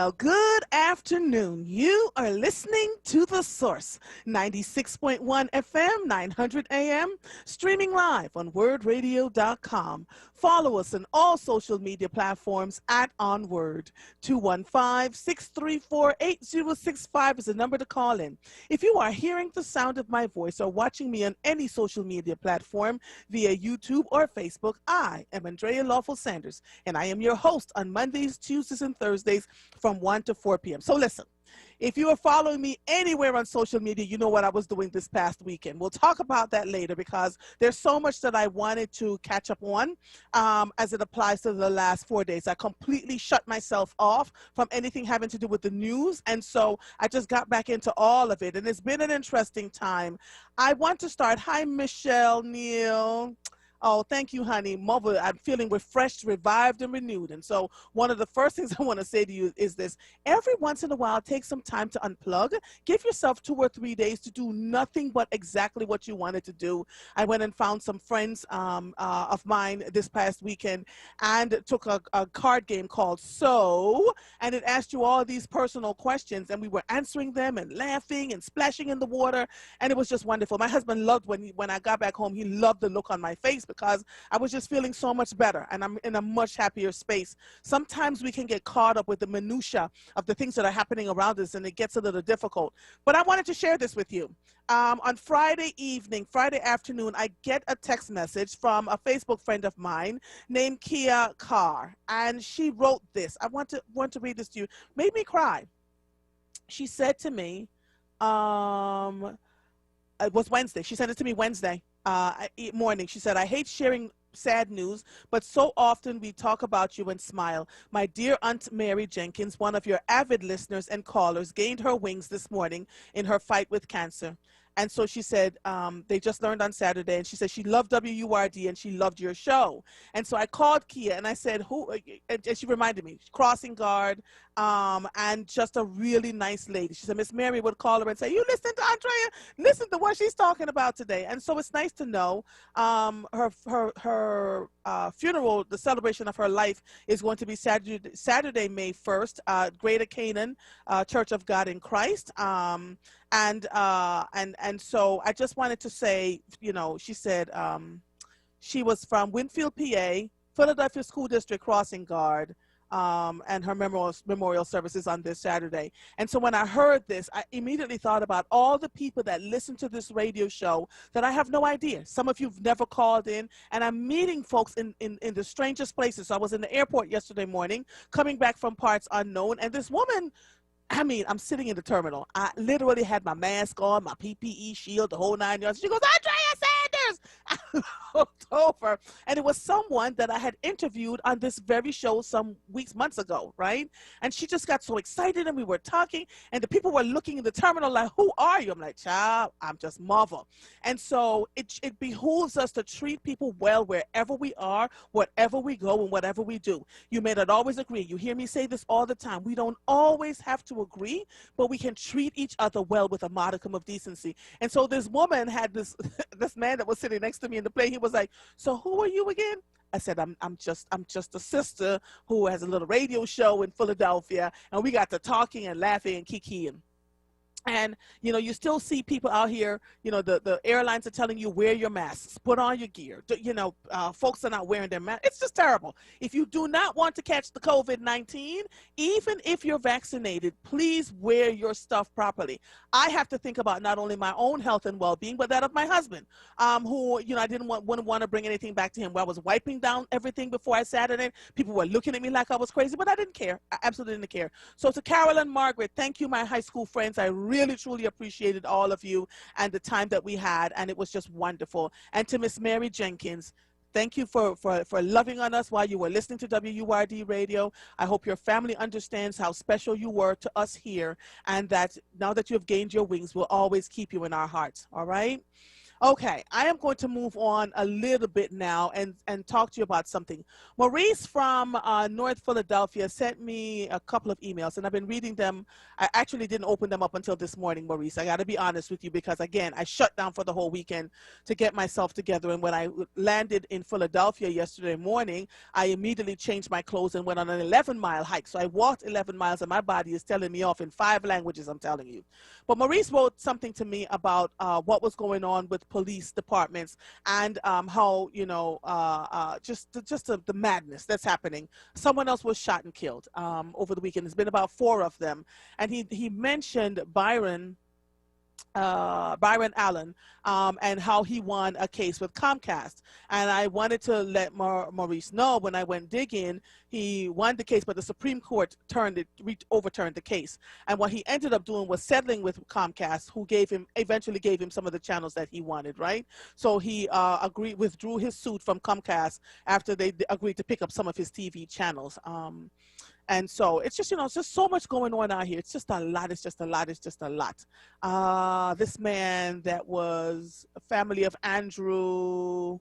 Well, good afternoon. You are listening to The Source, 96.1 FM, 900 AM, streaming live on WURDradio.com. Follow us on all social media platforms at onWURD. 215-634-8065 is the number to call in. If you are hearing the sound of my voice or watching me on any social media platform via YouTube or Facebook, I am Andrea Lawful Sanders, and I am your host on Mondays, Tuesdays, and Thursdays from 1 to 4 p.m. So listen, if you are following me anywhere on social media, you know what I was doing this past weekend. We'll talk about that later because there's so much that I wanted to catch up on as it applies to the last 4 days. I completely shut myself off from anything having to do with the news, and so I just got back into all of it, and it's been an interesting time. I want to start. Hi, Michelle Neal. Oh, thank you, honey. Mother, I'm feeling refreshed, revived, and renewed. And so one of the first things I want to say to you is this. Every once in a while, take some time to unplug. Give yourself 2 or 3 days to do nothing but exactly what you wanted to do. I went and found some friends of mine this past weekend and took a card game called So, and it asked you all these personal questions, and we were answering them and laughing and splashing in the water, and it was just wonderful. My husband loved when I got back home, he loved the look on my face, because I was just feeling so much better, and I'm in a much happier space. Sometimes we can get caught up with the minutia of the things that are happening around us, and it gets a little difficult. But I wanted to share this with you. On Friday afternoon, I get a text message from a Facebook friend of mine named Kia Carr, and she wrote this. I want to read this to you. Made me cry. She said to me, it was Wednesday. She sent it to me Wednesday morning. She said, I hate sharing sad news, but so often we talk about you and smile. My dear Aunt Mary Jenkins, one of your avid listeners and callers, gained her wings this morning in her fight with cancer. And so she said, they just learned on Saturday, and she said she loved WURD and she loved your show. And so I called Kia and I said, who, and she reminded me, crossing guard, and just a really nice lady. She said, Miss Mary would call her and say, you listen to Andrea, listen to what she's talking about today. And so it's nice to know her funeral, the celebration of her life, is going to be Saturday, May 1st, Greater Canaan Church of God in Christ. And so I just wanted to say, you know, she said she was from Winfield, PA, Philadelphia School District Crossing Guard, and her memorial services on this Saturday. And so when I heard this, I immediately thought about all the people that listen to this radio show that I have no idea. Some of you've never called in, and I'm meeting folks in the strangest places. So I was in the airport yesterday morning, coming back from parts unknown, and this woman, I mean, I'm sitting in the terminal. I literally had my mask on, my PPE shield, the whole 9 yards. She goes, Andrea Sanders! I looked over, and it was someone that I had interviewed on this very show some months ago, right? And she just got so excited, and we were talking, and the people were looking in the terminal like, who are you? I'm like, child, I'm just Marvel. And so it behooves us to treat people well wherever we are, wherever we go, and whatever we do. You may not always agree. You hear me say this all the time. We don't always have to agree, but we can treat each other well with a modicum of decency. And so this woman had this this man that was sitting next to me in the plane. He was like, so who are you again? I said, I'm just a sister who has a little radio show in Philadelphia, and we got to talking and laughing and kikiing. And, you know, you still see people out here, you know, the airlines are telling you, wear your masks, put on your gear. You know, folks are not wearing their masks. It's just terrible. If you do not want to catch the COVID-19, even if you're vaccinated, please wear your stuff properly. I have to think about not only my own health and well-being, but that of my husband, who, you know, I wouldn't want to bring anything back to him. Where I was wiping down everything before I sat in it. People were looking at me like I was crazy, but I didn't care. I absolutely didn't care. So to Carol and Margaret, thank you, my high school friends. I really, truly appreciated all of you and the time that we had, and it was just wonderful. And to Miss Mary Jenkins, thank you for loving on us while you were listening to WURD Radio. I hope your family understands how special you were to us here, and that now that you have gained your wings, we'll always keep you in our hearts, all right? Okay, I am going to move on a little bit now and talk to you about something. Maurice from North Philadelphia sent me a couple of emails, and I've been reading them. I actually didn't open them up until this morning, Maurice. I got to be honest with you because, again, I shut down for the whole weekend to get myself together. And when I landed in Philadelphia yesterday morning, I immediately changed my clothes and went on an 11-mile hike. So I walked 11 miles, and my body is telling me off in 5 languages, I'm telling you. But Maurice wrote something to me about what was going on with police departments and how, you know, just the madness that's happening. Someone else was shot and killed over the weekend. There's been about 4 of them. And he mentioned Byron Allen, and how he won a case with Comcast. And I wanted to let Maurice know when I went digging, he won the case, but the Supreme Court overturned the case. And what he ended up doing was settling with Comcast, who eventually gave him some of the channels that he wanted, right? So he withdrew his suit from Comcast after they agreed to pick up some of his TV channels. And so it's just, you know, it's just so much going on out here. It's just a lot. It's just a lot. It's just a lot. This man that was a family of Andrew,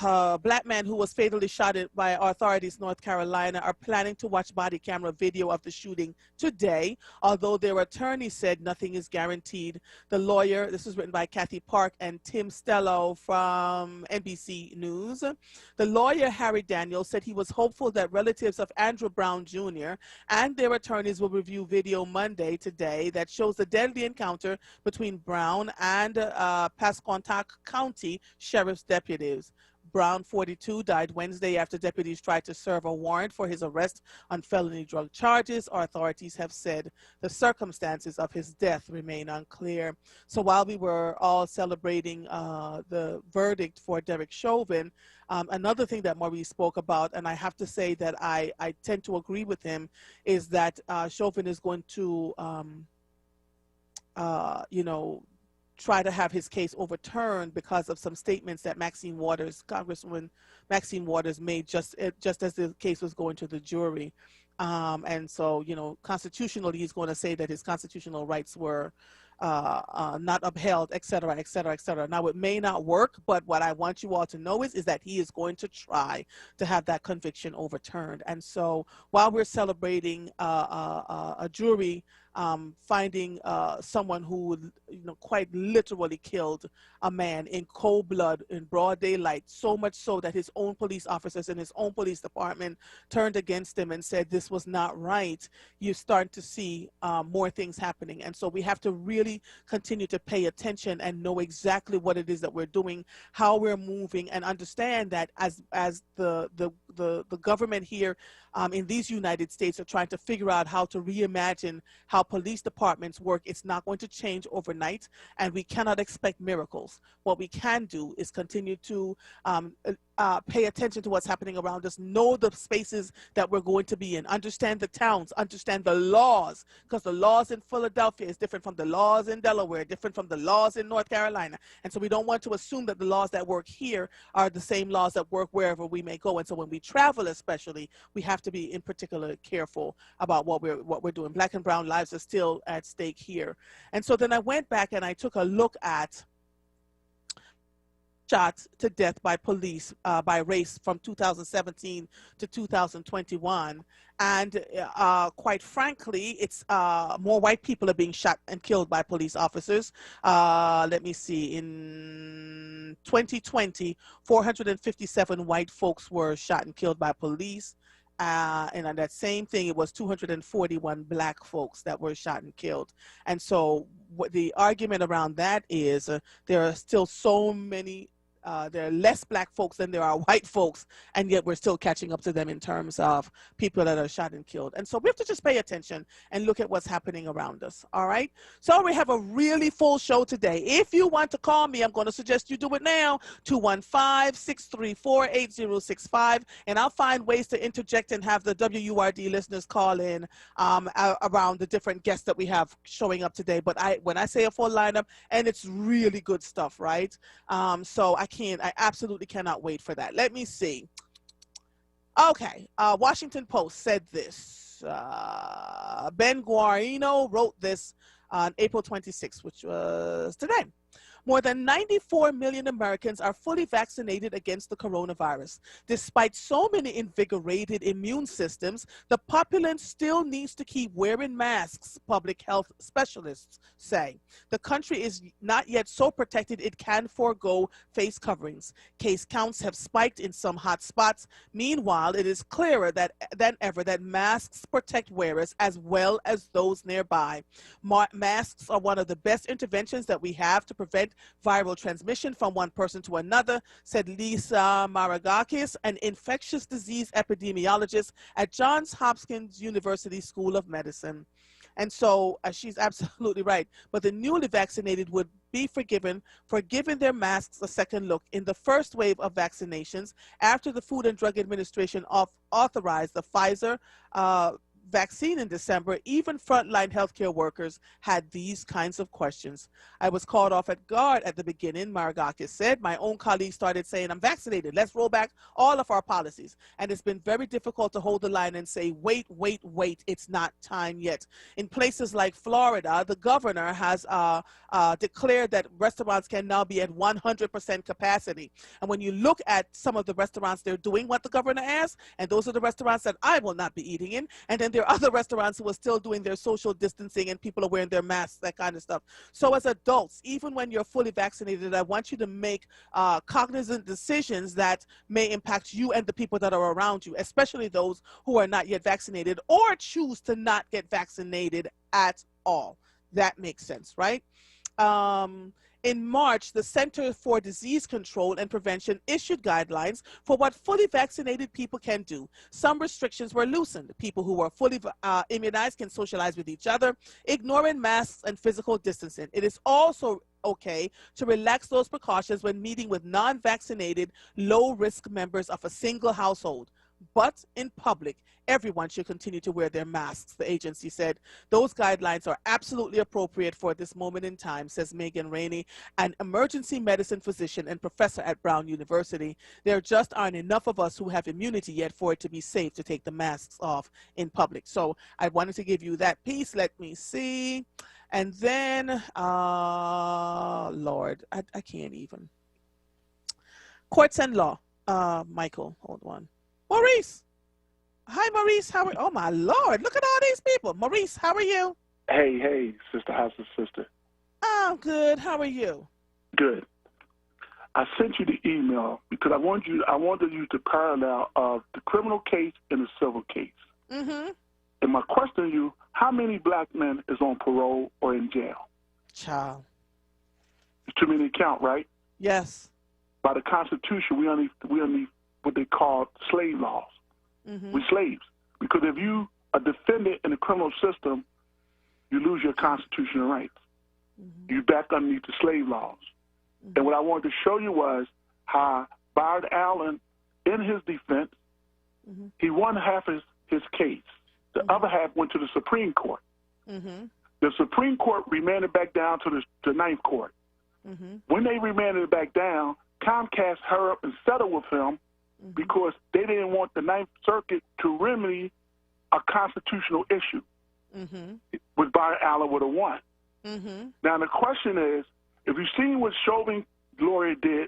a black man who was fatally shot by authorities in North Carolina, are planning to watch body camera video of the shooting today, although their attorney said nothing is guaranteed. The lawyer, this was written by Kathy Park and Tim Stello from NBC News. The lawyer, Harry Daniels, said he was hopeful that relatives of Andrew Brown Jr. and their attorneys will review video today that shows the deadly encounter between Brown and Pasquantock County Sheriff's deputies. Brown, 42, died Wednesday after deputies tried to serve a warrant for his arrest on felony drug charges. Authorities have said the circumstances of his death remain unclear. So while we were all celebrating the verdict for Derek Chauvin, another thing that Maurice spoke about, and I have to say that I tend to agree with him, is that Chauvin is going to, you know, try to have his case overturned because of some statements that Congresswoman Maxine Waters made just as the case was going to the jury. And so, you know, constitutionally, he's going to say that his constitutional rights were not upheld, et cetera, et cetera, et cetera. Now, it may not work, but what I want you all to know is that he is going to try to have that conviction overturned. And so while we're celebrating a jury finding someone who, you know, quite literally killed a man in cold blood in broad daylight, so much so that his own police officers in his own police department turned against him and said this was not right, you start to see more things happening. And so we have to really continue to pay attention and know exactly what it is that we're doing, how we're moving, and understand that as the government here in these United States are trying to figure out how to reimagine how police departments work, it's not going to change overnight, and we cannot expect miracles. What we can do is continue to pay attention to what's happening around us, know the spaces that we're going to be in, understand the towns, understand the laws, because the laws in Philadelphia is different from the laws in Delaware, different from the laws in North Carolina. And so we don't want to assume that the laws that work here are the same laws that work wherever we may go. And so when we travel especially, we have to be in particular careful about what we're doing. Black and brown lives are still at stake here. And so then I went back and I took a look at shot to death by police by race from 2017 to 2021. And quite frankly, it's more white people are being shot and killed by police officers. Let me see, in 2020, 457 white folks were shot and killed by police. And on that same thing, it was 241 black folks that were shot and killed. And so what the argument around that is there are still so many there are less black folks than there are white folks, and yet we're still catching up to them in terms of people that are shot and killed. And so we have to just pay attention and look at what's happening around us, all right? So we have a really full show today. If you want to call me, I'm going to suggest you do it now, 215-634-8065, and I'll find ways to interject and have the WURD listeners call in around the different guests that we have showing up today. But when I say a full lineup, and it's really good stuff, right? So I absolutely cannot wait for that. Let me see. Okay, Washington Post said this. Ben Guarino wrote this on April 26th, which was today. More than 94 million Americans are fully vaccinated against the coronavirus. Despite so many invigorated immune systems, the populace still needs to keep wearing masks, public health specialists say. The country is not yet so protected it can forego face coverings. Case counts have spiked in some hot spots. Meanwhile, it is clearer than ever that masks protect wearers as well as those nearby. Masks are one of the best interventions that we have to prevent viral transmission from one person to another, said Lisa Maragakis, an infectious disease epidemiologist at Johns Hopkins University School of Medicine. And so she's absolutely right. But the newly vaccinated would be forgiven for giving their masks a second look. In the first wave of vaccinations, after the Food and Drug Administration authorized the Pfizer vaccine in December, even frontline healthcare workers had these kinds of questions. I was caught off at guard at the beginning, Maragakis said. My own colleagues started saying, I'm vaccinated. Let's roll back all of our policies. And it's been very difficult to hold the line and say, wait, wait, wait, it's not time yet. In places like Florida, the governor has declared that restaurants can now be at 100% capacity. And when you look at some of the restaurants, they're doing what the governor asked, and those are the restaurants that I will not be eating in. And then there are other restaurants who are still doing their social distancing and people are wearing their masks, that kind of stuff. So as adults, even when you're fully vaccinated, I want you to make cognizant decisions that may impact you and the people that are around you, especially those who are not yet vaccinated or choose to not get vaccinated at all. That makes sense, right? In March, the Center for Disease Control and Prevention issued guidelines for what fully vaccinated people can do. Some restrictions were loosened. People who are fully immunized can socialize with each other, ignoring masks and physical distancing. It is also okay to relax those precautions when meeting with non-vaccinated, low-risk members of a single household. But in public, everyone should continue to wear their masks, the agency said. Those guidelines are absolutely appropriate for this moment in time, says Megan Rainey, an emergency medicine physician and professor at Brown University. There just aren't enough of us who have immunity yet for it to be safe to take the masks off in public. So I wanted to give you that piece. Let me see. And then, Lord, I can't even. Courts and law. Michael, hold on. Maurice. Hi, Maurice. How are you? Oh, my Lord. Look at all these people. Maurice, how are you? Hey, sister. How's the sister? I'm good. How are you? Good. I sent you the email because I wanted you to parallel of the criminal case and the civil case. Mm-hmm. And my question to you, how many black men is on parole or in jail? Child. Too many to count, right? Yes. By the Constitution, we only what they call slave laws. Mm-hmm. We're slaves. Because if you are defendant in the criminal system, you lose your constitutional rights. Mm-hmm. You're back underneath the slave laws. Mm-hmm. And what I wanted to show you was how Byron Allen, in his defense, mm-hmm. he won half his case. The mm-hmm. other half went to the Supreme Court. Mm-hmm. The Supreme Court remanded back down to the Ninth Court. Mm-hmm. When they remanded it back down, Comcast hurried up and settled with him mm-hmm. because they didn't want the Ninth Circuit to remedy a constitutional issue, mm-hmm. which Byron Allen would have won. Mm-hmm. Now, the question is, if you've seen what Chauvin lawyer done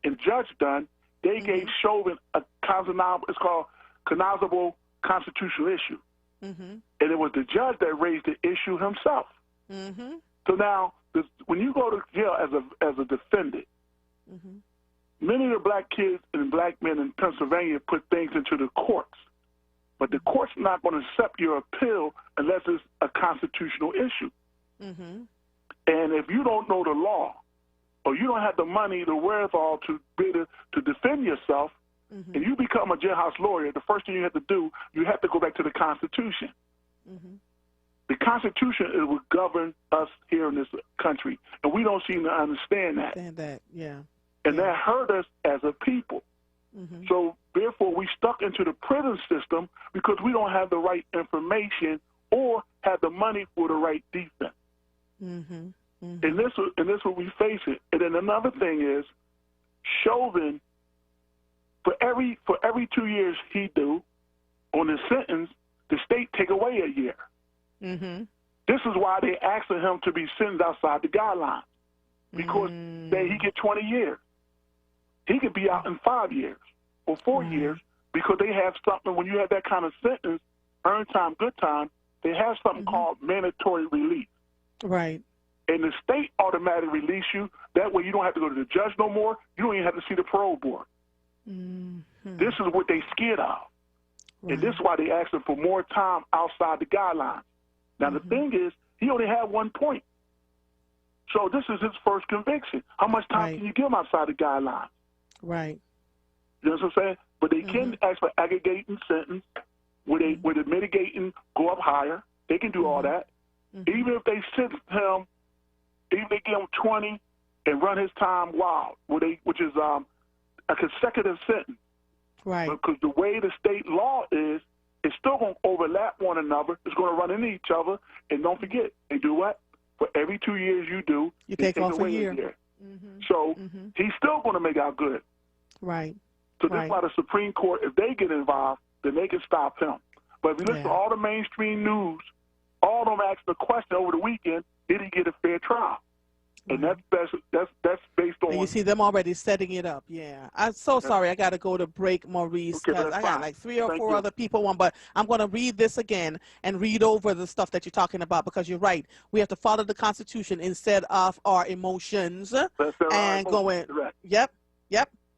and judge done, they mm-hmm. gave Chauvin it's called cognizable constitutional issue. Mm-hmm. And it was the judge that raised the issue himself. Mm-hmm. So now, when you go to jail as a defendant, mm-hmm. many of the black kids and black men in Pennsylvania put things into the courts. But the court's not going to accept your appeal unless it's a constitutional issue. Mm-hmm. And if you don't know the law, or you don't have the money, the wherewithal to be able to defend yourself, mm-hmm. and you become a jailhouse lawyer, the first thing you have to do, you have to go back to the Constitution. Mm-hmm. The Constitution is what governs us here in this country, and we don't seem to understand that. Yeah. And that hurt us as a people. Mm-hmm. So, therefore, we stuck into the prison system because we don't have the right information or have the money for the right defense. Mm-hmm. Mm-hmm. And this what we face it. And then another thing is, Chauvin, for every 2 years he do on his sentence, the state take away a year. Mm-hmm. This is why they asking him to be sentenced outside the guidelines, because say he get 20 years. He could be out in 5 years or 4 years, because they have something, when you have that kind of sentence, earned time, good time, they have something called mandatory release. Right. And the state automatically release you. That way you don't have to go to the judge no more. You don't even have to see the parole board. This is what they scared of. Right. And this is why they asking for more time outside the guidelines. Now, the thing is, he only had 1 point. So this is his first conviction. How much time can you give him outside the guidelines? Right. You know what I'm saying? But they can ask for aggregating sentence, where the mitigating go up higher. They can do all that. Even if they sentence him, even if they give him 20 and run his time wild, which is a consecutive sentence. Right. Because the way the state law is, it's still going to overlap one another. It's going to run into each other. And don't forget, they do what? For every 2 years you do, you take off away a year. So he's still going to make out good. Right. So this is why the Supreme Court, if they get involved, then they can stop him. But if you listen to all the mainstream news, all of them ask the question over the weekend, did he get a fair trial? And that's based on... And you see them already setting it up, I'm so sorry. I got to go to break, Maurice, because I got like 3 or 4 other people on, but I'm going to read this again and read over the stuff that you're talking about, because you're right. We have to follow the Constitution instead of our emotions. And going, yep,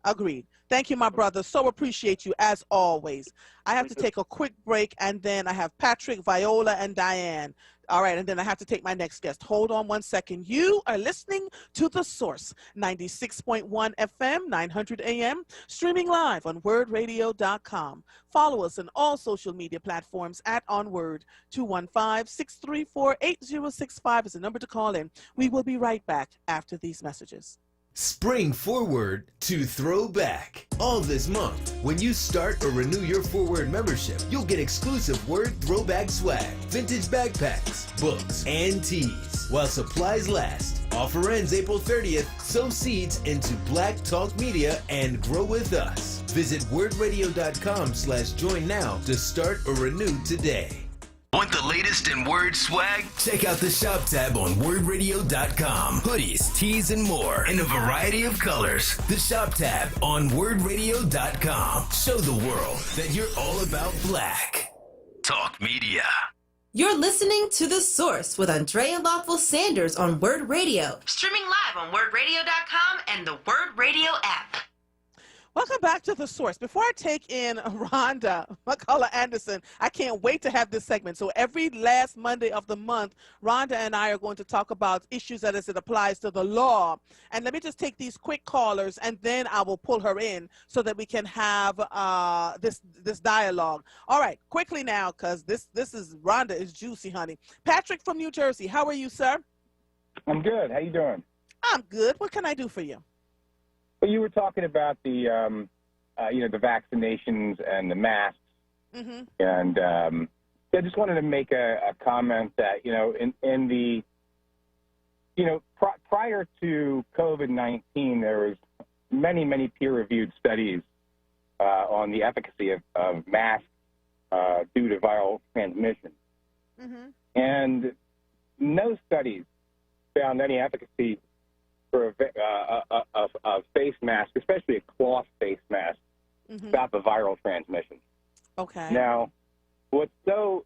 agreed. Thank you, my brother. So appreciate you, as always. I have to take a quick break, and then I have Patrick, Viola, and Diane. All right, and then I have to take my next guest. Hold on 1 second. You are listening to The Source, 96.1 FM, 900 AM, streaming live on WURDradio.com. Follow us on all social media platforms at onWURD. 215-634-8065 is the number to call in. We will be right back after these messages. Spring forward to throwback. All this month, when you start or renew your WURD membership, you'll get exclusive WURD throwback swag, vintage backpacks, books, and tees. While supplies last. Offer ends April 30th. Sow seeds into Black Talk Media and grow with us. Visit WURDradio.com/join now to start or renew today. Want the latest in WURD swag? Check out the shop tab on WURDradio.com. Hoodies, tees, and more in a variety of colors. The shop tab on WURDradio.com. Show the world that you're all about Black Talk Media. You're listening to The Source with Andrea Lawful Sanders on WURD Radio. Streaming live on WURDradio.com and the WURD Radio app. Welcome back to The Source. Before I take in Rhonda McCullough Anderson, I can't wait to have this segment. So every last Monday of the month, Rhonda and I are going to talk about issues as it applies to the law. And let me just take these quick callers, and then I will pull her in so that we can have this dialogue. All right, quickly now, because this is Rhonda is juicy, honey. Patrick from New Jersey, how are you, sir? I'm good. How you doing? I'm good. What can I do for you? Well, you were talking about the, the vaccinations and the masks, and I just wanted to make a comment that, in the, prior to COVID-19, there was many peer-reviewed studies on the efficacy of masks due to viral transmission, and no studies found any efficacy for a face mask, especially a cloth face mask, stop the viral transmission. Okay. Now, what's so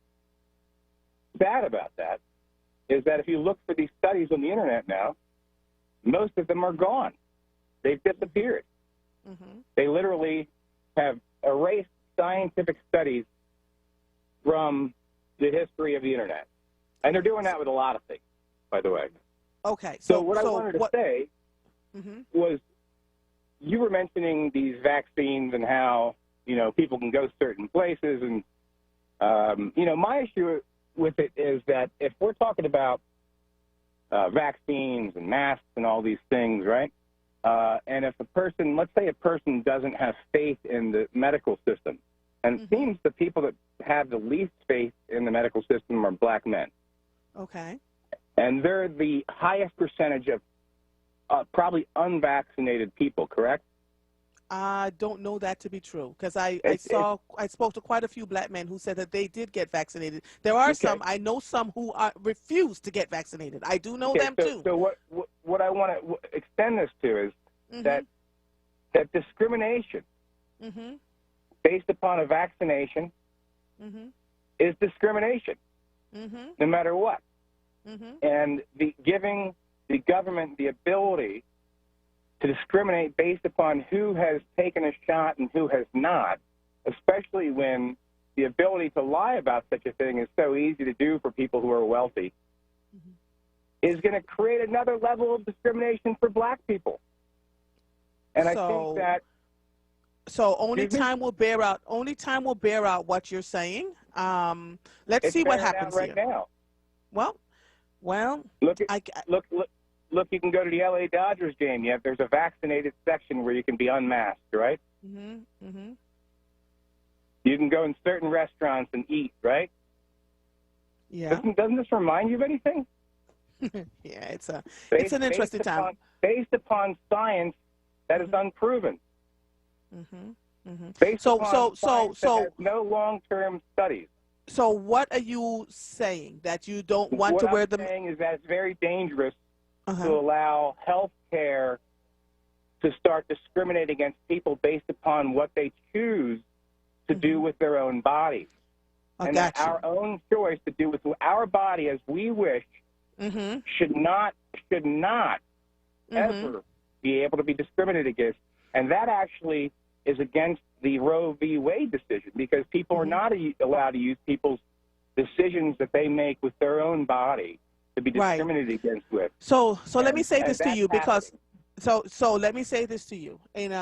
sad about that is that if you look for these studies on the internet now, most of them are gone. They've disappeared. They literally have erased scientific studies from the history of the internet. And they're doing that with a lot of things, by the way. Okay. So what I wanted to say was, you were mentioning these vaccines and how, people can go certain places. And, my issue with it is that if we're talking about vaccines and masks and all these things, right? And if let's say a person doesn't have faith in the medical system, and it seems the people that have the least faith in the medical system are black men. Okay. And they're the highest percentage of probably unvaccinated people, correct? I don't know that to be true because I spoke to quite a few black men who said that they did get vaccinated. There are some, I know some who refuse to get vaccinated. I do know them too. So what I want to extend this to is that discrimination based upon a vaccination is discrimination, no matter what. And giving the government the ability to discriminate based upon who has taken a shot and who has not, especially when the ability to lie about such a thing is so easy to do for people who are wealthy, is going to create another level of discrimination for black people. And I think that only time will bear out what you're saying. Let's see what happens right here. Now. Well, look, you can go to the LA Dodgers game. There's a vaccinated section where you can be unmasked, right? You can go in certain restaurants and eat, right? Yeah. Doesn't this remind you of anything? Yeah, it's an interesting time. Based upon science that is unproven. Based upon science that has no long-term studies. So what are you saying? That you don't want to wear them? What I'm saying is that it's very dangerous to allow health care to start discriminating against people based upon what they choose to do with their own bodies. And that our own choice to do with our body as we wish should not ever be able to be discriminated against. And that actually is against the Roe v. Wade decision, because people are not allowed to use people's decisions that they make with their own body to be discriminated against with. So let me say this to you, because so let me say this to you. In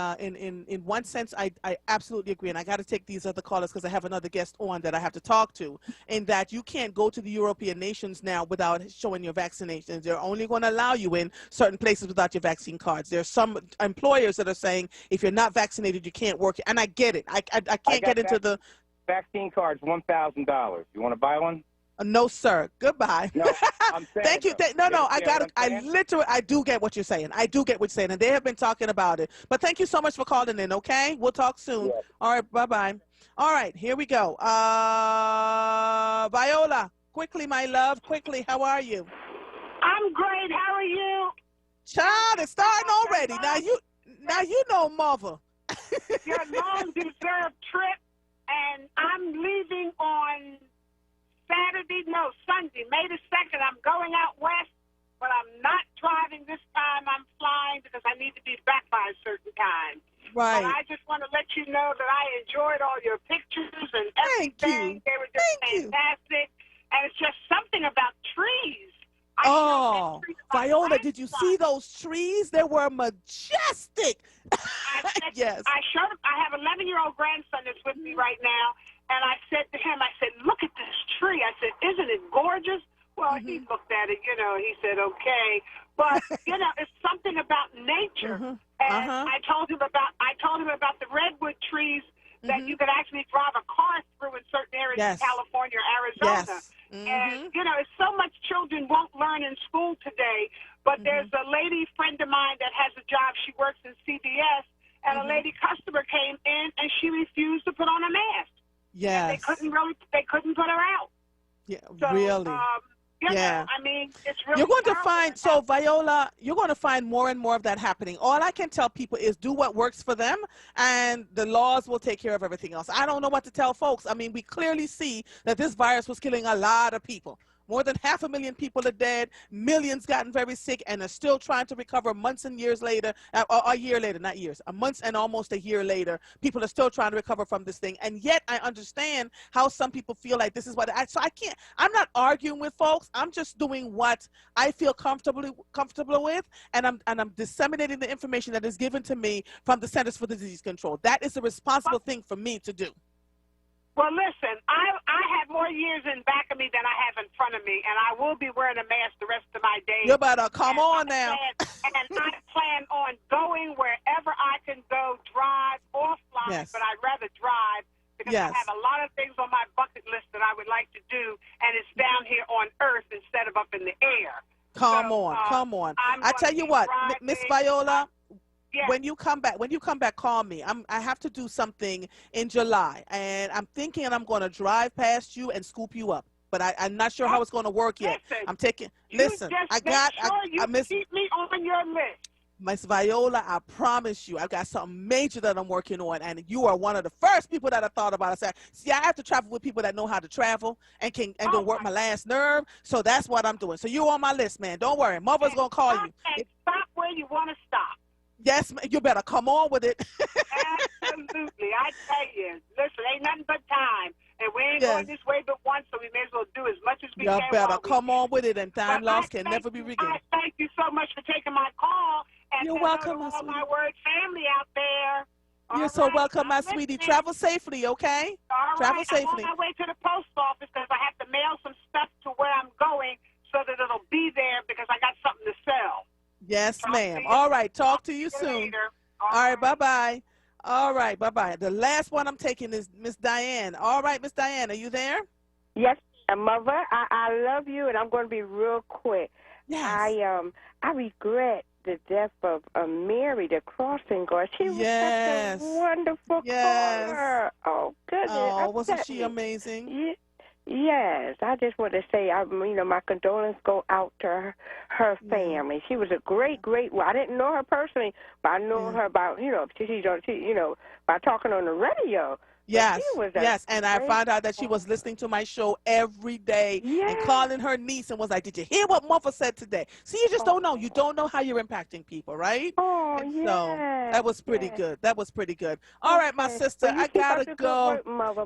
one sense, I absolutely agree, and I got to take these other callers because I have another guest on that I have to talk to. In that you can't go to the European nations now without showing your vaccinations. They're only going to allow you in certain places without your vaccine cards. There's some employers that are saying if you're not vaccinated, you can't work. And I get it. I can't get into the vaccine cards. $1,000. You want to buy one? No, sir. Goodbye. No, I'm saying Thank you. I do get what you're saying. I do get what you're saying. And they have been talking about it. But thank you so much for calling in, okay? We'll talk soon. Yeah. All right. Bye-bye. All right. Here we go. Viola, quickly, my love. Quickly. How are you? I'm great. How are you? Child, it's starting already. Now you know mother. Your long-deserved trip, and I'm leaving on Sunday, May the 2nd. I'm going out west, but I'm not driving this time. I'm flying because I need to be back by a certain time. Right. But I just want to let you know that I enjoyed all your pictures and everything. Thank you. They were just fantastic. And it's just something about trees. Viola, did you see those trees? They were majestic. Yes. I have an 11-year-old grandson that's with me right now. And I said to him, look at this tree. I said, isn't it gorgeous? Well, he looked at it, he said, okay. But, it's something about nature. And I told him about the redwood trees that you could actually drive a car through in certain areas in California or Arizona. Yes. And, it's so much children won't learn in school today. But there's a lady friend of mine that has a job. She works in CVS. And a lady customer came in, and she refused to put on a mask. Yes. They couldn't put her out. Yeah, so, really. It's really you're going to find, Viola, you're going to find more and more of that happening. All I can tell people is do what works for them, and the laws will take care of everything else. I don't know what to tell folks. We clearly see that this virus was killing a lot of people. More than 500,000 people are dead, millions gotten very sick, and are still trying to recover months and years later, or a year later, not years, a month and almost a year later. People are still trying to recover from this thing. And yet I understand how some people feel like this is what I'm not arguing with folks. I'm just doing what I feel comfortable with, and I'm disseminating the information that is given to me from the Centers for Disease Control. That is a responsible thing for me to do. Well, listen, I have more years in back of me than I have in front of me, and I will be wearing a mask the rest of my days. You better come on now. And I plan on going wherever I can go, drive or fly, but I'd rather drive because I have a lot of things on my bucket list that I would like to do, and it's down here on Earth instead of up in the air. Come on. I tell you what, Miss Viola, when you come back, call me. I have to do something in July, and I'm thinking I'm going to drive past you and scoop you up. But I'm not sure how it's going to work yet. I'm taking. Listen, I keep me on your list. Miss Viola, I promise you, I've got something major that I'm working on, and you are one of the first people that I thought about. I said, see, I have to travel with people that know how to travel and don't work my last nerve, so that's what I'm doing. So you're on my list, man. Don't worry. Mother's going to call you. Stop where you want to stop. Yes, you better come on with it. Absolutely. I tell you, listen, ain't nothing but time. And we ain't going this way but once, so we may as well do as much as we can. You better come on with it, and time lost can never be regained. I thank you so much for taking my call. And you're welcome, my sweetie. My WURD family out there. You're so welcome, my sweetie. Travel safely, okay? Travel safely. I'm on my way to the post office because I have to mail some stuff to where I'm going so that it'll be there because I got something to sell. Yes, ma'am. All right. Talk to you soon. All right. Bye-bye. All right. Bye-bye. The last one I'm taking is Miss Diane. All right, Miss Diane, are you there? Yes, Mother. I love you, and I'm going to be real quick. Yes. I regret the death of Mary, the crossing guard. She was such a wonderful caller. Oh, goodness. Oh, wasn't she amazing? Yes. I just want to say, my condolences go out to her family. She was a great, I didn't know her personally, but I know her about, by talking on the radio. Yes, and I found out that she was listening to my show every day and calling her niece and was like, did you hear what Mother said today? See, you just don't know. You don't know how you're impacting people, right? Oh, yeah. So that was pretty good. That was pretty good. All right, my sister, I got to go.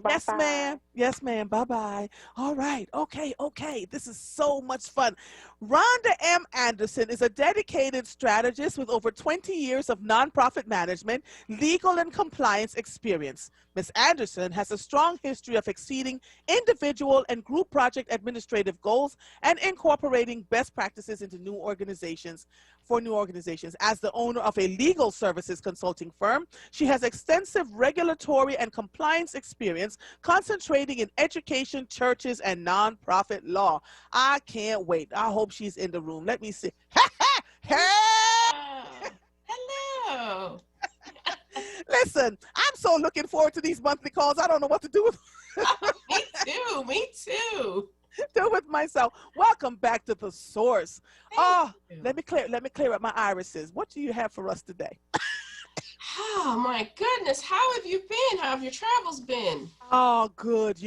Yes, ma'am. Yes, ma'am. Bye-bye. All right. Okay. This is so much fun. Rhonda M. Anderson is a dedicated strategist with over 20 years of nonprofit management, legal, and compliance experience. Ms. Anderson has a strong history of exceeding individual and group project administrative goals and incorporating best practices into new organizations. As the owner of a legal services consulting firm, she has extensive regulatory and compliance experience concentrating in education, churches, and nonprofit law. I can't wait. I hope she's in the room. Let me see. Hey! Hello. Listen, I'm so looking forward to these monthly calls. I don't know what to do with Me too. do with myself. Welcome back to The Source. Let me clear up my irises. What do you have for us today? Oh my goodness, how have you been? How have your travels been? Oh, good.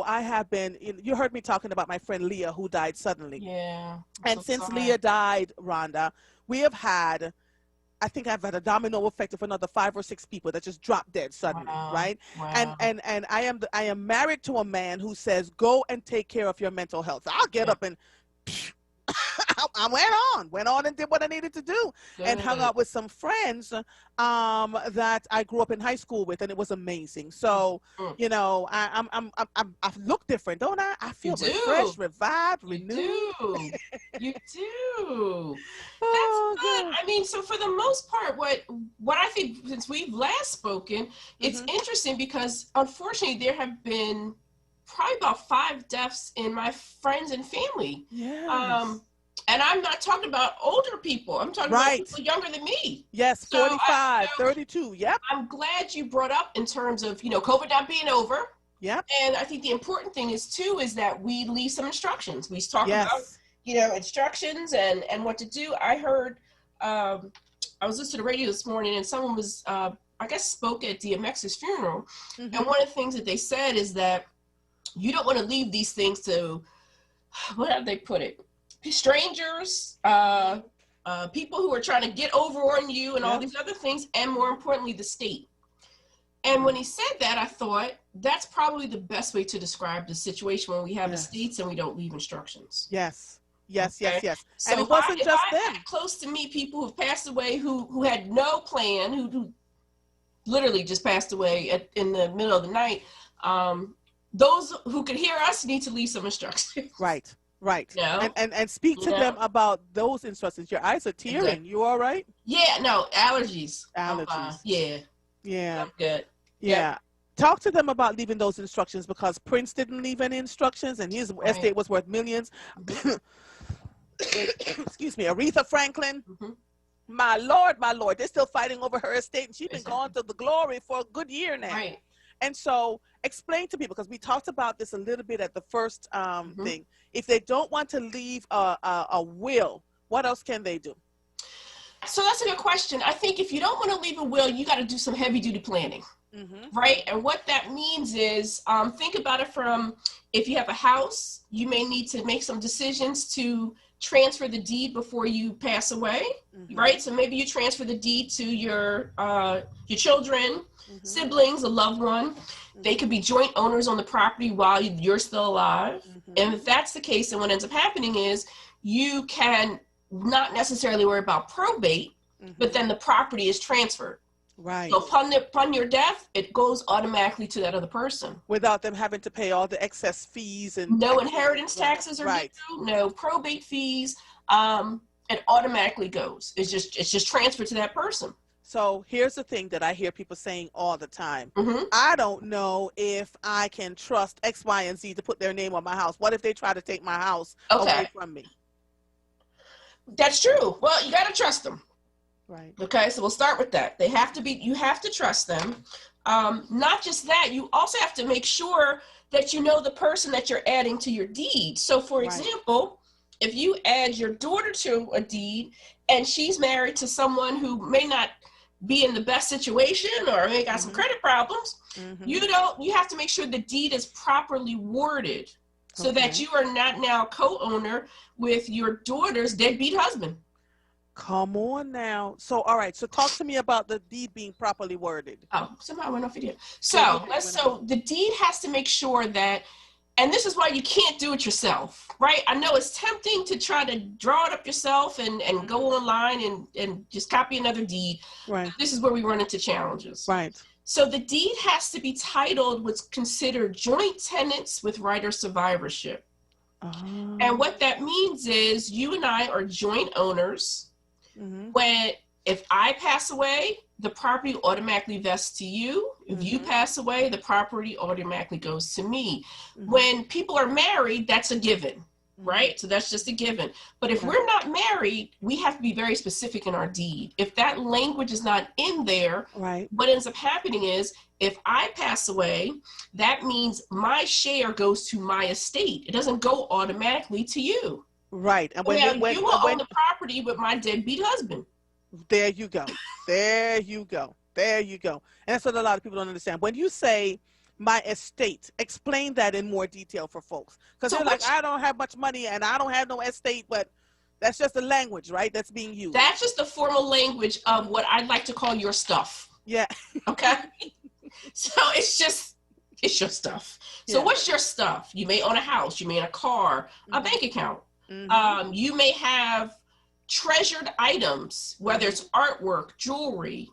I have been. You heard me talking about my friend Leah, who died suddenly. Yeah. And since Leah died, Rhonda, we have had, I think I've had a domino effect of another 5 or 6 people that just dropped dead suddenly, right? Wow. And I am married to a man who says, go and take care of your mental health. So I'll get up and I went on and did what I needed to do. Good. And hung out with some friends that I grew up in high school with, and it was amazing. So, I look different, don't I? I feel refreshed, revived, renewed. You do. That's good. I mean, so for the most part, what I think, since we've last spoken, it's interesting because unfortunately there have been probably about 5 deaths in my friends and family. Yes. And I'm not talking about older people. I'm talking about people younger than me. Yes, 45, 32. Yep. I'm glad you brought up in terms of, COVID not being over. Yep. And I think the important thing is that we leave some instructions. We talk about, instructions and what to do. I heard, I was listening to the radio this morning and someone was, spoke at DMX's funeral. And one of the things that they said is that you don't want to leave these things to, what have they put it? Strangers, people who are trying to get over on you and all these other things, and more importantly, the state. And when he said that, I thought that's probably the best way to describe the situation when we have estates and we don't leave instructions. Yes. Yes. So and it wasn't just them. Close to me, people who've passed away who had no plan, who literally just passed away in the middle of the night. Those who could hear us need to leave some instructions. Right. No. And speak to them about those instructions. Your eyes are tearing. Exactly. You all right? Yeah, no, allergies. Yeah. I'm good. Yeah. Yep. Talk to them about leaving those instructions because Prince didn't leave any instructions and his estate was worth millions. Excuse me, Aretha Franklin. my Lord, they're still fighting over her estate, and she's been gone to the glory for a good year now. Right. And so explain to people, because we talked about this a little bit at the first thing. If they don't want to leave a will, what else can they do? So that's a good question. I think if you don't want to leave a will, you got to do some heavy duty planning. Right. And what that means is, think about it from, if you have a house, you may need to make some decisions to transfer the deed before you pass away. Right. So maybe you transfer the deed to your children, siblings, a loved one. They could be joint owners on the property while you're still alive. And if that's the case, then what ends up happening is you can not necessarily worry about probate, but then the property is transferred. Right. So upon your death, it goes automatically to that other person. Without them having to pay all the excess fees and no inheritance taxes are due, no probate fees. It automatically goes. It's just transferred to that person. So here's the thing that I hear people saying all the time. I don't know if I can trust X, Y, and Z to put their name on my house. What if they try to take my house away from me? That's true. Well, you got to trust them. Right. Okay, so we'll start with that. You have to trust them. Not just that, you also have to make sure that you know the person that you're adding to your deed. So for example, if you add your daughter to a deed and she's married to someone who may not be in the best situation or may got some credit problems, you have to make sure the deed is properly worded so that you are not now co-owner with your daughter's deadbeat husband. Come on now. So, all right. So talk to me about the deed being properly worded. Oh, somehow I went off video. So the deed has to make sure that, and this is why you can't do it yourself, right? I know it's tempting to try to draw it up yourself and go online and just copy another deed. Right. This is where we run into challenges. Right. So the deed has to be titled what's considered joint tenants with right of survivorship. And what that means is you and I are joint owners. If I pass away, the property automatically vests to you. If you pass away, the property automatically goes to me. When people are married, that's a given, right? So that's just a given. But if we're not married, we have to be very specific in our deed. If that language is not in there, what ends up happening is, if I pass away, that means my share goes to my estate. It doesn't go automatically to you. Right. And when you will own the property with my deadbeat husband. There you go. There you go. There you go. And that's what a lot of people don't understand. When you say my estate, explain that in more detail for folks. Because they're like, I don't have much money and I don't have no estate, but that's just the language, right? That's being used. That's just the formal language of what I'd like to call your stuff. Yeah. Okay. So it's your stuff. So what's your stuff? You may own a house, you may own a car, a bank account. You may have treasured items, whether it's artwork, jewelry.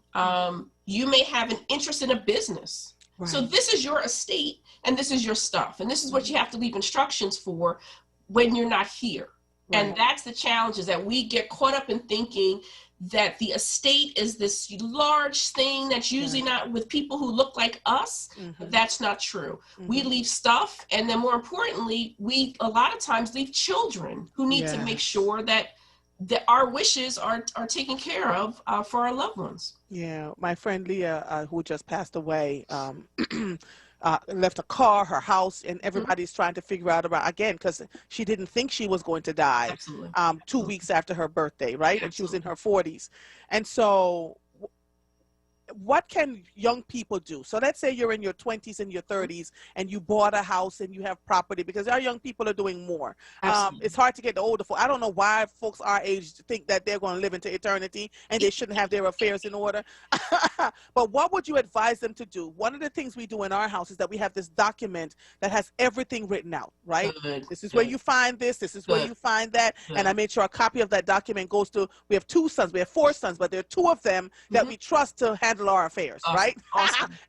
You may have an interest in a business. So this is your estate and this is your stuff. And this is what you have to leave instructions for when you're not here. And that's the challenge, is that we get caught up in thinking that the estate is this large thing that's usually not with people who look like us. But that's not true. We leave stuff, and then more importantly, we a lot of times leave children who need to make sure that our wishes are taken care of for our loved ones. Yeah, my friend Leah, who just passed away, left a car, her house, and everybody's trying to figure out about, again, because she didn't think she was going to die. 2 weeks after her birthday, right? And she was in her 40s. And so what can young people do? So let's say you're in your 20s and your 30s and you bought a house and you have property, because our young people are doing more. It's hard to get the older folks. I don't know why folks our age think that they're going to live into eternity and they shouldn't have their affairs in order. But what would you advise them to do? One of the things we do in our house is that we have this document that has everything written out, right? This is where you find this. This is where you find that. And I made sure a copy of that document goes to, we have 2 sons. We have 4 sons, but there are 2 of them that we trust to handle our affairs, right?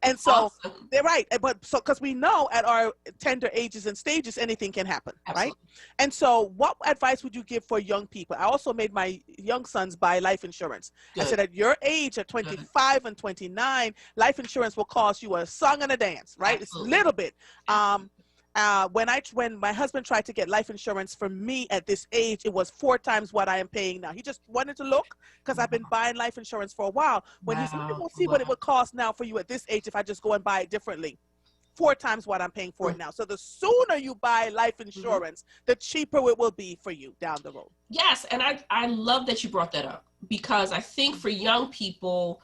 And so they're right, but so because we know at our tender ages and stages anything can happen, right? And so what advice would you give for young people? I also made my young sons buy life insurance. I said at your age, at 25 and 29, life insurance will cost you a song and a dance, right? It's a little bit. When my husband tried to get life insurance for me at this age, it was 4 times what I am paying now. He just wanted to look because I've been buying life insurance for a while. When he said, "Let me see what it would cost now for you at this age if I just go and buy it differently." 4 times what I'm paying for it now. So the sooner you buy life insurance, the cheaper it will be for you down the road. Yes, and I love that you brought that up, because I think for young people,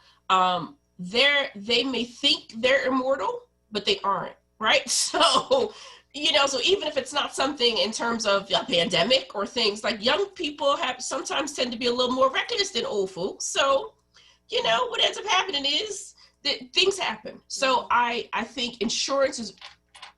they may think they're immortal, but they aren't, right? So, so even if it's not something in terms of a pandemic or things, like young people sometimes tend to be a little more reckless than old folks. So, what ends up happening is that things happen. So I think insurance is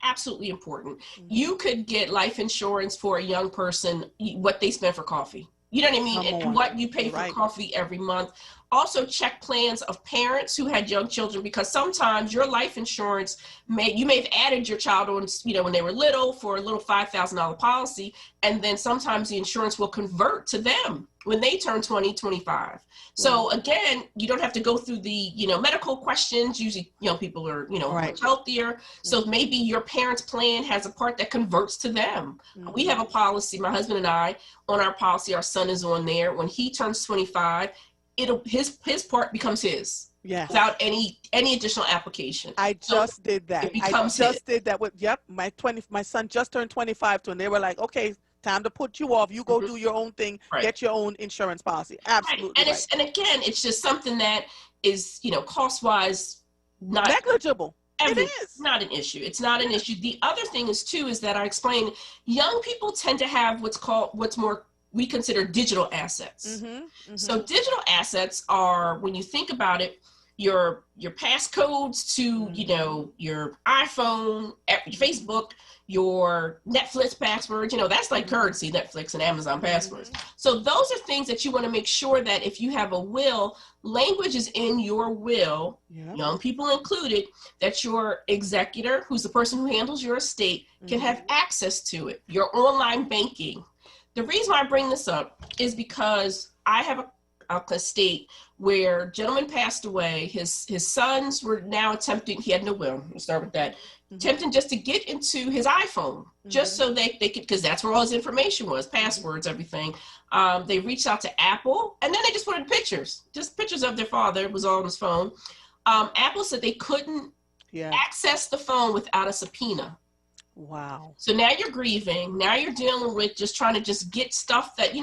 absolutely important. You could get life insurance for a young person, what they spend for coffee. You know what I mean? And what you pay for coffee every month. Also check plans of parents who had young children, because sometimes your life insurance you may have added your child on, when they were little for a little $5,000 policy. And then sometimes the insurance will convert to them when they turn 20, 25. So again, you don't have to go through the, medical questions. Usually young people are, much healthier. So maybe your parents' plan has a part that converts to them. We have a policy, my husband and I, on our policy, our son is on there. When he turns 25, his part becomes his. Yes. Without any additional application. I just did that. Did that with my son just turned 25 and they were like, okay, time to put you off. You go do your own thing, get your own insurance policy. Absolutely. Right. And again, it's just something that is, cost-wise not negligible. It is not an issue. It's not an issue. The other thing is that I explained, young people tend to have what's more we consider digital assets. So digital assets are, when you think about it, your passcodes to, your iPhone, your Facebook, your Netflix passwords, that's like currency, Netflix and Amazon passwords. So those are things that you want to make sure that if you have a will, language is in your will, young people included, that your executor, who's the person who handles your estate, can have access to it. Your online banking. The reason why I bring this up is because I have a estate where a gentleman passed away. His sons were now attempting, he had no will, let's start with that, attempting just to get into his iPhone, just so they could, because that's where all his information was, passwords, everything. They reached out to Apple, and then they just wanted pictures of their father, was all on his phone. Apple said they couldn't access the phone without a subpoena. Wow. So now you're grieving. Now you're dealing with just trying to just get stuff that,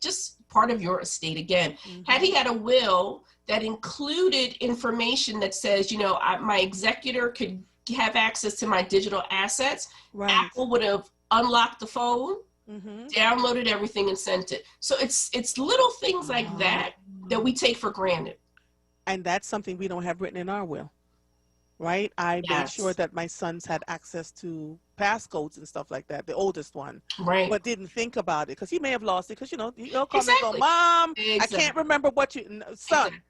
just part of your estate again. Had he had a will that included information that says, my executor could have access to my digital assets, Apple would have unlocked the phone, downloaded everything and sent it. So it's little things like that we take for granted. And that's something we don't have written in our will. Right? I made sure that my sons had access to passcodes and stuff like that, the oldest one. Right. But didn't think about it because he may have lost it because, he'll come and go, Mom, I can't remember what son,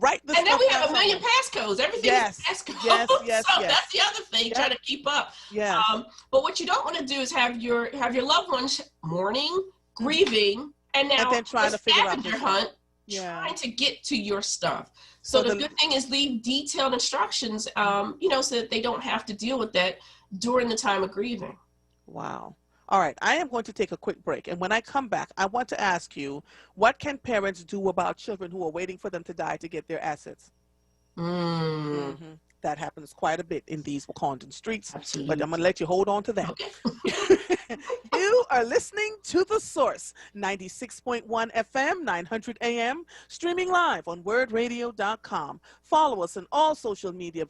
write this. And then we have a million passcodes. Everything is passcodes. Yes. So that's the other thing, trying to keep up. Yeah. But what you don't want to do is have your loved ones mourning, grieving, and then trying to figure out your hunt. Trying to get to your stuff. So the good thing is leave detailed instructions, so that they don't have to deal with that during the time of grieving. Wow. All right. I am going to take a quick break. And when I come back, I want to ask you, what can parents do about children who are waiting for them to die to get their assets? That happens quite a bit in these Wakandan streets. Absolutely. But I'm going to let you hold on to that. Okay. You are listening to The Source, 96.1 FM, 900 AM, streaming live on WURDradio.com. Follow us on all social media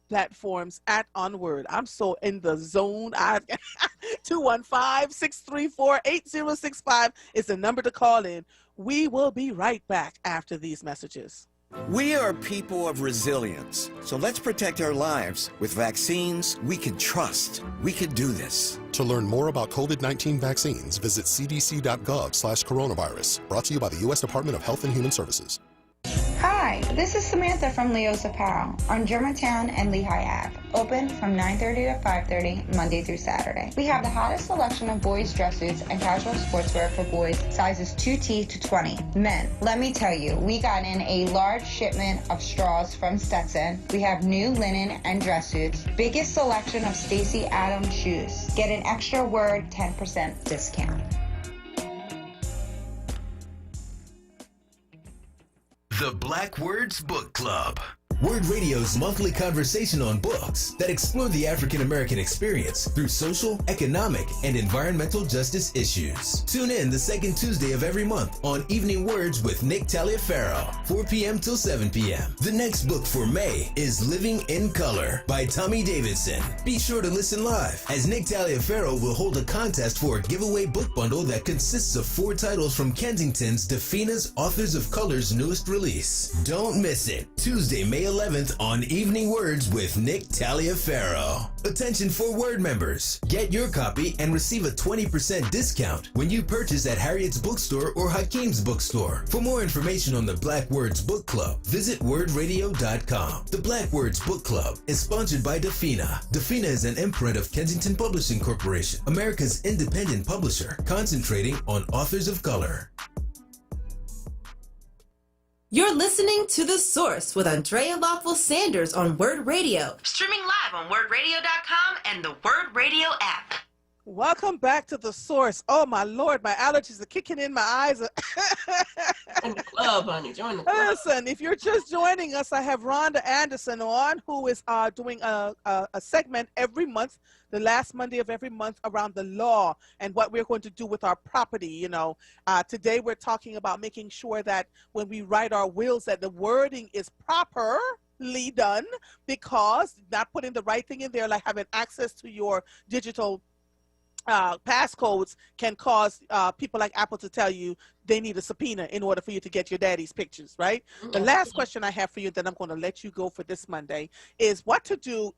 platforms at onWURD. I'm so in the zone. 215-634-8065 is the number to call in. We will be right back after these messages. We are people of resilience, so let's protect our lives with vaccines we can trust. We can do this. To learn more about COVID-19 vaccines, visit cdc.gov/coronavirus. Brought to you by the U.S. Department of Health and Human Services. Hi, This is Samantha from Leo's Apparel on Germantown and Lehigh Ave. Open from 9:30 to 5:30 Monday through Saturday. We have the hottest selection of boys' dress suits and casual sportswear for boys sizes 2T to 20. Men, let me tell you, we got in a large shipment of straws from Stetson. We have new linen and dress suits. Biggest selection of Stacy Adams shoes. Get an extra WURD 10% discount. The Black Words Book Club. WURD Radio's monthly conversation on books that explore the African American experience through social, economic, and environmental justice issues. Tune in the second Tuesday of every month on Evening Words with Nick Taliaferro, 4 p.m. till 7 p.m. The next book for May is Living in Color by Tommy Davidson. Be sure to listen live, as Nick Taliaferro will hold a contest for a giveaway book bundle that consists of 4 titles from Kensington's Defina's Authors of Color's newest release. Don't miss it. Tuesday, May 11th on Evening Words with Nick Taliaferro. Attention for WURD members. Get your copy and receive a 20% discount when you purchase at Harriet's Bookstore or Hakeem's Bookstore. For more information on the Black Words Book Club, visit wordradio.com. The Black Words Book Club is sponsored by Defina. Defina is an imprint of Kensington Publishing Corporation, America's independent publisher, concentrating on authors of color. You're listening to The Source with Andrea Lawful Sanders on WURD Radio. Streaming live on WURDradio.com and the WURD Radio app. Welcome back to The Source. Oh, my Lord, my allergies are kicking in. My eyes are... Join the club, honey. Join the club. Listen, if you're just joining us, I have Rhonda Anderson on, who is doing a segment every month, the last Monday of every month, around the law and what we're going to do with our property. You know, today we're talking about making sure that when we write our wills that the wording is properly done, because not putting the right thing in there, like having access to your digital passcodes, can cause people like Apple to tell you they need a subpoena in order for you to get your daddy's pictures, right? The last question I have for you, then I'm going to let you go for this Monday, is what to do.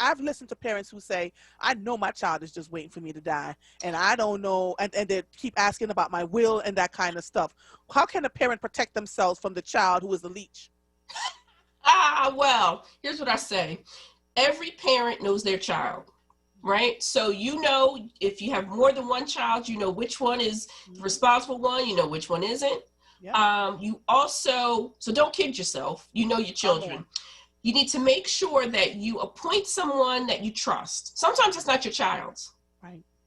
I've listened to parents who say, I know my child is just waiting for me to die, and I don't know, and they keep asking about my will and that kind of stuff. How can a parent protect themselves from the child who is a leech? Well, here's what I say. Every parent knows their child. Right? So you know, if you have more than one child, you know which one is the responsible one, you know which one isn't. Yep. You also, so don't kid yourself, you know your children. Okay. You need to make sure that you appoint someone that you trust. Sometimes it's not your child's.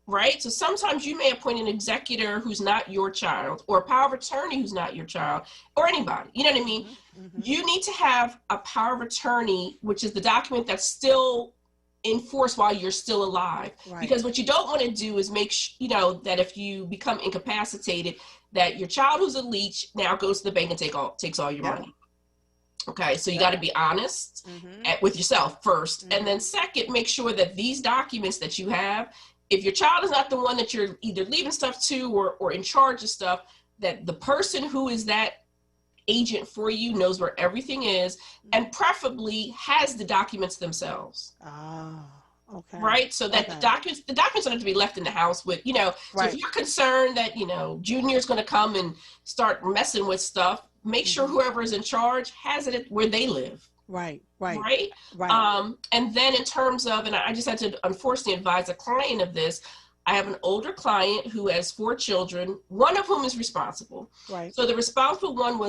Right? So sometimes you may appoint an executor who's not your child, or a power of attorney who's not your child, or anybody. You know what I mean? Mm-hmm. You need to have a power of attorney, which is the document that's still enforce while you're still alive. Right. Because what you don't want to do is make that if you become incapacitated, that your child who's a leech now goes to the bank and takes all your money. Okay, so you got to be honest with yourself first, and then second, make sure that these documents that you have, if your child is not the one that you're either leaving stuff to or in charge of stuff, that the person who is that agent for you knows where everything is, and preferably has the documents themselves. Okay. Right? So that the documents don't have to be left in the house with, so if you're concerned that, Junior's going to come and start messing with stuff, make sure whoever is in charge has it where they live. Right. And then in terms of, and I just had to unfortunately advise a client of this, I have an older client who has 4 children, one of whom is responsible. Right. So the responsible one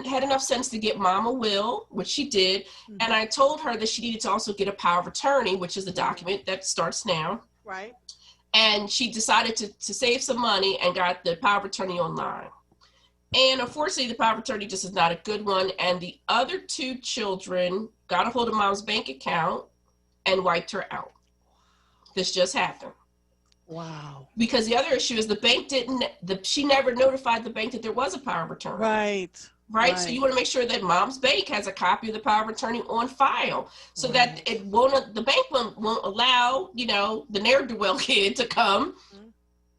had enough sense to get mom a will, which she did. And I told her that she needed to also get a power of attorney, which is the document that starts now. Right. And she decided to save some money and got the power of attorney online. And unfortunately, the power of attorney just is not a good one. And the other 2 children got a hold of mom's bank account and wiped her out. This just happened. Wow. Because the other issue is the bank she never notified the bank that there was a power of attorney. Right. So you want to make sure that mom's bank has a copy of the power of attorney on file, so that the bank won't allow, the ne'er-do-well kid to come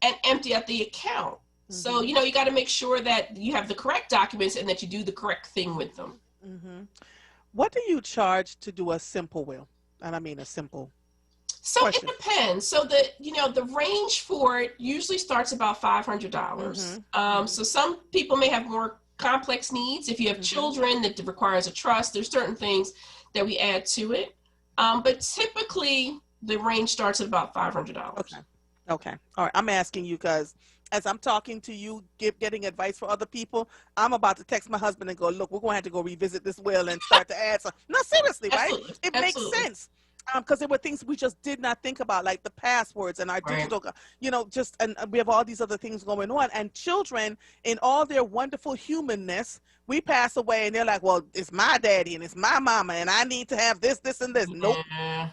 and empty out the account. So, you got to make sure that you have the correct documents and that you do the correct thing with them. What do you charge to do a simple will? And I mean a simple. So question. It depends. So the range for it usually starts about $500. So some people may have more complex needs. If you have children that requires a trust, there's certain things that we add to it. But typically the range starts at about $500. Okay. Okay. All right. I'm asking you because as I'm talking to you, getting advice for other people, I'm about to text my husband and go, look, we're going to have to go revisit this will and start to add some. No, seriously, right? It makes sense. Because there were things we just did not think about, like the passwords and our digital, you know, just, and we have all these other things going on. And children, in all their wonderful humanness, we pass away and they're like, well, it's my daddy and it's my mama and I need to have this, this, and this. Nope.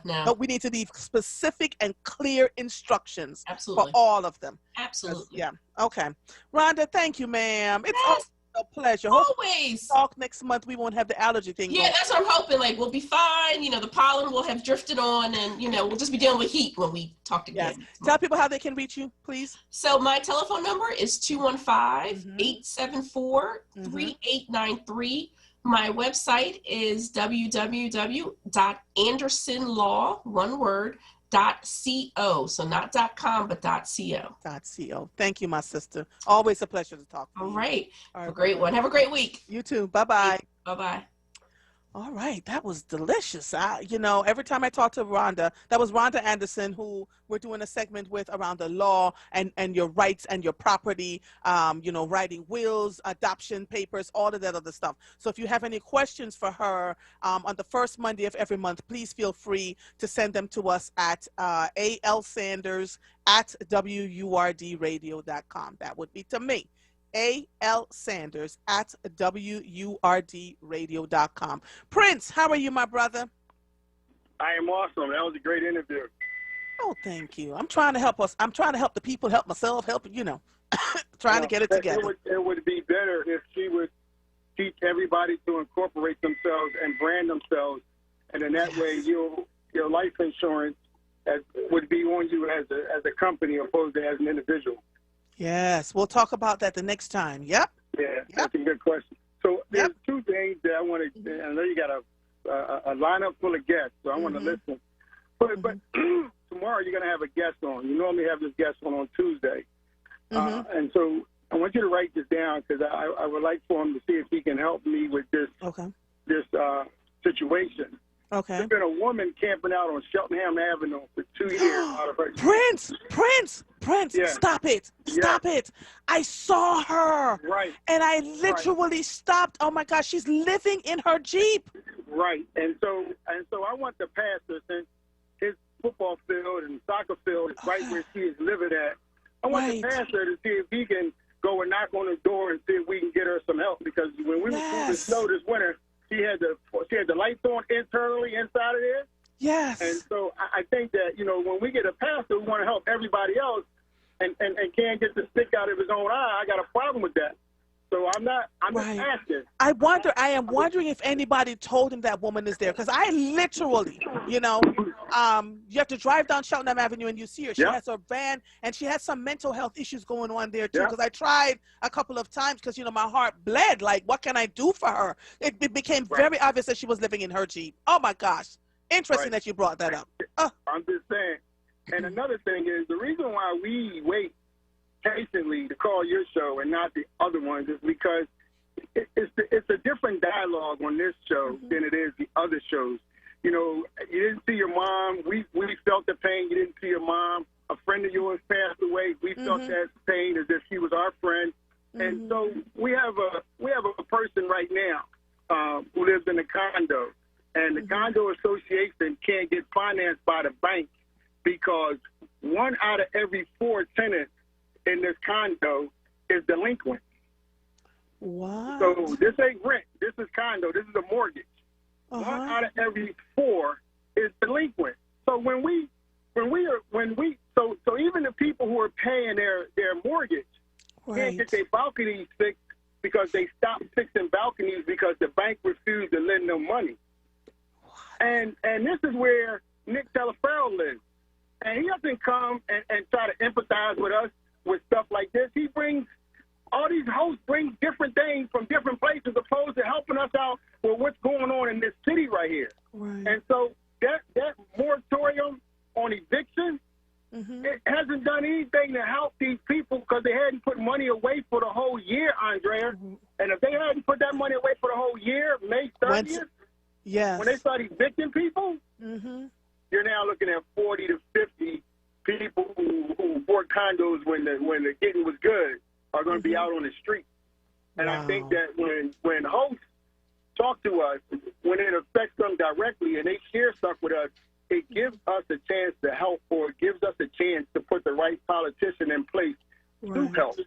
No, we need to leave specific and clear instructions for all of them. Absolutely. Yeah. Okay. Rhonda, thank you, ma'am. It's a pleasure. Always. Talk next month. We won't have the allergy thing. Yeah, that's what I'm hoping. Like, we'll be fine. You know, the pollen will have drifted on, and you know, we'll just be dealing with heat when we talk again. Yes. Tell people how they can reach you, please. So my telephone number is 215-874-3893. My website is www.andersonlaw.co. So not .com, but .co. .co. Thank you, my sister. Always a pleasure to talk to you. All right. Have a great one. Have a great week. You too. Bye-bye. Bye-bye. All right, that was delicious. You know, every time I talk to Rhonda, that was Rhonda Anderson, who we're doing a segment with around the law and your rights and your property, you know, writing wills, adoption papers, all of that other stuff. So if you have any questions for her on the first Monday of every month, please feel free to send them to us at alsanders@wurdradio.com. That would be to me. alsanders@wurdradio.com. Prince, how are you, my brother? I am awesome. That was a great interview. Oh, thank you. I'm trying to help us. I'm trying to help the people, help myself, help, you know, trying to get it together. It would be better if she would teach everybody to incorporate themselves and brand themselves. And in that way, your life insurance would be on you as a company opposed to as an individual. Yes, we'll talk about that the next time. Yep. Yeah, that's a good question. So there's two things that I want to. I know you got a lineup full of guests, so I want to listen. But tomorrow you're going to have a guest on. You normally have this guest on Tuesday, and so I want you to write this down because I would like for him to see if he can help me with this situation. Okay. There's been a woman camping out on Cheltenham Avenue for 2 years out of her. Prince, stop it. Stop it. I saw her. Right. And I literally stopped. Oh my gosh, she's living in her Jeep. Right. And so I want the pastor, since his football field and soccer field is right where she is living at, I want the pastor to see if he can go and knock on the door and see if we can get her some help, because when we were through the snow this winter, she had the lights on internally inside of there. Yes. And so I think that, you know, when we get a pastor, we want to help everybody else and can't get the stick out of his own eye. I got a problem with that. So I'm just asking. I am wondering if anybody told him that woman is there, because I literally, you know, you have to drive down Cheltenham Avenue and you see her. She has her van and she has some mental health issues going on there too, because I tried a couple of times because, you know, my heart bled. Like, what can I do for her? It became very obvious that she was living in her Jeep. Oh my gosh. Interesting that you brought that up. I'm just saying. And another thing is, the reason why we wait patiently to call your show and not the other ones is because it's a different dialogue on this show than it is the other shows. You know, you didn't see your mom. We felt the pain. You didn't see your mom. A friend of yours passed away. We felt that pain as if she was our friend. And so we have a person right now who lives in a condo, and the condo association can't get financed by the bank because 1 out of every 4 tenants in this condo is delinquent. What? So this ain't rent. This is condo. This is a mortgage. 1 out of every 4 is delinquent. So so even the people who are paying their mortgage can't get their balconies fixed because they stopped fixing balconies because the bank refused to lend them money. And this is where Nick Telefarrell lives. And he doesn't come and try to empathize with us with stuff like this. He brings, all these hosts bring different things from different places opposed to helping us out with what's going on in this city right here. Right. And so that moratorium on eviction, it hasn't done anything to help these people because they hadn't put money away for the whole year, Andrea. And if they hadn't put that money away for the whole year, May 30th, when they start evicting people, you're now looking at 40 to 50 people who bought condos when the getting was good are going to be out on the street. And I think that when hosts talk to us, when it affects them directly and they share stuff with us, it gives us a chance to help, or it gives us a chance to put the right politician in place to help.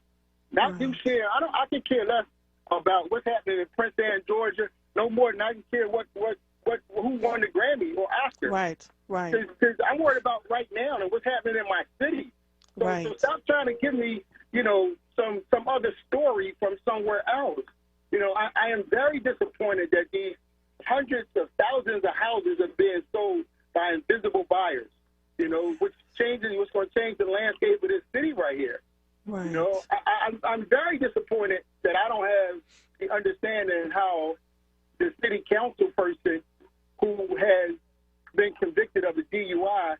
Not you share. I can care less about what's happening in Prince Anne, Georgia, no more than I can care who won the Grammy or Oscar. Right. Because I'm worried about right now and what's happening in my city. So stop trying to give me, some other story from somewhere else. I am very disappointed that these hundreds of thousands of houses are being sold by invisible buyers, what's going to change the landscape of this city right here. Right. I'm very disappointed that I don't have the understanding how the city council person who has been convicted of a DUI,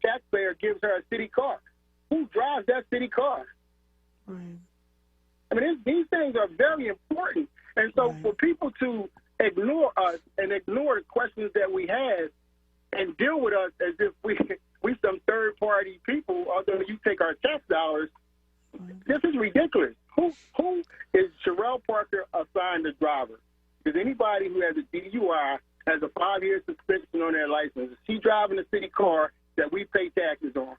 taxpayer gives her a city car. Who drives that city car? Right. I mean, these things are very important. And so for people to ignore us and ignore the questions that we have and deal with us as if we some third-party people, although you take our tax dollars, this is ridiculous. Who is Sherelle Parker assigned the driver? Because anybody who has a DUI has a 5-year suspension on their license. Is she driving a city car that we pay taxes on?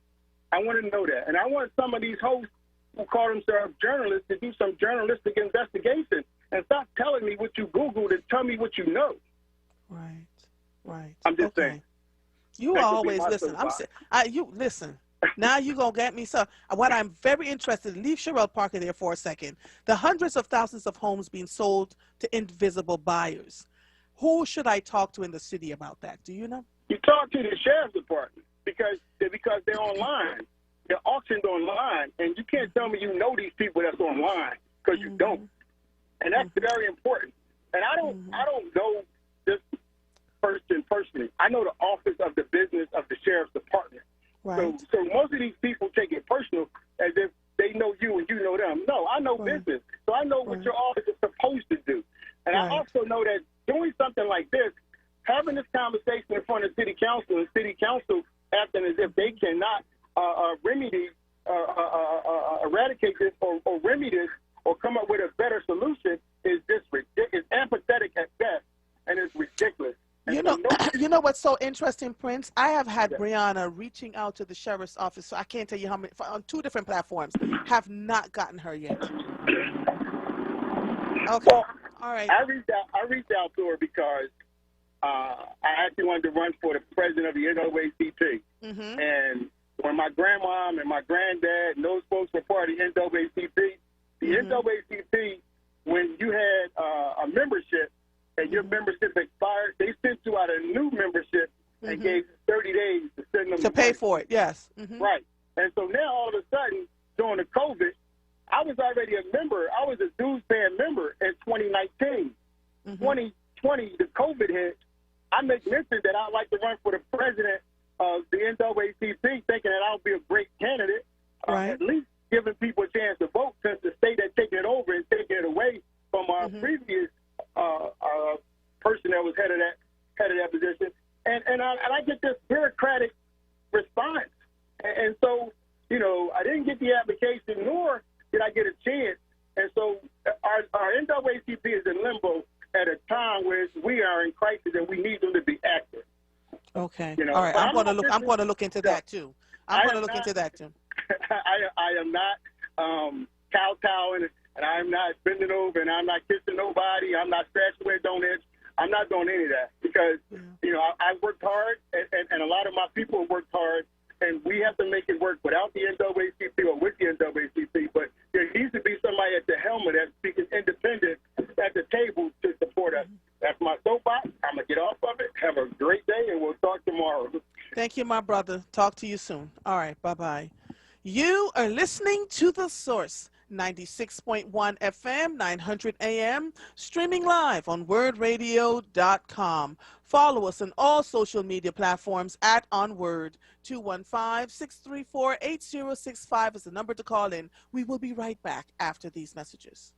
I want to know that. And I want some of these hosts who call themselves journalists to do some journalistic investigation and stop telling me what you Googled and tell me what you know. Right. I'm just saying. You always listen. You listen. Now you're going to get me. So what I'm very interested in, leave Sherelle Parker there for a second. The hundreds of thousands of homes being sold to invisible buyers. Who should I talk to in the city about that? Do you know? You talk to the sheriff's department because they're online. They're auctioned online, and you can't tell me you know these people that's online because you don't. And that's very important. And I don't know this person personally. I know the office of the business of the sheriff's department. Right. So most of these people take it personal as if they know you and you know them. No, I know business, so I know what your office is supposed to do. And I also know that doing something like this, having this conversation in front of city council and city council acting as if they cannot eradicate this or remedy this or come up with a better solution is just ridiculous. It's apathetic at best, and it's ridiculous. You know what's so interesting, Prince? I have had Brianna reaching out to the sheriff's office, so I can't tell you how many, on 2 different platforms, have not gotten her yet. Okay, well, all right. I reached out to her because I actually wanted to run for the president of the NAACP. And when my grandmom and my granddad and those folks were part of the NAACP, the NAACP, when you had a membership and your membership expired, they sent you out a new membership and gave you 30 days to send them to pay for it. Yes. Right. And so now all of a sudden, during the COVID, I was already a member. I was a dues paying member in 2019. 2020, the COVID hit. I make mention that I'd like to run for the president of the NAACP, thinking that I'll be a great candidate, at least giving people a chance to vote, since the state had taken it over and taken it away from our previous person that was head of that position. And I get this bureaucratic response. And so, I didn't get the application, nor did I get a chance. And so our NAACP is in limbo at a time where we are in crisis and we need them to be active. Okay. All right. I'm going to look into that too. I'm going to look into that too. I am not kowtowing, and I'm not bending over, and I'm not kissing nobody. I'm not scratching away donuts. I'm not doing any of that because, I worked hard, and a lot of my people worked hard, and we have to make it work without the NAACP or with the NAACP. But there needs to be somebody at the helm that's speaking independent at the table to support us. That's my soapbox. I'm going to get off of it. Have a great day, and we'll talk tomorrow. Thank you, my brother. Talk to you soon. All right. Bye-bye. You are listening to The Source. 96.1 FM, 900 AM, streaming live on WURDradio.com. Follow us on all social media platforms at onWURD. 215-634-8065 is the number to call in. We will be right back after these messages.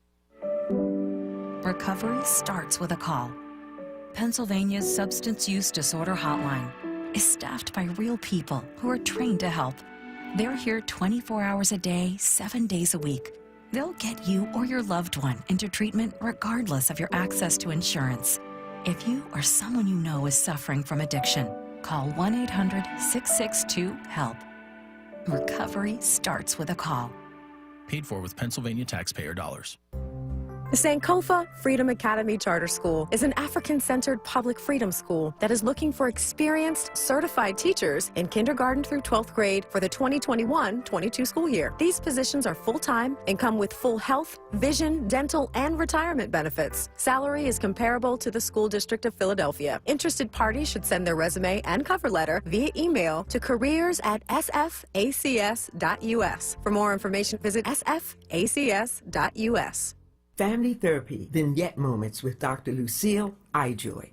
Recovery starts with a call. Pennsylvania's Substance Use Disorder Hotline is staffed by real people who are trained to help. They're here 24 hours a day, 7 days a week. They'll get you or your loved one into treatment regardless of your access to insurance. If you or someone you know is suffering from addiction, call 1-800-662-HELP. Recovery starts with a call. Paid for with Pennsylvania taxpayer dollars. The Sankofa Freedom Academy Charter School is an African-centered public freedom school that is looking for experienced, certified teachers in kindergarten through 12th grade for the 2021-22 school year. These positions are full-time and come with full health, vision, dental, and retirement benefits. Salary is comparable to the School District of Philadelphia. Interested parties should send their resume and cover letter via email to careers@sfacs.us. For more information, visit sfacs.us. Family Therapy Vignette Moments with Dr. Lucille Ijoy.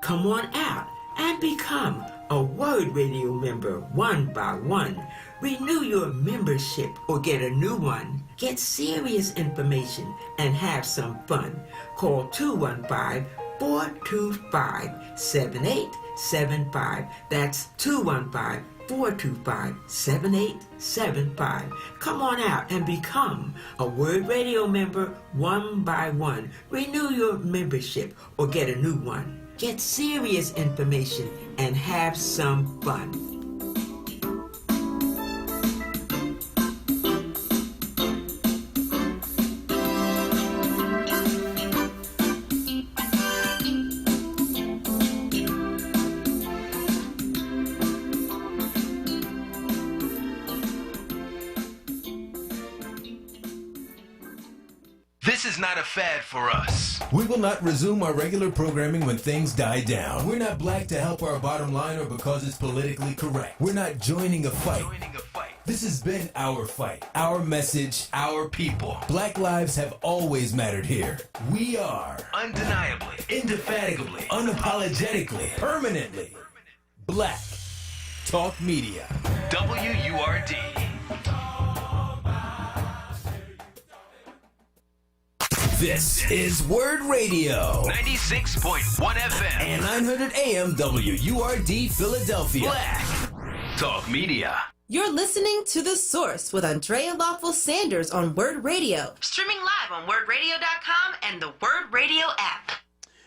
Come on out and become a WURD Radio member one by one. Renew your membership or get a new one. Get serious information and have some fun. Call 215-425-7875. That's 215-425-7875. Come on out and become a WURD Radio member one by one. Renew your membership or get a new one. Get serious information and have some fun. This is not a fad for us. We will not resume our regular programming when things die down. We're not black to help our bottom line or because it's politically correct. We're not joining a fight. This has been our fight, our message, our people. Black lives have always mattered here. We are undeniably, indefatigably, unapologetically, permanently Black Talk Media. WURD. This is WURD Radio. 96.1 FM. And 900 AM WURD Philadelphia. Black Talk Media. You're listening to The Source with Andrea Lawful Sanders on WURD Radio. Streaming live on WURDradio.com and the WURD Radio app.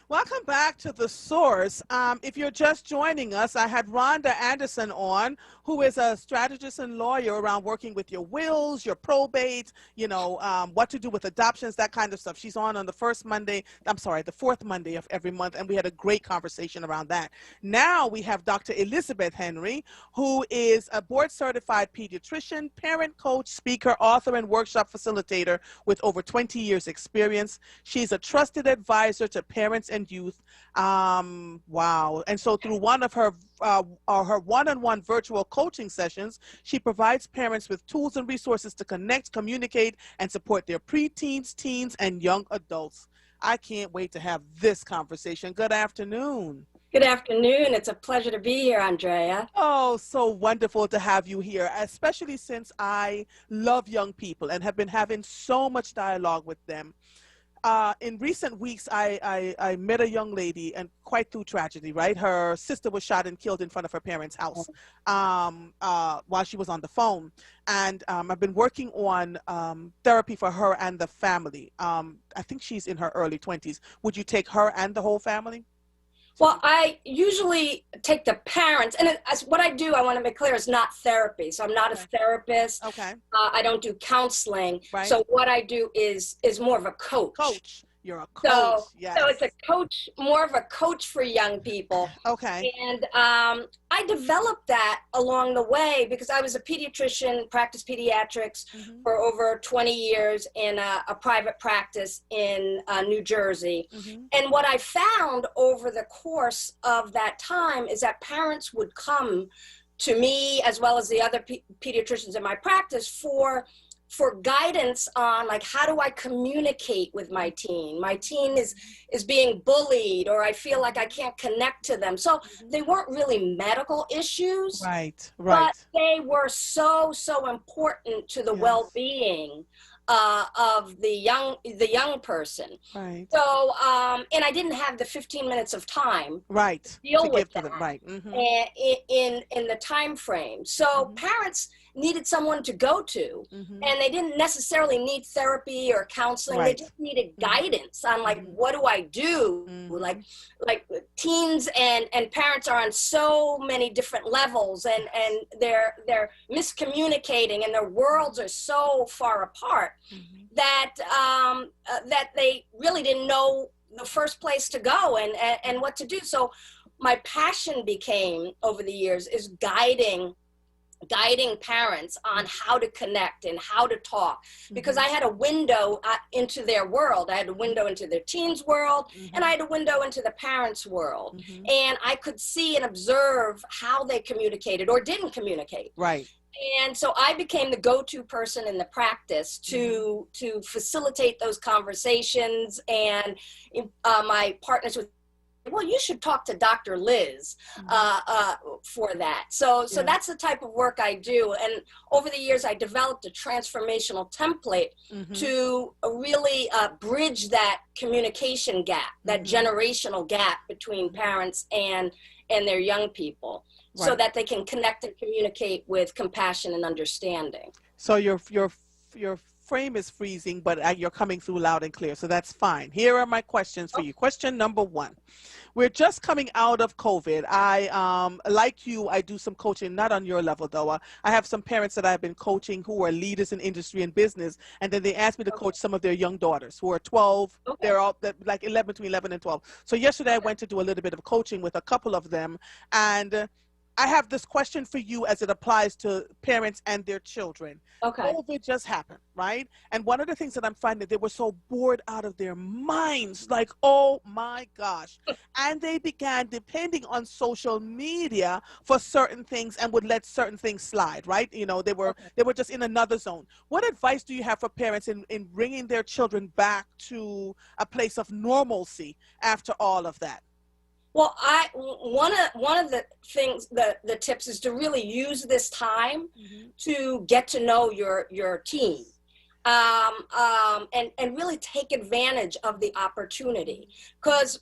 Welcome back to The Source. If you're just joining us, I had Rhonda Anderson on, who is a strategist and lawyer around working with your wills, your probate, what to do with adoptions, that kind of stuff. She's on the fourth Monday of every month, and we had a great conversation around that. Now we have Dr. Elizabeth Henry, who is a board-certified pediatrician, parent coach, speaker, author, and workshop facilitator with over 20 years experience. She's a trusted advisor to parents and youth. Wow. And so through one of her one-on-one virtual coaching sessions, she provides parents with tools and resources to connect, communicate, and support their preteens, teens, and young adults. I can't wait to have this conversation. Good afternoon. Good afternoon. It's a pleasure to be here, Andrea. Oh, so wonderful to have you here, especially since I love young people and have been having so much dialogue with them. In recent weeks, I met a young lady, and quite through tragedy, right? Her sister was shot and killed in front of her parents' house while she was on the phone. And I've been working on therapy for her and the family. I think she's in her early 20s. Would you take her and the whole family? Well, I usually take the parents, and what I do, I want to make clear, is not therapy. So I'm not a therapist. Okay. I don't do counseling. Right. So what I do is more of a coach. Coach. You're a coach. So it's a coach, more of a coach for young people. Okay. And I developed that along the way because I was a pediatrician, practiced pediatrics for over 20 years in a private practice in New Jersey. And what I found over the course of that time is that parents would come to me, as well as the other pediatricians in my practice, for for guidance on like, how do I communicate with my teen? My teen is being bullied, or I feel like I can't connect to them. So they weren't really medical issues, right, but they were so important to the well-being of the young person. Right. So, and I didn't have the 15 minutes of time. Right. To deal with them. that. Right. In the time frame. So parents needed someone to go to, and they didn't necessarily need therapy or counseling. They just needed guidance on like, what do I do? Like teens and parents are on so many different levels, and they're miscommunicating, and their worlds are so far apart that that they really didn't know the first place to go and what to do. So my passion became, over the years, is guiding parents on how to connect and how to talk, because I had a window into their world. I had a window into their teens' world, and I had a window into the parents' world, and I could see and observe how they communicated or didn't communicate. Right. And so I became the go-to person in the practice to facilitate those conversations, and my partners would, well, you should talk to Dr. Liz for that. So that's the type of work I do. And over the years, I developed a transformational template to really bridge that communication gap, that generational gap between parents and their young people, so that they can connect and communicate with compassion and understanding. So your frame is freezing, but you're coming through loud and clear, so that's fine. Here are my questions for you. Question number 1. We're just coming out of COVID. I, like you, I do some coaching, not on your level though. I have some parents that I've been coaching who are leaders in industry and business, and then they asked me to coach some of their young daughters who are 12. They're all like 11, between 11 and 12. So yesterday I went to do a little bit of coaching with a couple of them, and I have this question for you as it applies to parents and their children. COVID just happened, right? And one of the things that I'm finding, they were so bored out of their minds, like, oh my gosh. And they began depending on social media for certain things and would let certain things slide, right? You know, they were just in another zone. What advice do you have for parents in bringing their children back to a place of normalcy after all of that? Well, one of the things, the tips is to really use this time to get to know your teen, and really take advantage of the opportunity. Because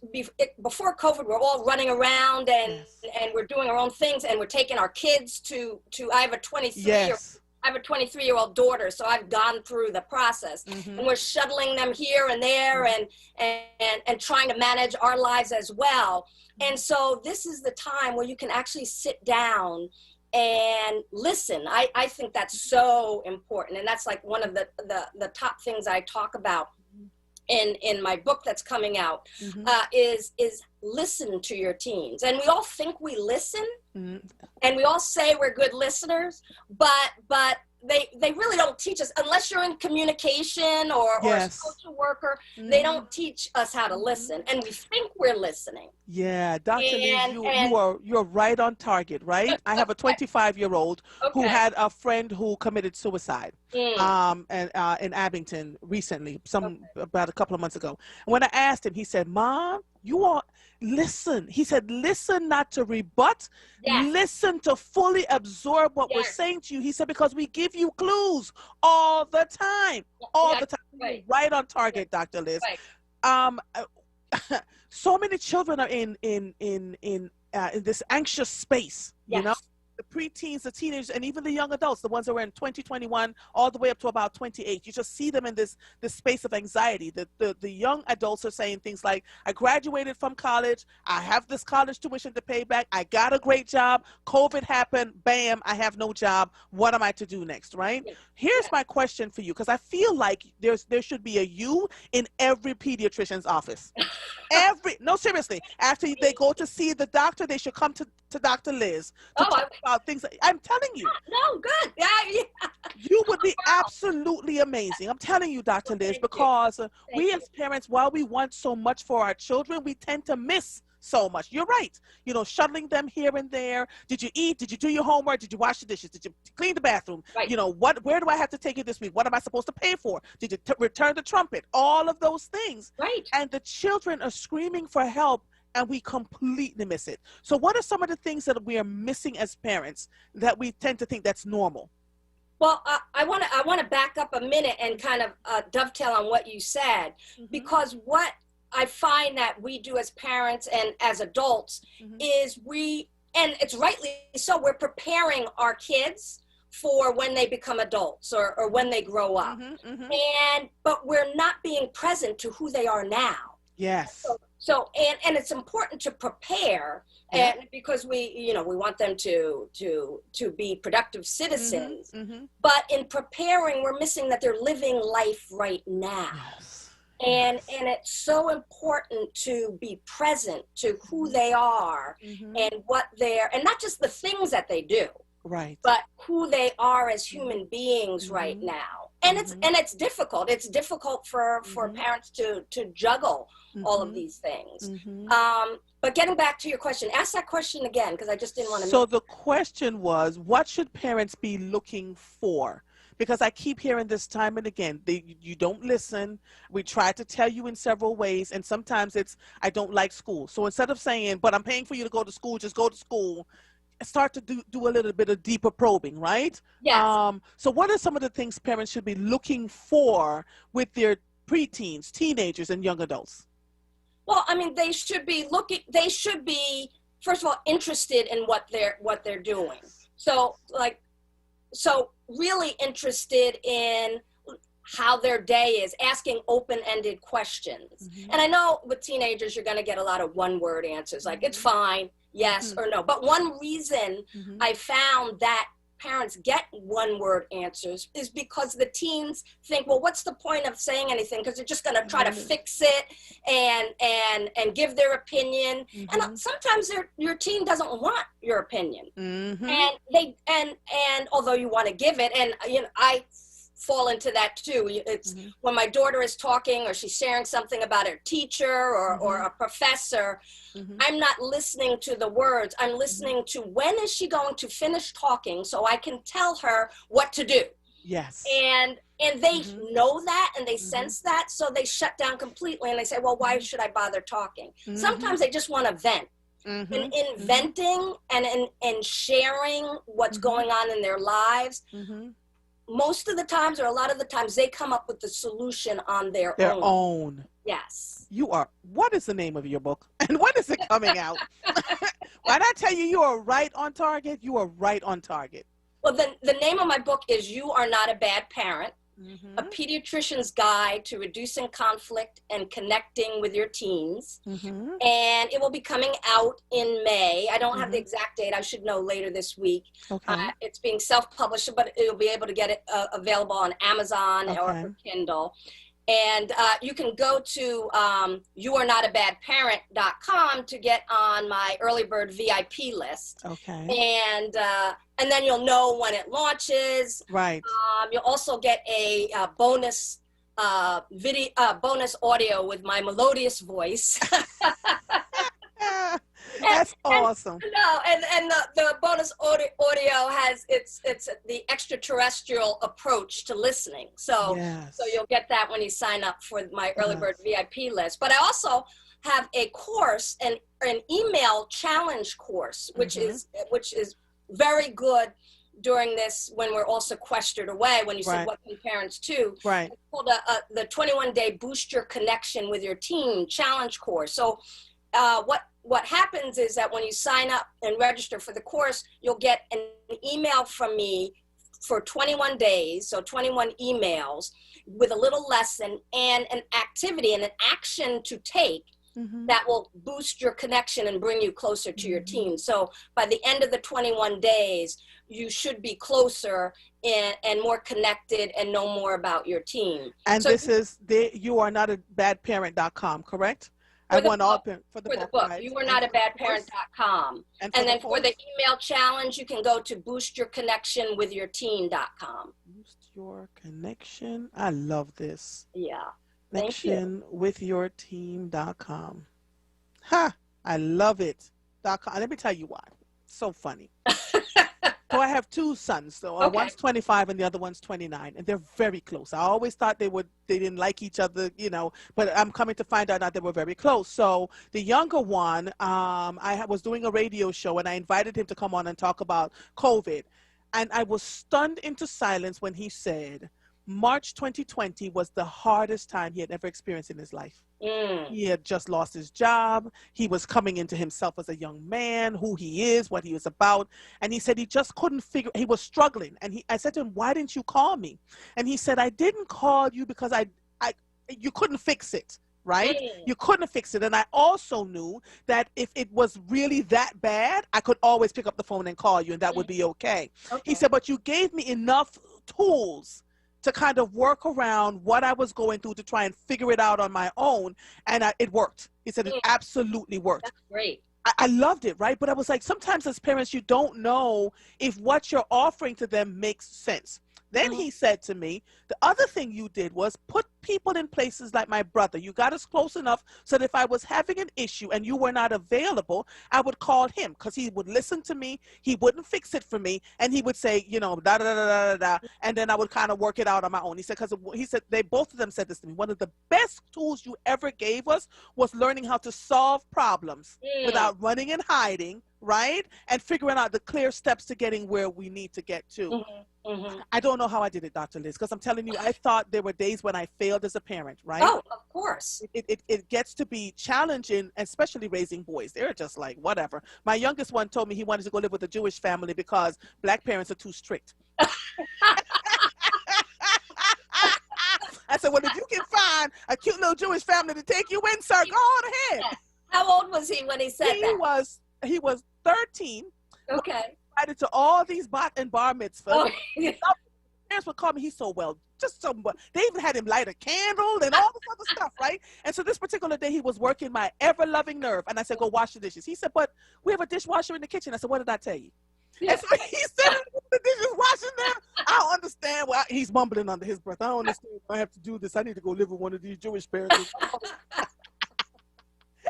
before COVID, we're all running around and we're doing our own things, and we're taking our kids to I have a 23-year-old daughter, so I've gone through the process, and we're shuttling them here and there, and trying to manage our lives as well. And so this is the time where you can actually sit down and listen. I think that's so important, and that's like one of the top things I talk about in my book that's coming out, is listen to your teens. And we all think we listen, and we all say we're good listeners, but they really don't teach us, unless you're in communication or a social worker. They don't teach us how to listen, and we think we're listening. Yeah, Dr. Liz, you're right on target, right? I have a 25-year-old who had a friend who committed suicide in Abington recently, about a couple of months ago. When I asked him, he said, "Mom, you all listen." He said, "Listen, not to rebut. Listen to fully absorb what we're saying to you." He said, "Because we give you clues all the time, the time." Right on target, Dr. Liz. So many children are in this anxious space, you know. The preteens, the teenagers, and even the young adults, the ones that were in 2021 all the way up to about 28, you just see them in this space of anxiety. The young adults are saying things like, "I graduated from college, I have this college tuition to pay back, I got a great job, COVID happened, bam, I have no job, what am I to do next," right? Here's my question for you, because I feel like there should be a you in every pediatrician's office. No, seriously, after they go to see the doctor, they should come to Dr. Liz to talk about things. I'm telling you. No, good. Yeah. You would be absolutely amazing. I'm telling you, Dr. Liz, because we as parents, while we want so much for our children, we tend to miss so much. You're right. You know, shuttling them here and there. Did you eat? Did you do your homework? Did you wash the dishes? Did you clean the bathroom? Right. You know, where do I have to take you this week? What am I supposed to pay for? Did you return the trumpet? All of those things. Right. And the children are screaming for help, and we completely miss it. So what are some of the things that we are missing as parents that we tend to think that's normal? Well, I want to back up a minute and kind of dovetail on what you said, because what I find that we do as parents and as adults is and it's rightly so, we're preparing our kids for when they become adults or when they grow up. But we're not being present to who they are now. Yes. So and it's important to prepare, and because we want them to be productive citizens. But in preparing, we're missing that they're living life right now. Yes. And it's so important to be present to who they are and what they're, and not just the things that they do, right, but who they are as human beings right now. And it's difficult. It's difficult for parents to juggle all of these things. But getting back to your question, ask that question again, because I just didn't want to. So the question was, what should parents be looking for? Because I keep hearing this time and again, you don't listen. We try to tell you in several ways, and sometimes it's, I don't like school. So instead of saying, but I'm paying for you to go to school, just go to school, start to do a little bit of deeper probing, right? Yes. So what are some of the things parents should be looking for with their preteens, teenagers, and young adults? Well, I mean, they should be, first of all, interested in what they're doing. So really interested in how their day is, asking open-ended questions. And I know with teenagers, you're going to get a lot of one-word answers, like it's fine, yes or no. But one reason I found that parents get one-word answers is because the teens think, well, what's the point of saying anything? Because they're just going to try to fix it and give their opinion. And sometimes your teen doesn't want your opinion. And although you want to give it, and I fall into that too. It's when my daughter is talking or she's sharing something about her teacher or a professor, I'm not listening to the words. I'm listening to when is she going to finish talking so I can tell her what to do. Yes. And they know that and they sense that, so they shut down completely and they say, well, why should I bother talking? Sometimes they just want to vent. And in venting and in sharing what's going on in their lives, most of the times, or a lot of the times, they come up with the solution on their own. Yes. What is the name of your book? And when is it coming out? When I tell you are right on target, you are right on target. Well, the name of my book is You Are Not a Bad Parent, A Pediatrician's Guide to Reducing Conflict and Connecting with Your Teens. And it will be coming out in May. I don't have the exact date. I should know later this week. Okay. It's being self-published, but you'll be able to get it available on Amazon or for Kindle. And you can go to youarenotabadparent.com to get on my early bird VIP list. Okay. And then you'll know when it launches. Right. You'll also get a bonus bonus audio with my melodious voice. That's awesome. And the bonus audio has it's the extraterrestrial approach to listening. So you'll get that when you sign up for my early bird VIP list. But I also have a course, an email challenge course, which is very good during this when we're all sequestered away. When you said what can parents do, it's called the 21-day Boost Your Connection with Your Teen challenge course. So what happens is that when you sign up and register for the course, you'll get an email from me for 21 days, so 21 emails with a little lesson and an activity and an action to take that will boost your connection and bring you closer to your teen. So by the end of the 21 days, you should be closer and more connected and know more about your teen. And so this is youarenotabadparent.com, correct? I want all for the book. Right? youarenotabadparent.com. And then for the email challenge, you can go to boostyourconnectionwithyourteen.com. Boost your connection. I love this. Yeah. Connection with your team.com. Ha! I love it. Let me tell you why. So funny. So I have two sons. So one's 25 and the other one's 29, and they're very close. I always thought they didn't like each other, you know, but I'm coming to find out now they were very close. So the younger one, I was doing a radio show and I invited him to come on and talk about COVID. And I was stunned into silence when he said March 2020 was the hardest time he had ever experienced in his life. He had just lost his job. He was coming into himself as a young man, who he is, what he was about. And he said he just couldn't figure, he was struggling. And I said to him, why didn't you call me? And he said, I didn't call you because you couldn't fix it, right? You couldn't fix it. And I also knew that if it was really that bad, I could always pick up the phone and call you and that would be okay. He said, but you gave me enough tools to kind of work around what I was going through to try and figure it out on my own. And it worked. He said it absolutely worked. That's great. I loved it, right? But I was like, sometimes as parents, you don't know if what you're offering to them makes sense. Then he said to me, the other thing you did was put people in places like my brother. You got us close enough so that if I was having an issue and you were not available, I would call him because he would listen to me. He wouldn't fix it for me. And he would say, you know, da, da, da, da, da, da. And then I would kind of work it out on my own. He said, both of them said this to me. One of the best tools you ever gave us was learning how to solve problems without running and hiding, right? And figuring out the clear steps to getting where we need to get to. I don't know how I did it, Dr. Liz, because I'm telling you, I thought there were days when I failed as a parent, right? Oh, of course. It gets to be challenging, especially raising boys. They're just like, whatever. My youngest one told me he wanted to go live with a Jewish family because black parents are too strict. I said, well, if you can find a cute little Jewish family to take you in, sir, go on ahead. How old was he when he said that? He was 13. Okay. Invited to all these bat and bar mitzvahs. Parents would call me, he's so well, just so well. They even had him light a candle and all this other stuff, right? And so this particular day, he was working my ever-loving nerve. And I said, go wash the dishes. He said, but we have a dishwasher in the kitchen. I said, what did I tell you? And so he said, the dishes washing there. I don't understand. Well, he's mumbling under his breath. I don't understand why I have to do this. I need to go live with one of these Jewish parents.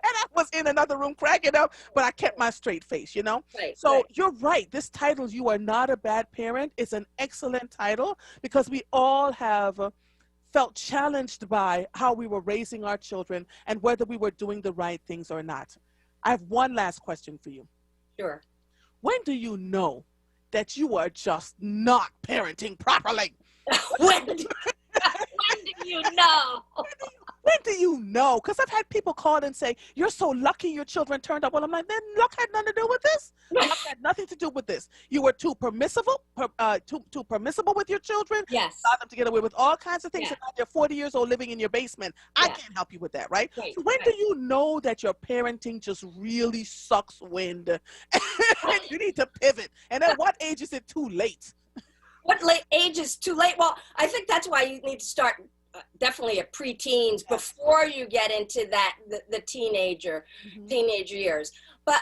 And I was in another room cracking up, but I kept my straight face, you know? So you're right. This title, You Are Not a Bad Parent, is an excellent title because we all have felt challenged by how we were raising our children and whether we were doing the right things or not. I have one last question for you. Sure. When do you know that you are just not parenting properly? When do you know? When do you know? Because I've had people call and say, you're so lucky your children turned up. Well, I'm like, then luck had nothing to do with this. Luck had nothing to do with this. You were too permissible, too permissible with your children. Yes. Allowed them to get away with all kinds of things. And now they're 40 years old living in your basement. I can't help you with that, right? So when do you know that your parenting just really sucks wind and you need to pivot? And at what age is it too late? What age is too late? Well, I think that's why you need to start definitely at preteens before you get into the teenage years. But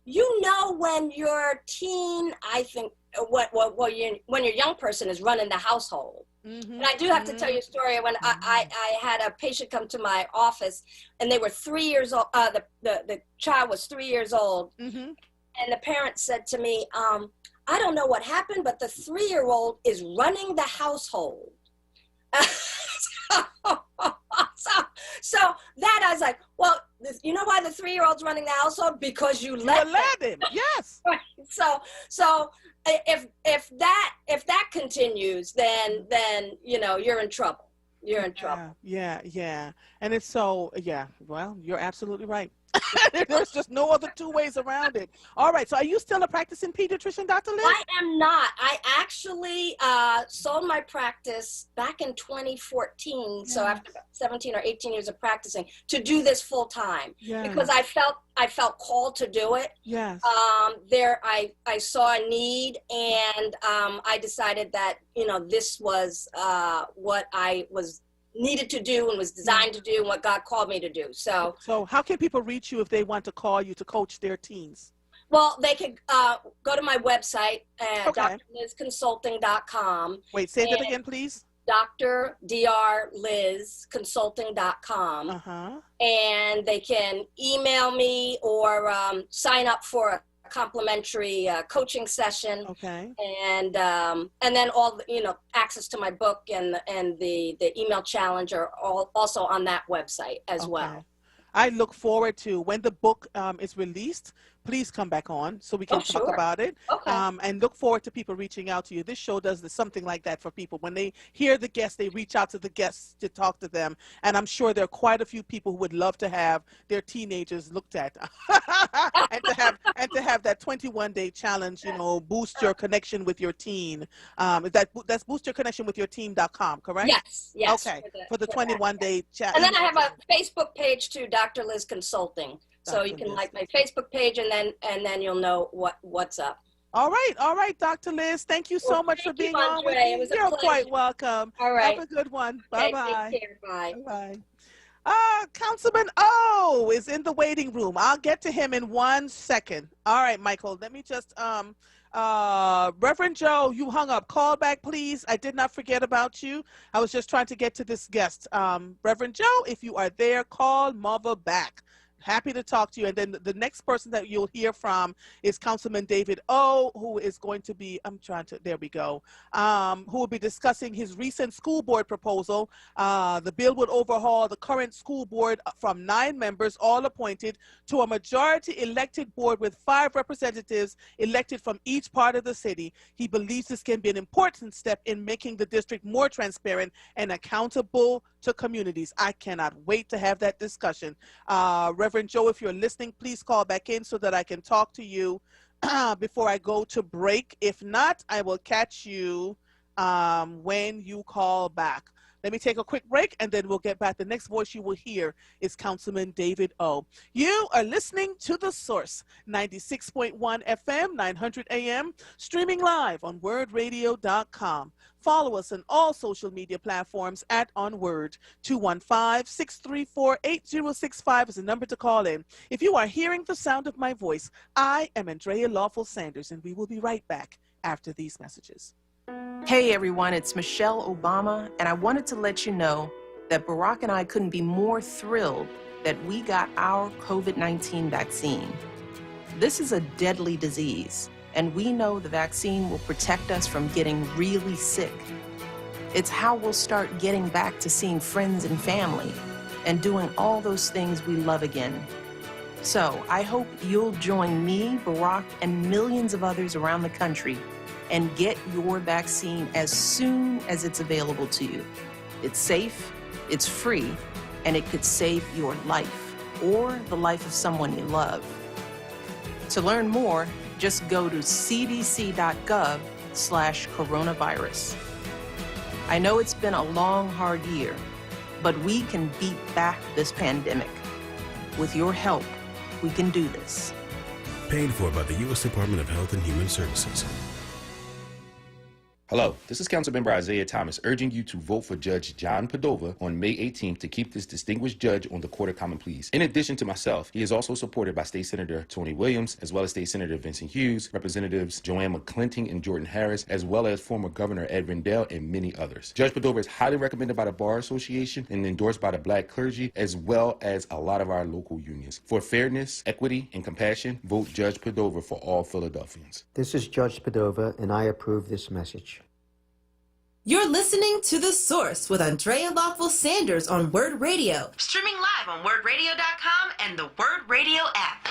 you know, when your teen, I think when your young person is running the household. And I do have to tell you a story. When I had a patient come to my office, and they were 3 years old. The child was 3 years old, and the parent said to me, "I don't know what happened, but the 3-year-old is running the household." So that I was like, well, you know why the 3-year-old's running the household? Because you let him. Yes. So if that continues, then you know you're in trouble. You're in trouble. Yeah. And it's so well, you're absolutely right. There's just no other two ways around it. All right. So are you still a practicing pediatrician, Dr. Liz? I am not. I actually sold my practice back in 2014. So after 17 or 18 years of practicing, to do this full time because I felt called to do it. Yes. I saw a need, and I decided that this was what I was needed to do and was designed to do and what God called me to do. So how can people reach you if they want to call you to coach their teens? Well, they could go to my website at drlizconsulting.com. Wait, say that again, please. drdrlizconsulting.com. And they can email me or sign up for a complimentary coaching session. And then all access to my book and the email challenge are all also on that website as well. I look forward to when the book is released. Please come back on so we can talk about it. And look forward to people reaching out to you. This show does something like that for people. When they hear the guests, they reach out to the guests to talk to them. And I'm sure there are quite a few people who would love to have their teenagers looked at and to have that 21-day challenge, boost your connection with your teen. That's boostyourconnectionwithyourteen.com, correct? Yes. Okay. For the 21-day challenge. And then I have a Facebook page too, Dr. Liz Consulting. So you can like my Facebook page, and then you'll know what's up. All right, Dr. Liz. Thank you so much for being on with me. You're quite welcome. All right. Have a good one. Okay, Bye-bye. take care. Bye. Bye. Councilman O is in the waiting room. I'll get to him in 1 second. All right, Michael. Let me just Reverend Joe, you hung up. Call back, please. I did not forget about you. I was just trying to get to this guest. Reverend Joe, if you are there, call mother back. Happy to talk to you. And then the next person that you'll hear from is Councilman David O, who is going to be, there we go, who will be discussing his recent school board proposal. The bill would overhaul the current school board from 9 members, all appointed, to a majority elected board with 5 representatives elected from each part of the city. He believes this can be an important step in making the district more transparent and accountable to communities. I cannot wait to have that discussion. Reverend Joe, if you're listening, please call back in so that I can talk to you before I go to break. If not, I will catch you when you call back. Let me take a quick break and then we'll get back. The next voice you will hear is Councilman David O. You are listening to The Source, 96.1 FM, 900 AM, streaming live on WURDradio.com. Follow us on all social media platforms at onWURD. 215-634-8065 is the number to call in. If you are hearing the sound of my voice, I am Andrea Lawful Sanders, and we will be right back after these messages. Hey everyone, it's Michelle Obama, and I wanted to let you know that Barack and I couldn't be more thrilled that we got our COVID-19 vaccine. This is a deadly disease, and we know the vaccine will protect us from getting really sick. It's how we'll start getting back to seeing friends and family and doing all those things we love again. So I hope you'll join me, Barack, and millions of others around the country and get your vaccine as soon as it's available to you. It's safe, it's free, and it could save your life or the life of someone you love. To learn more, just go to cdc.gov/coronavirus. I know it's been a long, hard year, but we can beat back this pandemic. With your help, we can do this. Paid for by the U.S. Department of Health and Human Services. Hello, this is Councilmember Isaiah Thomas urging you to vote for Judge John Padova on May 18th to keep this distinguished judge on the Court of Common Pleas. In addition to myself, he is also supported by State Senator Tony Williams, as well as State Senator Vincent Hughes, Representatives Joanne McClinton and Jordan Harris, as well as former Governor Ed Rendell and many others. Judge Padova is highly recommended by the Bar Association and endorsed by the Black clergy, as well as a lot of our local unions. For fairness, equity, and compassion, vote Judge Padova for all Philadelphians. This is Judge Padova, and I approve this message. You're listening to The Source with Andrea Lawful Sanders on WURD Radio. Streaming live on WURDradio.com and the WURD Radio app.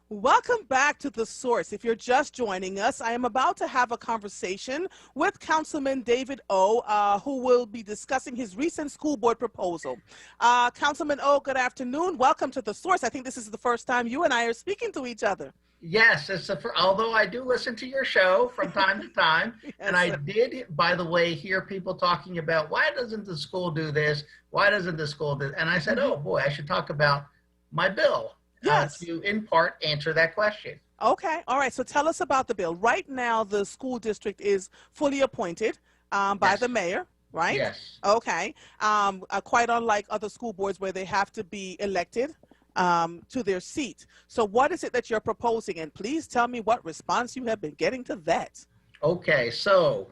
Welcome back to The Source. If you're just joining us, I am about to have a conversation with Councilman David O, who will be discussing his recent school board proposal. Councilman O, good afternoon. Welcome to The Source. I think this is the first time you and I are speaking to each other. Yes, although I do listen to your show from time to time, yes, and I did, by the way, hear people talking about why doesn't the school do this? Why doesn't the school do? And I said, oh boy, I should talk about my bill to, in part, answer that question. Okay, all right. So tell us about the bill. Right now, the school district is fully appointed by the mayor. Right? Yes. Okay. Quite unlike other school boards where they have to be elected to their seat. So what is it that you're proposing? And please tell me what response you have been getting to that. Okay, so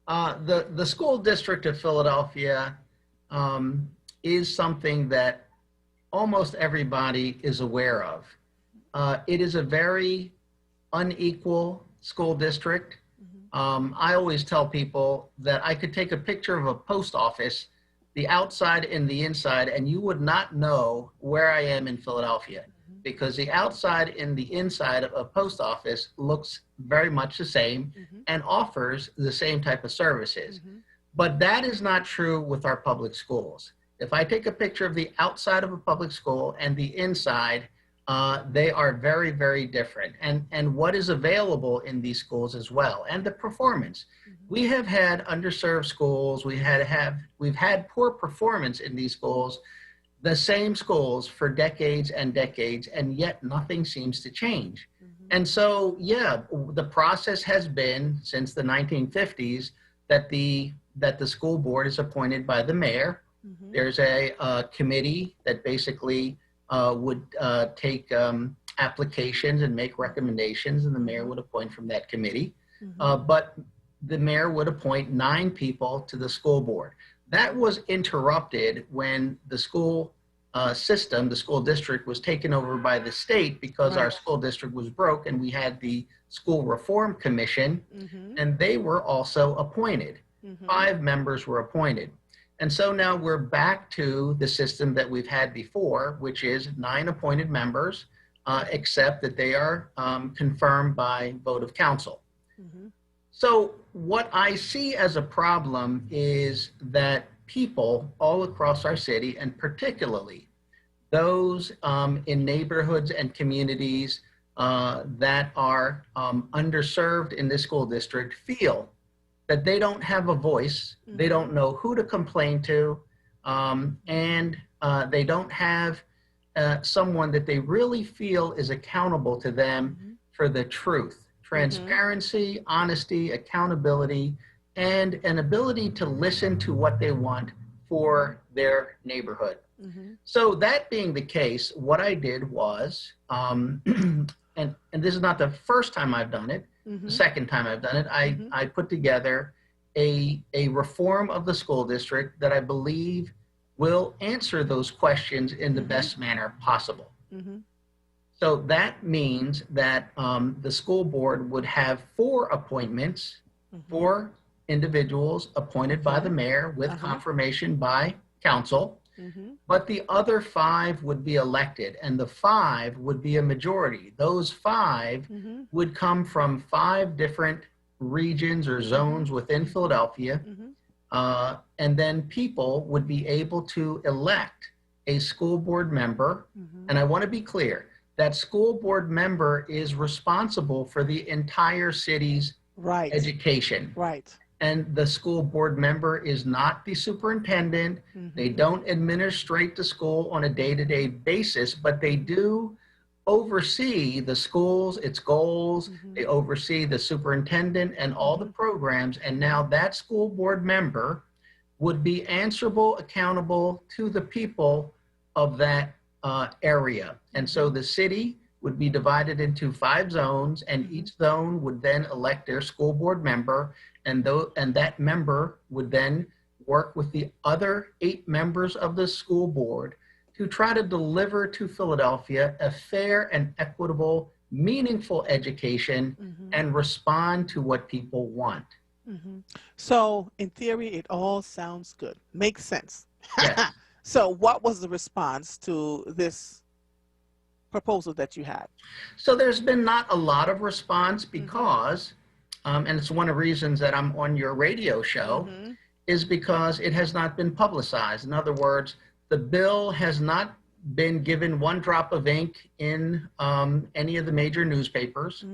The school district of Philadelphia is something that almost everybody is aware of. It is a very unequal school district. I always tell people that I could take a picture of a post office, the outside and the inside, and you would not know where I am in Philadelphia, because the outside and the inside of a post office looks very much the same and offers the same type of services. But that is not true with our public schools. If I take a picture of the outside of a public school and the inside, they are very, very different. And what is available in these schools as well, and the performance. We have had underserved schools, we've had poor performance in these schools, the same schools for decades and decades, and yet nothing seems to change. And so, yeah, the process has been since the 1950s that the school board is appointed by the mayor. There's a committee that basically would take applications and make recommendations, and the mayor would appoint from that committee. But the mayor would appoint 9 people to the school board. That was interrupted when the school system, the school district, was taken over by the state because our school district was broke, and we had the School Reform Commission, and they were also appointed. 5 members were appointed. And so now we're back to the system that we've had before, which is 9 appointed members, except that they are confirmed by vote of council. So what I see as a problem is that people all across our city, and particularly those in neighborhoods and communities that are underserved in this school district, feel that they don't have a voice, they don't know who to complain to, and they don't have someone that they really feel is accountable to them for the truth, transparency, honesty, accountability, and an ability to listen to what they want for their neighborhood. So that being the case, what I did was, and this is not the first time I've done it, the second time I've done it, I put together a reform of the school district that I believe will answer those questions in the best manner possible. So that means that the school board would have 4 appointments, 4 individuals appointed by the mayor with confirmation by council, but the other 5 would be elected, and the 5 would be a majority. Those 5 would come from 5 different regions or zones within Philadelphia, and then people would be able to elect a school board member. And I want to be clear, that school board member is responsible for the entire city's education. And the school board member is not the superintendent. They don't administrate the school on a day-to-day basis, but they do oversee the schools, its goals. They oversee the superintendent and all the programs. And now that school board member would be answerable, accountable to the people of that area. And so the city would be divided into 5 zones, and each zone would then elect their school board member, and that member would then work with the other 8 members of the school board to try to deliver to Philadelphia a fair and equitable, meaningful education and respond to what people want. So in theory, it all sounds good. Makes sense. Yes. So what was the response to this proposal that you had? So there's been not a lot of response because, and it's one of the reasons that I'm on your radio show, is because it has not been publicized. In other words, the bill has not been given one drop of ink in any of the major newspapers.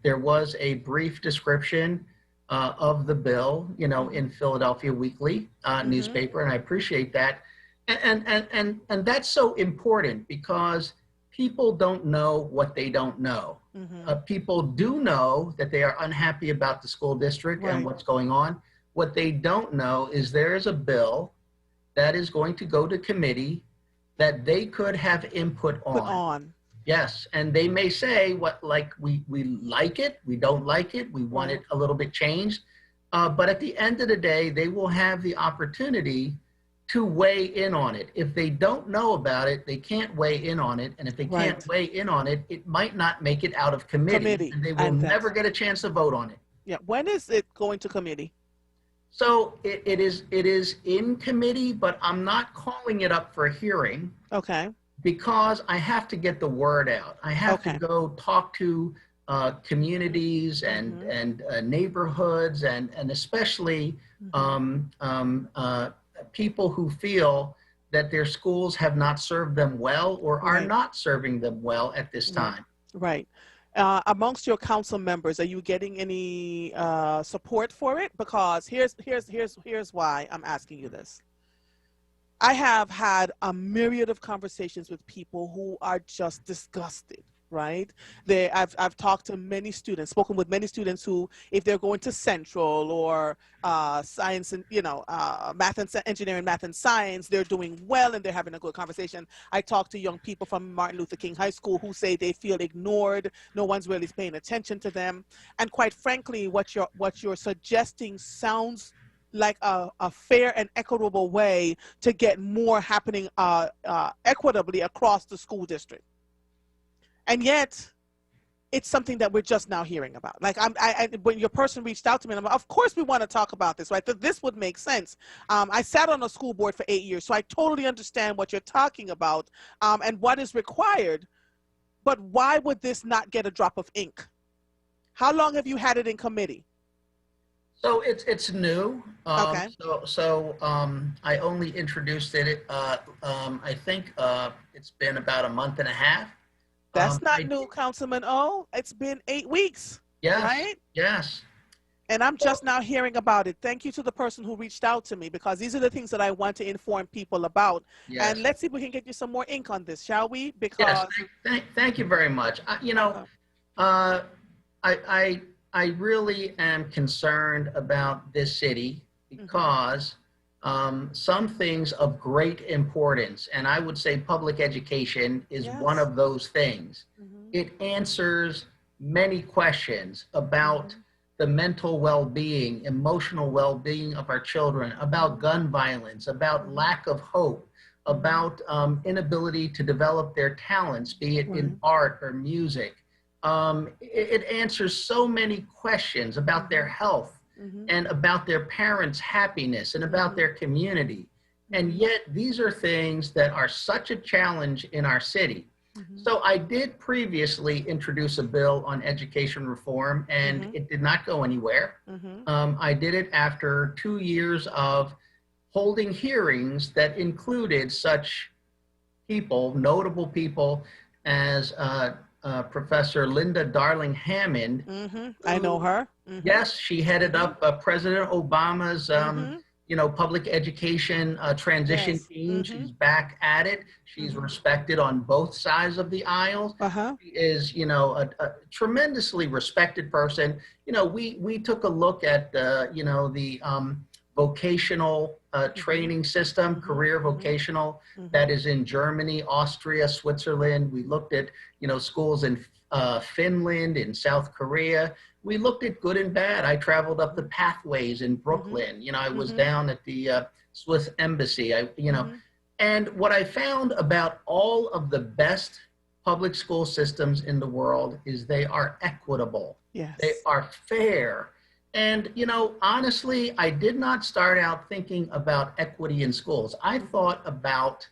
There was a brief description of the bill, in Philadelphia Weekly newspaper, and I appreciate that. And that's so important because people don't know what they don't know. People do know that they are unhappy about the school district and what's going on. What they don't know is there is a bill that is going to go to committee that they could have input on. Yes, and they may say we like it, we don't like it, we want it a little bit changed. But at the end of the day, they will have the opportunity to weigh in on it. If they don't know about it, they can't weigh in on it. And if they can't weigh in on it, it might not make it out of committee. And they will never get a chance to vote on it. Yeah. When is it going to committee? So it is in committee, but I'm not calling it up for hearing. Okay. Because I have to get the word out. I have to go talk to communities and neighborhoods and especially people who feel that their schools have not served them well or are not serving them well at this time. Right. Amongst your council members, are you getting any support for it? Because here's why I'm asking you this. I have had a myriad of conversations with people who are just disgusted, right? I've talked to many students, spoken with many students who, if they're going to Central or science and, math and engineering, math and science, they're doing well and they're having a good conversation. I talk to young people from Martin Luther King High School who say they feel ignored. No one's really paying attention to them. And quite frankly, what you're suggesting sounds like a fair and equitable way to get more happening equitably across the school district. And yet, it's something that we're just now hearing about. Like when your person reached out to me, I'm like, of course we want to talk about this, right? This would make sense. I sat on a school board for 8 years, so I totally understand what you're talking about and what is required. But why would this not get a drop of ink? How long have you had it in committee? So it's new. Okay. So I only introduced it. I think it's been about a month and a half. That's not new, Councilman O. It's been 8 weeks. Yes. Right? Yes. And I'm just now hearing about it. Thank you to the person who reached out to me, because these are the things that I want to inform people about. Yes. And let's see if we can get you some more ink on this, shall we? Because thank you very much. I really am concerned about this city because some things of great importance, and I would say public education is one of those things. It answers many questions about the mental well-being, emotional well-being of our children, about gun violence, about lack of hope, about inability to develop their talents, be it in art or music. It answers so many questions about their health and about their parents' happiness and about their community. And yet these are things that are such a challenge in our city. So I did previously introduce a bill on education reform, and it did not go anywhere. I did it after 2 years of holding hearings that included such people, notable people, as Professor Linda Darling Hammond. I know her. Yes, she headed up President Obama's public education transition team. She's back at it. She's respected on both sides of the aisle. She is, a tremendously respected person. We took a look at the vocational training system, career vocational, that is in Germany, Austria, Switzerland. We looked at, schools in Finland, in South Korea. We looked at good and bad. I traveled up the pathways in Brooklyn. I was down at the Swiss embassy. And what I found about all of the best public school systems in the world is they are equitable. Yes. They are fair. And, honestly, I did not start out thinking about equity in schools. I thought about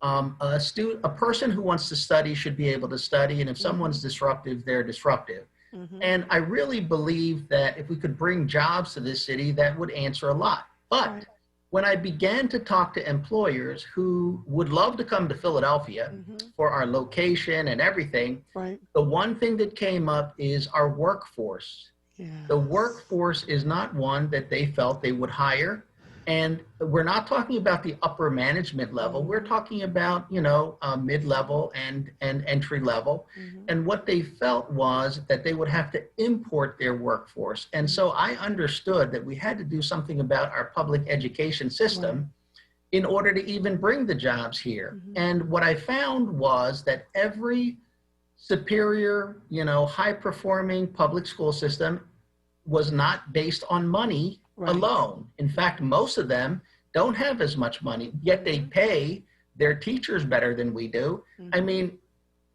a person who wants to study should be able to study. And if someone's disruptive, they're disruptive. And I really believe that if we could bring jobs to this city, that would answer a lot. But when I began to talk to employers who would love to come to Philadelphia for our location and everything, the one thing that came up is our workforce. The workforce is not one that they felt they would hire. And we're not talking about the upper management level. We're talking about, mid-level and entry level. And what they felt was that they would have to import their workforce. And so I understood that we had to do something about our public education system in order to even bring the jobs here. And what I found was that every superior, high-performing public school system was not based on money alone. In fact, most of them don't have as much money, yet they pay their teachers better than we do. I mean,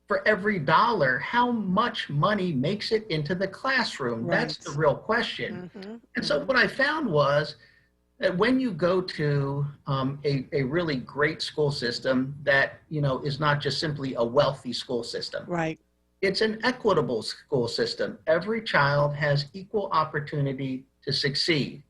for every dollar, how much money makes it into the classroom? That's the real question. And so what I found was that when you go to a really great school system that, you know, is not just simply a wealthy school system. It's an equitable school system. Every child has equal opportunity to succeed.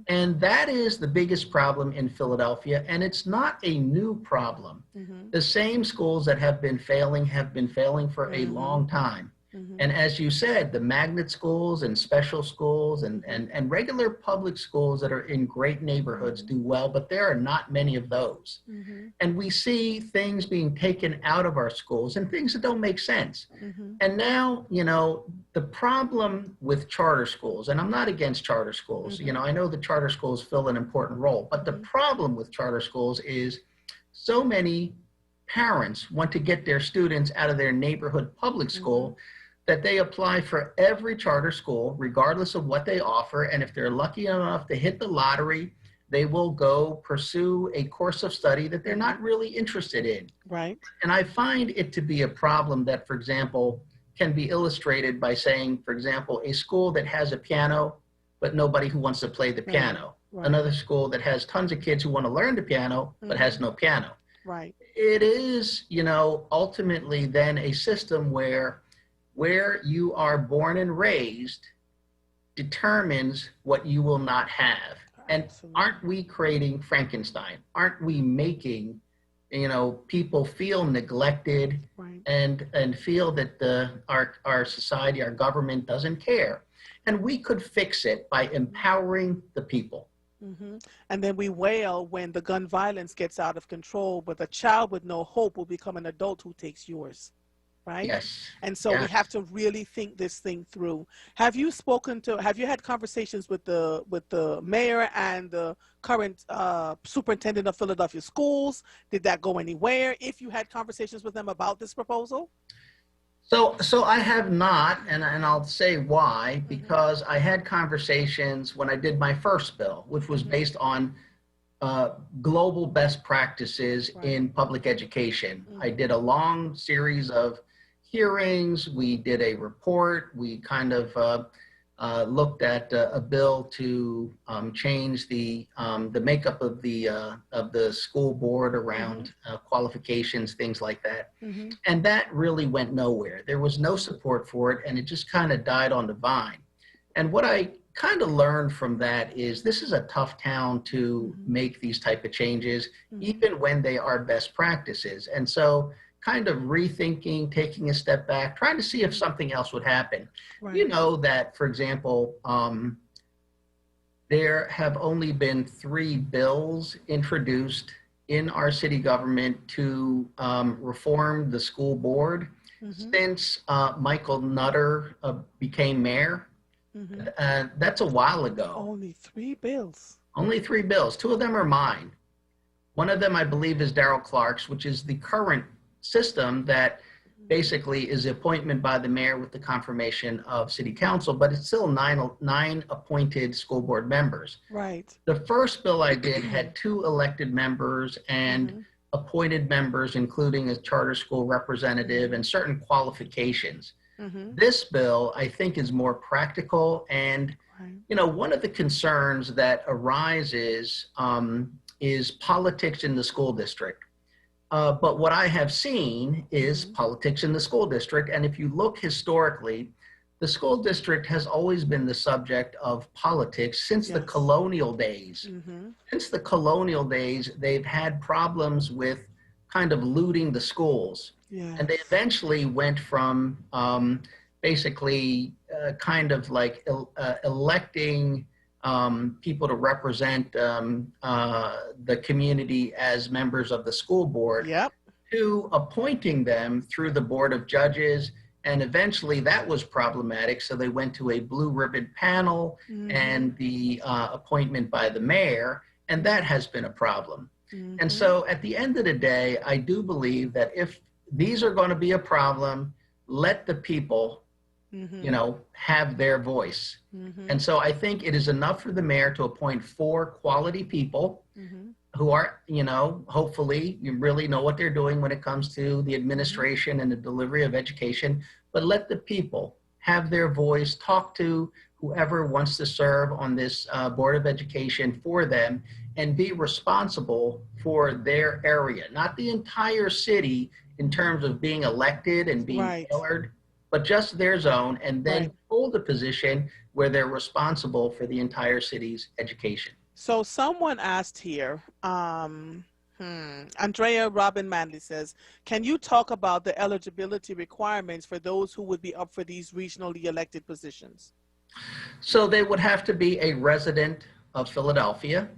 And that is the biggest problem in Philadelphia, and it's not a new problem. The same schools that have been failing for a long time. And as you said, the magnet schools and special schools and regular public schools that are in great neighborhoods do well, but there are not many of those. And we see things being taken out of our schools and things that don't make sense. And now, you know, the problem with charter schools, and I'm not against charter schools, you know, I know the charter schools fill an important role, but the problem with charter schools is so many parents want to get their students out of their neighborhood public school that they apply for every charter school, regardless of what they offer. And if they're lucky enough to hit the lottery, they will go pursue a course of study that they're not really interested in. And I find it to be a problem that, for example, can be illustrated by saying, for example, a school that has a piano, but nobody who wants to play the piano. Another school that has tons of kids who want to learn the piano, but has no piano. It is, you know, ultimately then a system where you are born and raised determines what you will not have. And aren't we creating Frankenstein? Aren't we making, you know, people feel neglected and feel that our society, our government doesn't care? And we could fix it by empowering the people. And then we wail when the gun violence gets out of control, but a child with no hope will become an adult who takes yours. And so we have to really think this thing through. Have you had conversations with the mayor and the current superintendent of Philadelphia schools? Did that go anywhere? If you had conversations with them about this proposal? So I have not, and I'll say why, because I had conversations when I did my first bill, which was based on global best practices in public education. I did a long series of hearings. We did a report. We kind of looked at a bill to change the makeup of the school board around qualifications, things like that. And that really went nowhere. There was no support for it, and it just kind of died on the vine. And what I kind of learned from that is this is a tough town to make these type of changes, even when they are best practices. And so kind of rethinking, taking a step back, trying to see if something else would happen. You know that, for example, there have only been 3 bills introduced in our city government to reform the school board since Michael Nutter became mayor. That's a while ago. Only 3 bills. Only 3 bills. 2 of them are mine. One of them, I believe, is Darrell Clark's, which is the current system that basically is appointment by the mayor with the confirmation of city council, but it's still 9 appointed school board members. The first bill I did had 2 elected members and appointed members, including a charter school representative and certain qualifications. This bill, I think, is more practical. And, you know, one of the concerns that arises is politics in the school district. But what I have seen is politics in the school district. And if you look historically, the school district has always been the subject of politics since the colonial days. Since the colonial days, they've had problems with kind of looting the schools. And they eventually went from basically kind of like electing people to represent the community as members of the school board to appointing them through the board of judges. And eventually that was problematic. So they went to a blue ribbon panel and the appointment by the mayor, and that has been a problem. And so at the end of the day, I do believe that if these are going to be a problem, let the people you know, have their voice. And so I think it is enough for the mayor to appoint 4 quality people who are, you know, hopefully you really know what they're doing when it comes to the administration and the delivery of education, but let the people have their voice, talk to whoever wants to serve on this Board of Education for them, and be responsible for their area, not the entire city in terms of being elected and being tailored, but just their zone, and then hold a position where they're responsible for the entire city's education. So someone asked here, Andrea Robin Manley says, can you talk about the eligibility requirements for those who would be up for these regionally elected positions? So they would have to be a resident of Philadelphia.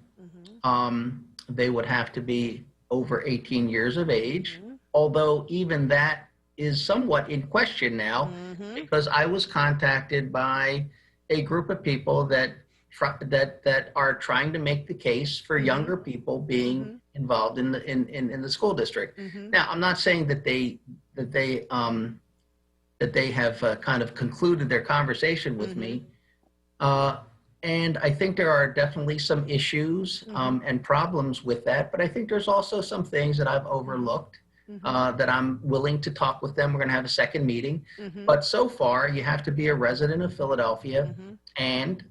They would have to be over 18 years of age, although even that is somewhat in question now, because I was contacted by a group of people that are trying to make the case for younger people being involved in the school district. Now, I'm not saying that they have kind of concluded their conversation with me, and I think there are definitely some issues and problems with that, but I think there's also some things that I've overlooked that I'm willing to talk with them. We're going to have a second meeting, but so far you have to be a resident of Philadelphia, and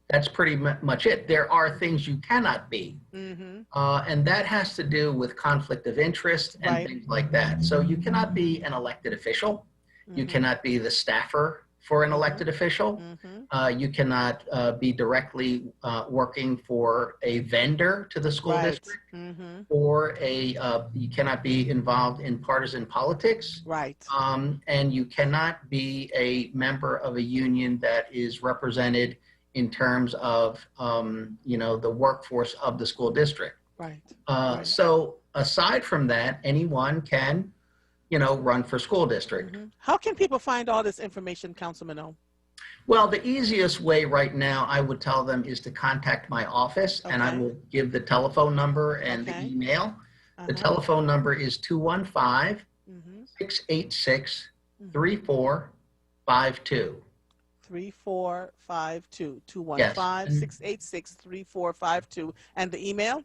that's pretty much it. There are things you cannot be, and that has to do with conflict of interest and things like that. So you cannot be an elected official. You cannot be the staffer for an elected official. You cannot be directly working for a vendor to the school district, or you cannot be involved in partisan politics. And you cannot be a member of a union that is represented in terms of you know, the workforce of the school district. So aside from that, anyone can, you know, run for school district. How can people find all this information, Councilman O? Well, the easiest way right now, I would tell them, is to contact my office, and I will give the telephone number and the email. The telephone number is 215-686-3452. 3452. 215-686-3452. And the email?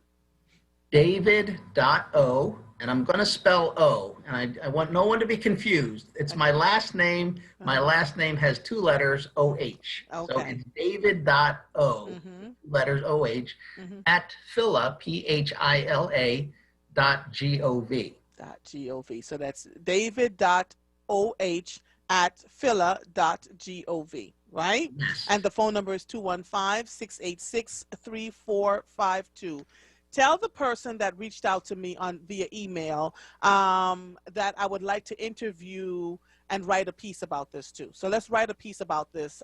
David.O, and I'm going to spell O, and I want no one to be confused. It's my last name. My last name has 2 letters, O-H. So it's David.O, letters O-H, at Phila, P-H-I-L-A, .gov. .gov. So that's David.O-H at Phila.gov, right? And the phone number is 215-686-3452. Tell the person that reached out to me via email that I would like to interview and write a piece about this too. So let's write a piece about this,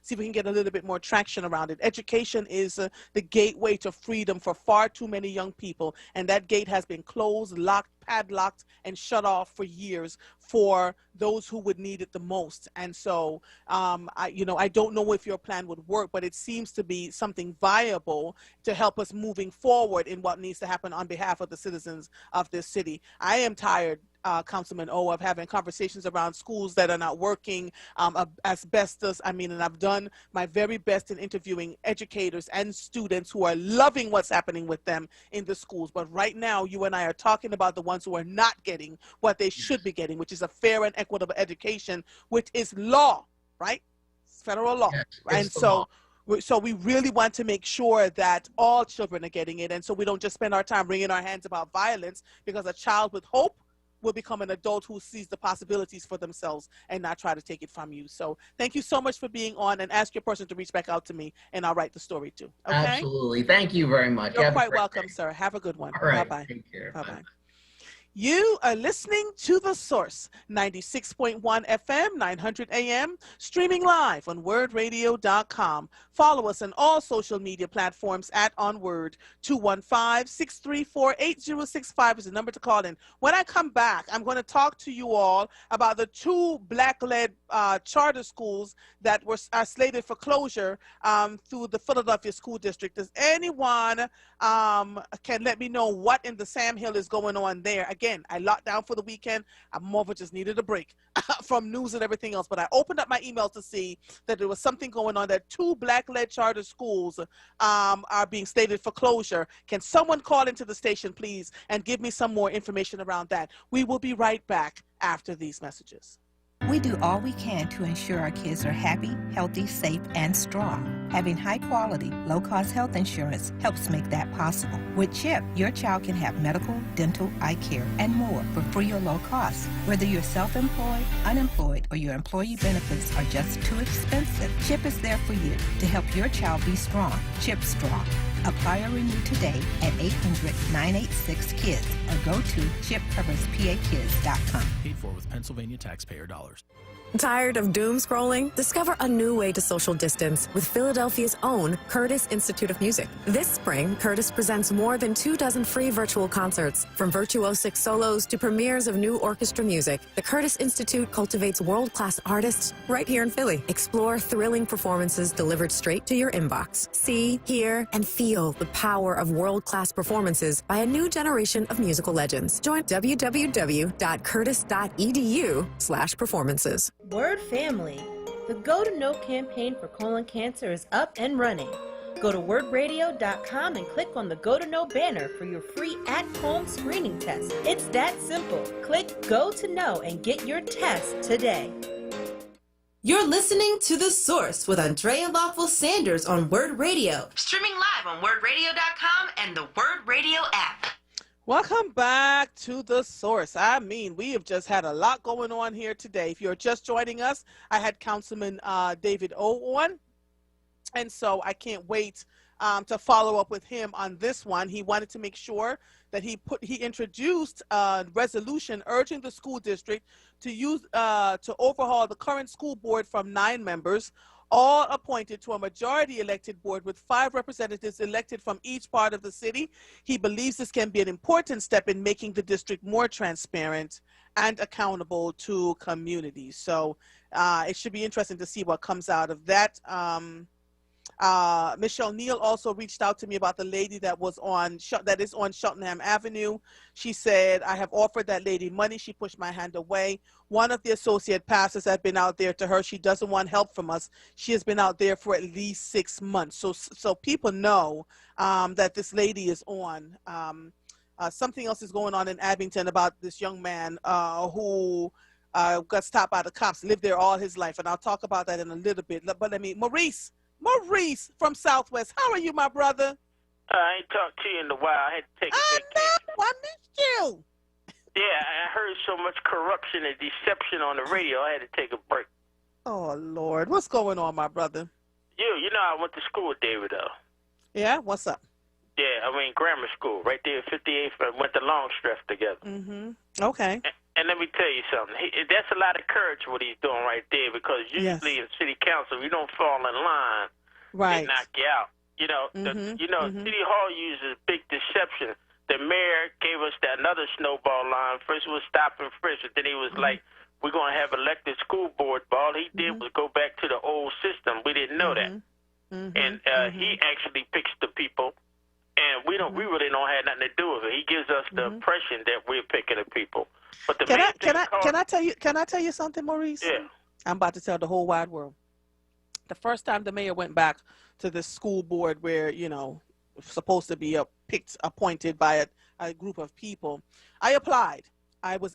see if we can get a little bit more traction around it. Education is the gateway to freedom for far too many young people, and that gate has been closed, locked, padlocked, and shut off for years for those who would need it the most. And so, I don't know if your plan would work, but it seems to be something viable to help us moving forward in what needs to happen on behalf of the citizens of this city. I am tired, Councilman O, of having conversations around schools that are not working, asbestos. And I've done my very best in interviewing educators and students who are loving what's happening with them in the schools. But right now, you and I are talking about the ones who are not getting what they should be getting, which is a fair and equitable education, which is law, right? It's federal law. And so we really want to make sure that all children are getting it. And so we don't just spend our time wringing our hands about violence, because a child with hope will become an adult who sees the possibilities for themselves and not try to take it from you. So thank you so much for being on, and ask your person to reach back out to me, and I'll write the story too. Okay? Absolutely. Thank you very much. You're quite welcome, sir. Have a good one. All right. Bye-bye. Take care. Bye-bye. You are listening to The Source, 96.1 FM, 900 AM, streaming live on WURDradio.com. Follow us on all social media platforms at onWURD. 215-634-8065 is the number to call in. When I come back, I'm going to talk to you all about the 2 Black-led charter schools that are slated for closure through the Philadelphia School District. Does anyone can let me know what in the Sam Hill is going on there? again, I locked down for the weekend. More of it just needed a break from news and everything else. But I opened up my email to see that there was something going on, that 2 Black-led charter schools are being slated for closure. Can someone call into the station, please, and give me some more information around that? We will be right back after these messages. We do all we can to ensure our kids are happy, healthy, safe, and strong. Having high-quality, low-cost health insurance helps make that possible. With CHIP, your child can have medical, dental, eye care, and more for free or low cost. Whether you're self-employed, unemployed, or your employee benefits are just too expensive, CHIP is there for you to help your child be strong. CHIP Strong. Apply or renew today at 800-986-KIDS or go to chipcoverspakids.com. Paid for with Pennsylvania taxpayer dollars. Tired of doom scrolling? Discover a new way to social distance with Philadelphia's own Curtis Institute of Music. This spring, Curtis presents more than 24 free virtual concerts. From virtuosic solos to premieres of new orchestra music, the Curtis Institute cultivates world-class artists right here in Philly. Explore thrilling performances delivered straight to your inbox. See, hear, and feel the power of world-class performances by a new generation of musical legends. Join www.curtis.edu/performances. Word family, the Go to Know campaign for colon cancer is up and running. Go to wordradio.com and click on the Go to Know banner for your free at-home screening test. It's that simple. Click Go to Know and get your test today. You're listening to The Source with Andrea Lawful Sanders on WURD Radio. Streaming live on wordradio.com and the WURD Radio app. Welcome back to The Source. I mean, we have just had a lot going on here today. If you're just joining us, I had Councilman David O on, and so I can't wait to follow up with him on this one. He wanted to make sure that he introduced a resolution urging the school district to overhaul the current school board from 9 members, all appointed to a majority elected board with 5 representatives elected from each part of the city. He believes this can be an important step in making the district more transparent and accountable to communities. So it should be interesting to see what comes out of that. Michelle Neal also reached out to me about the lady that is on Cheltenham Avenue. She said, I have offered that lady money. She pushed my hand away. One of the associate pastors had been out there to her. She doesn't want help from us. She has been out there for at least 6 months. So people know that this lady is on. Something else is going on in Abington about this young man who got stopped by the cops, lived there all his life. And I'll talk about that in a little bit. But Maurice from Southwest, how are you, my brother? I ain't talked to you in a while. I had to take a vacation. I missed you. Yeah, I heard so much corruption and deception on the radio, I had to take a break. Oh, Lord. What's going on, my brother? You know I went to school with David, though. Yeah? What's up? Yeah, I mean, grammar school, right there at 58th. I went to Longstreth together. Mm-hmm. Okay. And let me tell you something. That's a lot of courage what he's doing right there, because usually in city council, you don't fall in line, right, they knock you out. You know, City Hall uses big deception. The mayor gave us another snowball line. First it was stop and frisk, and then he was like, we're going to have elected school board. But all he did was go back to the old system. We didn't know that. And he actually picks the people, and we really don't have nothing to do with it. He gives us the impression that we're picking the people. But the can I tell you something, Maurice? Yeah. I'm about to tell the whole wide world. The first time the mayor went back to the school board where, supposed to be appointed by a group of people, I applied. I was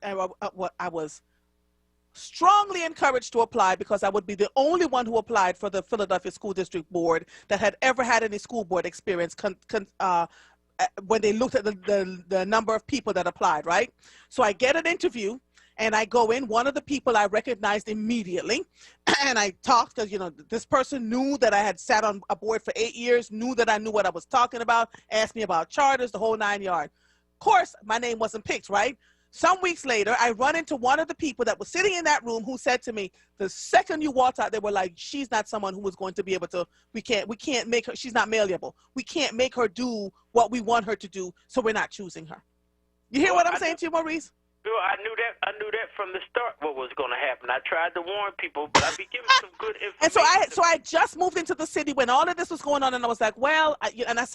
strongly encouraged to apply because I would be the only one who applied for the Philadelphia School District Board that had ever had any school board experience when they looked at the number of people that applied, right? So I get an interview and I go in. One of the people I recognized immediately, and I talked because, this person knew that I had sat on a board for 8 years, knew that I knew what I was talking about, asked me about charters, the whole 9 yards. Of course, my name wasn't picked, right? Some weeks later, I run into one of the people that was sitting in that room who said to me, the second you walked out, they were like, she's not someone who was going to be able to, we can't make her, she's not malleable. We can't make her do what we want her to do, so we're not choosing her. You hear what I'm saying to you, Maurice? Well, I knew that from the start what was going to happen. I tried to warn people, but I'd be giving some good information. And so I just moved into the city when all of this was going on, and I was like, well, I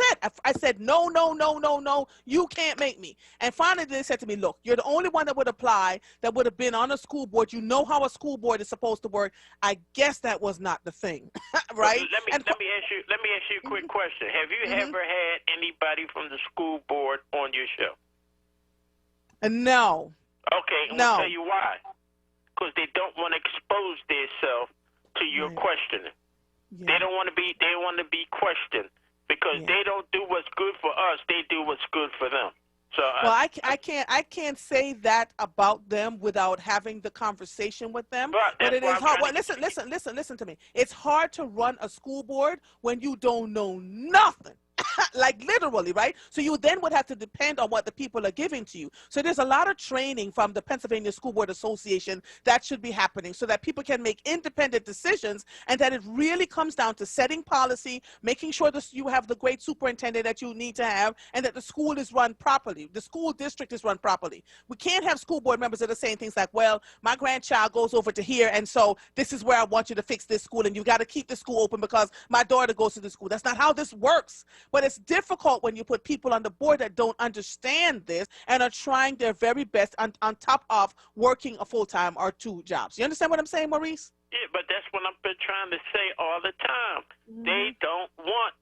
said, no, you can't make me. And finally they said to me, look, you're the only one that would apply that would have been on a school board. You know how a school board is supposed to work. I guess that was not the thing, right? Let me ask you a quick question. Have you ever had anybody from the school board on your show? No. Okay, no. I'll tell you why. Because they don't want to expose themselves to your questioning. Yeah. They don't want to be questioned because they don't do what's good for us. They do what's good for them. So well, I can't say that about them without having the conversation with them. But it is hard. Well, listen to me. It's hard to run a school board when you don't know nothing. Like literally, right? So you then would have to depend on what the people are giving to you. So there's a lot of training from the Pennsylvania School Board Association that should be happening so that people can make independent decisions, and that it really comes down to setting policy, making sure that you have the great superintendent that you need to have, and that the school is run properly. The school district is run properly. We can't have school board members that are saying things like, well, my grandchild goes over to here, and so this is where I want you to fix this school, and you got to keep the school open because my daughter goes to the school. That's not how this works. But it's difficult when you put people on the board that don't understand this and are trying their very best on top of working a full-time or 2 jobs. You understand what I'm saying, Maurice? Yeah, but that's what I've been trying to say all the time. They don't want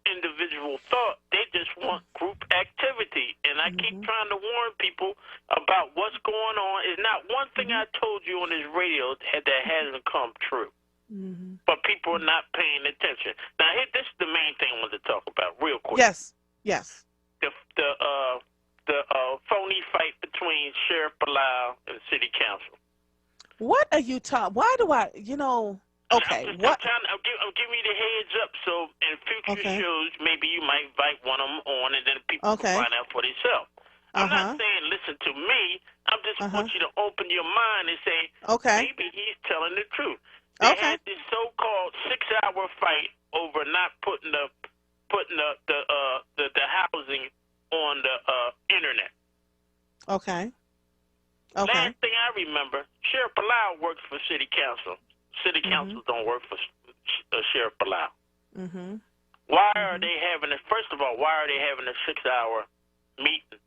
individual thought. They just want group activity. And I keep trying to warn people about what's going on. It's not one thing I told you on this radio that hasn't come true. But people are not paying attention. Now, this is the main thing I want to talk about real quick. Yes. The phony fight between Sheriff Bilal and City Council. What are you talking? Why do I? Okay. I'm giving you the heads up, so in future shows, maybe you might invite one of them on, and then people can find out for themselves. I'm not saying listen to me. I'm just want you to open your mind and say, maybe he's telling the truth. They had this so-called 6-hour fight over not putting the housing on the internet. Okay. Last thing I remember, Sheriff Bilal works for City Council. City Councils don't work for Sheriff Bilal. Why are they having First of all, why are they having a 6-hour meeting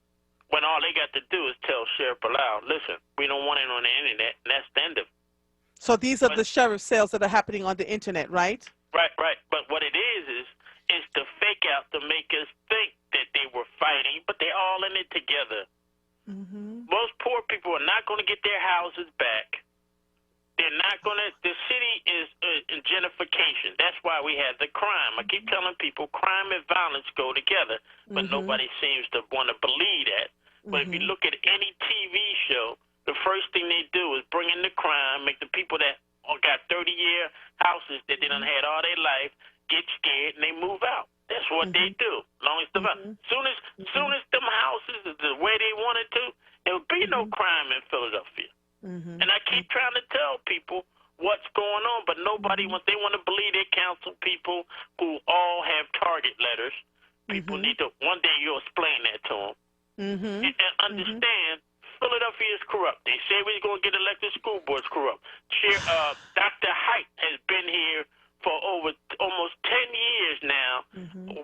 when all they got to do is tell Sheriff Bilal, listen, we don't want it on the internet, and that's the end of it. So these are the sheriff sales that are happening on the internet, right? Right. But what it is the fake out to make us think that they were fighting, but they're all in it together. Most poor people are not going to get their houses back. They're not going to. The city is in gentrification. That's why we have the crime. I keep telling people crime and violence go together, but nobody seems to want to believe that. But if you look at any TV show, the first thing they do is bring in the crime, make the people that got 30-year houses that they done had all their life get scared, and they move out. That's what they do. Long as soon as them houses is the way they wanted to, there would be no crime in Philadelphia. And I keep trying to tell people what's going on, but nobody wants. They want to believe their council people who all have target letters. People need to. One day you'll explain that to them and understand. Philadelphia is corrupt. They say we're going to get elected school boards corrupt. Dr. Height has been here for almost 10 years now,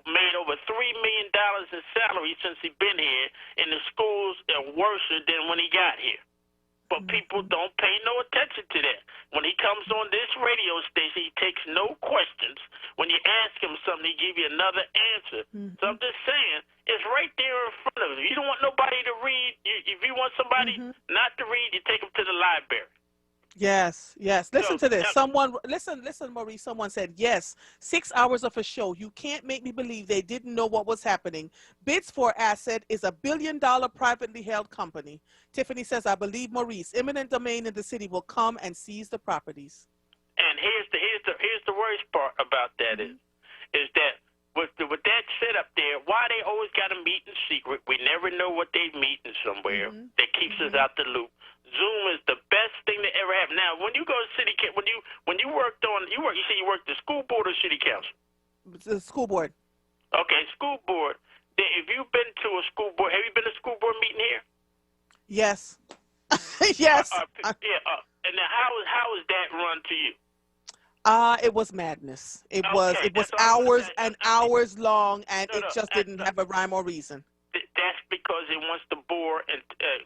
made over $3 million in salary since he's been here, and the schools are worse than when he got here. But people don't pay no attention to that. When he comes on this radio station, he takes no questions. When you ask him something, he give you another answer. So I'm just saying, it's right there in front of you. You don't want nobody to read. If you want somebody not to read, you take them to the library. Yes. Listen to this. Listen, Maurice. Someone said, yes, 6 hours of a show. You can't make me believe they didn't know what was happening. Bids for Asset is a $1 billion privately held company. Tiffany says, I believe Maurice, eminent domain in the city will come and seize the properties. And here's the worst part about that is that with that setup there, why they always got to meet in secret. We never know what they meeting somewhere. That keeps us out the loop. Zoom is the best thing that ever happened. Now, when you go to city, when you worked you said you worked the school board or city council? The school board. Okay, school board. If you've been to a school board, have you been to a school board meeting here? Yes. Yes. And then how is that run to you? It was madness. It was hours and hours long, and it just didn't have a rhyme or reason. That's because it wants to bore and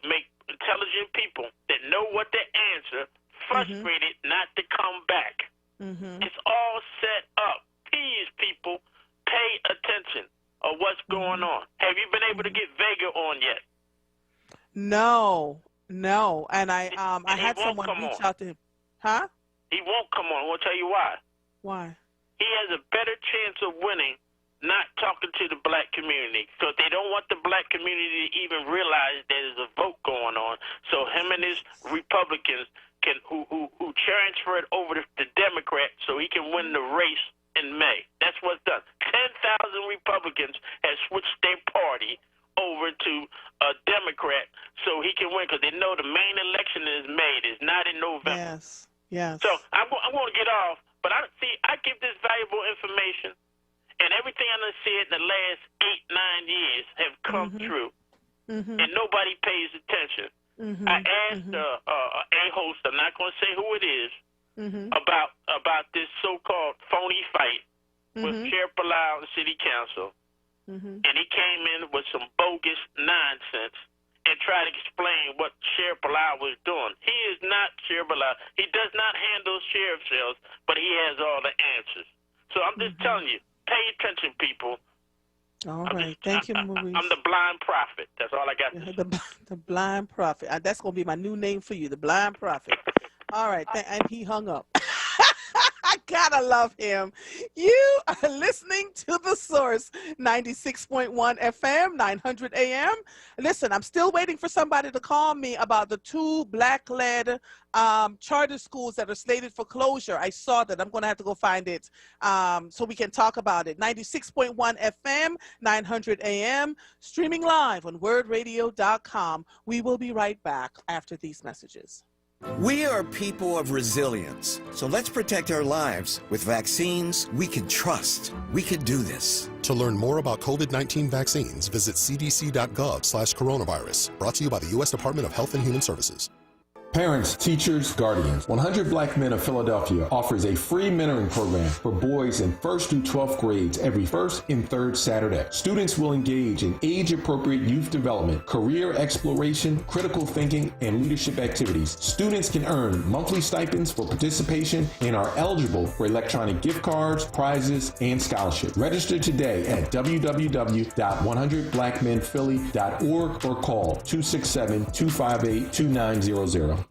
make intelligent people that know what to answer frustrated not to come back. It's all set up. Please, people, pay attention of what's going on. Have you been able to get Vega on yet? No, and I had someone reach out to him. Huh? He won't come on. I want to tell you why. Why? He has a better chance of winning not talking to the black community. So they don't want the black community to even realize there's a vote going on. So him and his Republicans can who transfer it over to the Democrat so he can win the race in May. That's what's done. 10,000 Republicans have switched their party over to a Democrat so he can win because they know the main election is May. It's not in November. Yes. So I'm going to get off, but I give this valuable information, and everything I done said in the last 8-9 years have come true, and nobody pays attention. I asked a host, I'm not going to say who it is, about this so-called phony fight with Sheriff Bilal and City Council, and he came in with some bogus nonsense and try to explain what Sheriff Bilal was doing. He is not Sheriff Bilal. He does not handle sheriff sales, but he has all the answers. So I'm just telling you, pay attention, people. All right. Thank you, Maurice. I'm the blind prophet. That's all I got to say. The blind prophet. That's going to be my new name for you, the blind prophet. All right. And he hung up. I gotta love him. You are listening to The Source, 96.1 FM, 900 AM. Listen, I'm still waiting for somebody to call me about the 2 black-led charter schools that are slated for closure. I saw that. I'm going to have to go find it so we can talk about it. 96.1 FM, 900 AM, streaming live on WURDradio.com. We will be right back after these messages. We are people of resilience, so let's protect our lives with vaccines we can trust. We can do this. To learn more about COVID-19 vaccines, visit cdc.gov/coronavirus. Brought to you by the U.S. Department of Health and Human Services. Parents, teachers, guardians, 100 Black Men of Philadelphia offers a free mentoring program for boys in 1st through 12th grades every 1st and 3rd Saturday. Students will engage in age-appropriate youth development, career exploration, critical thinking, and leadership activities. Students can earn monthly stipends for participation and are eligible for electronic gift cards, prizes, and scholarships. Register today at www.100blackmenphilly.org or call 267-258-2900.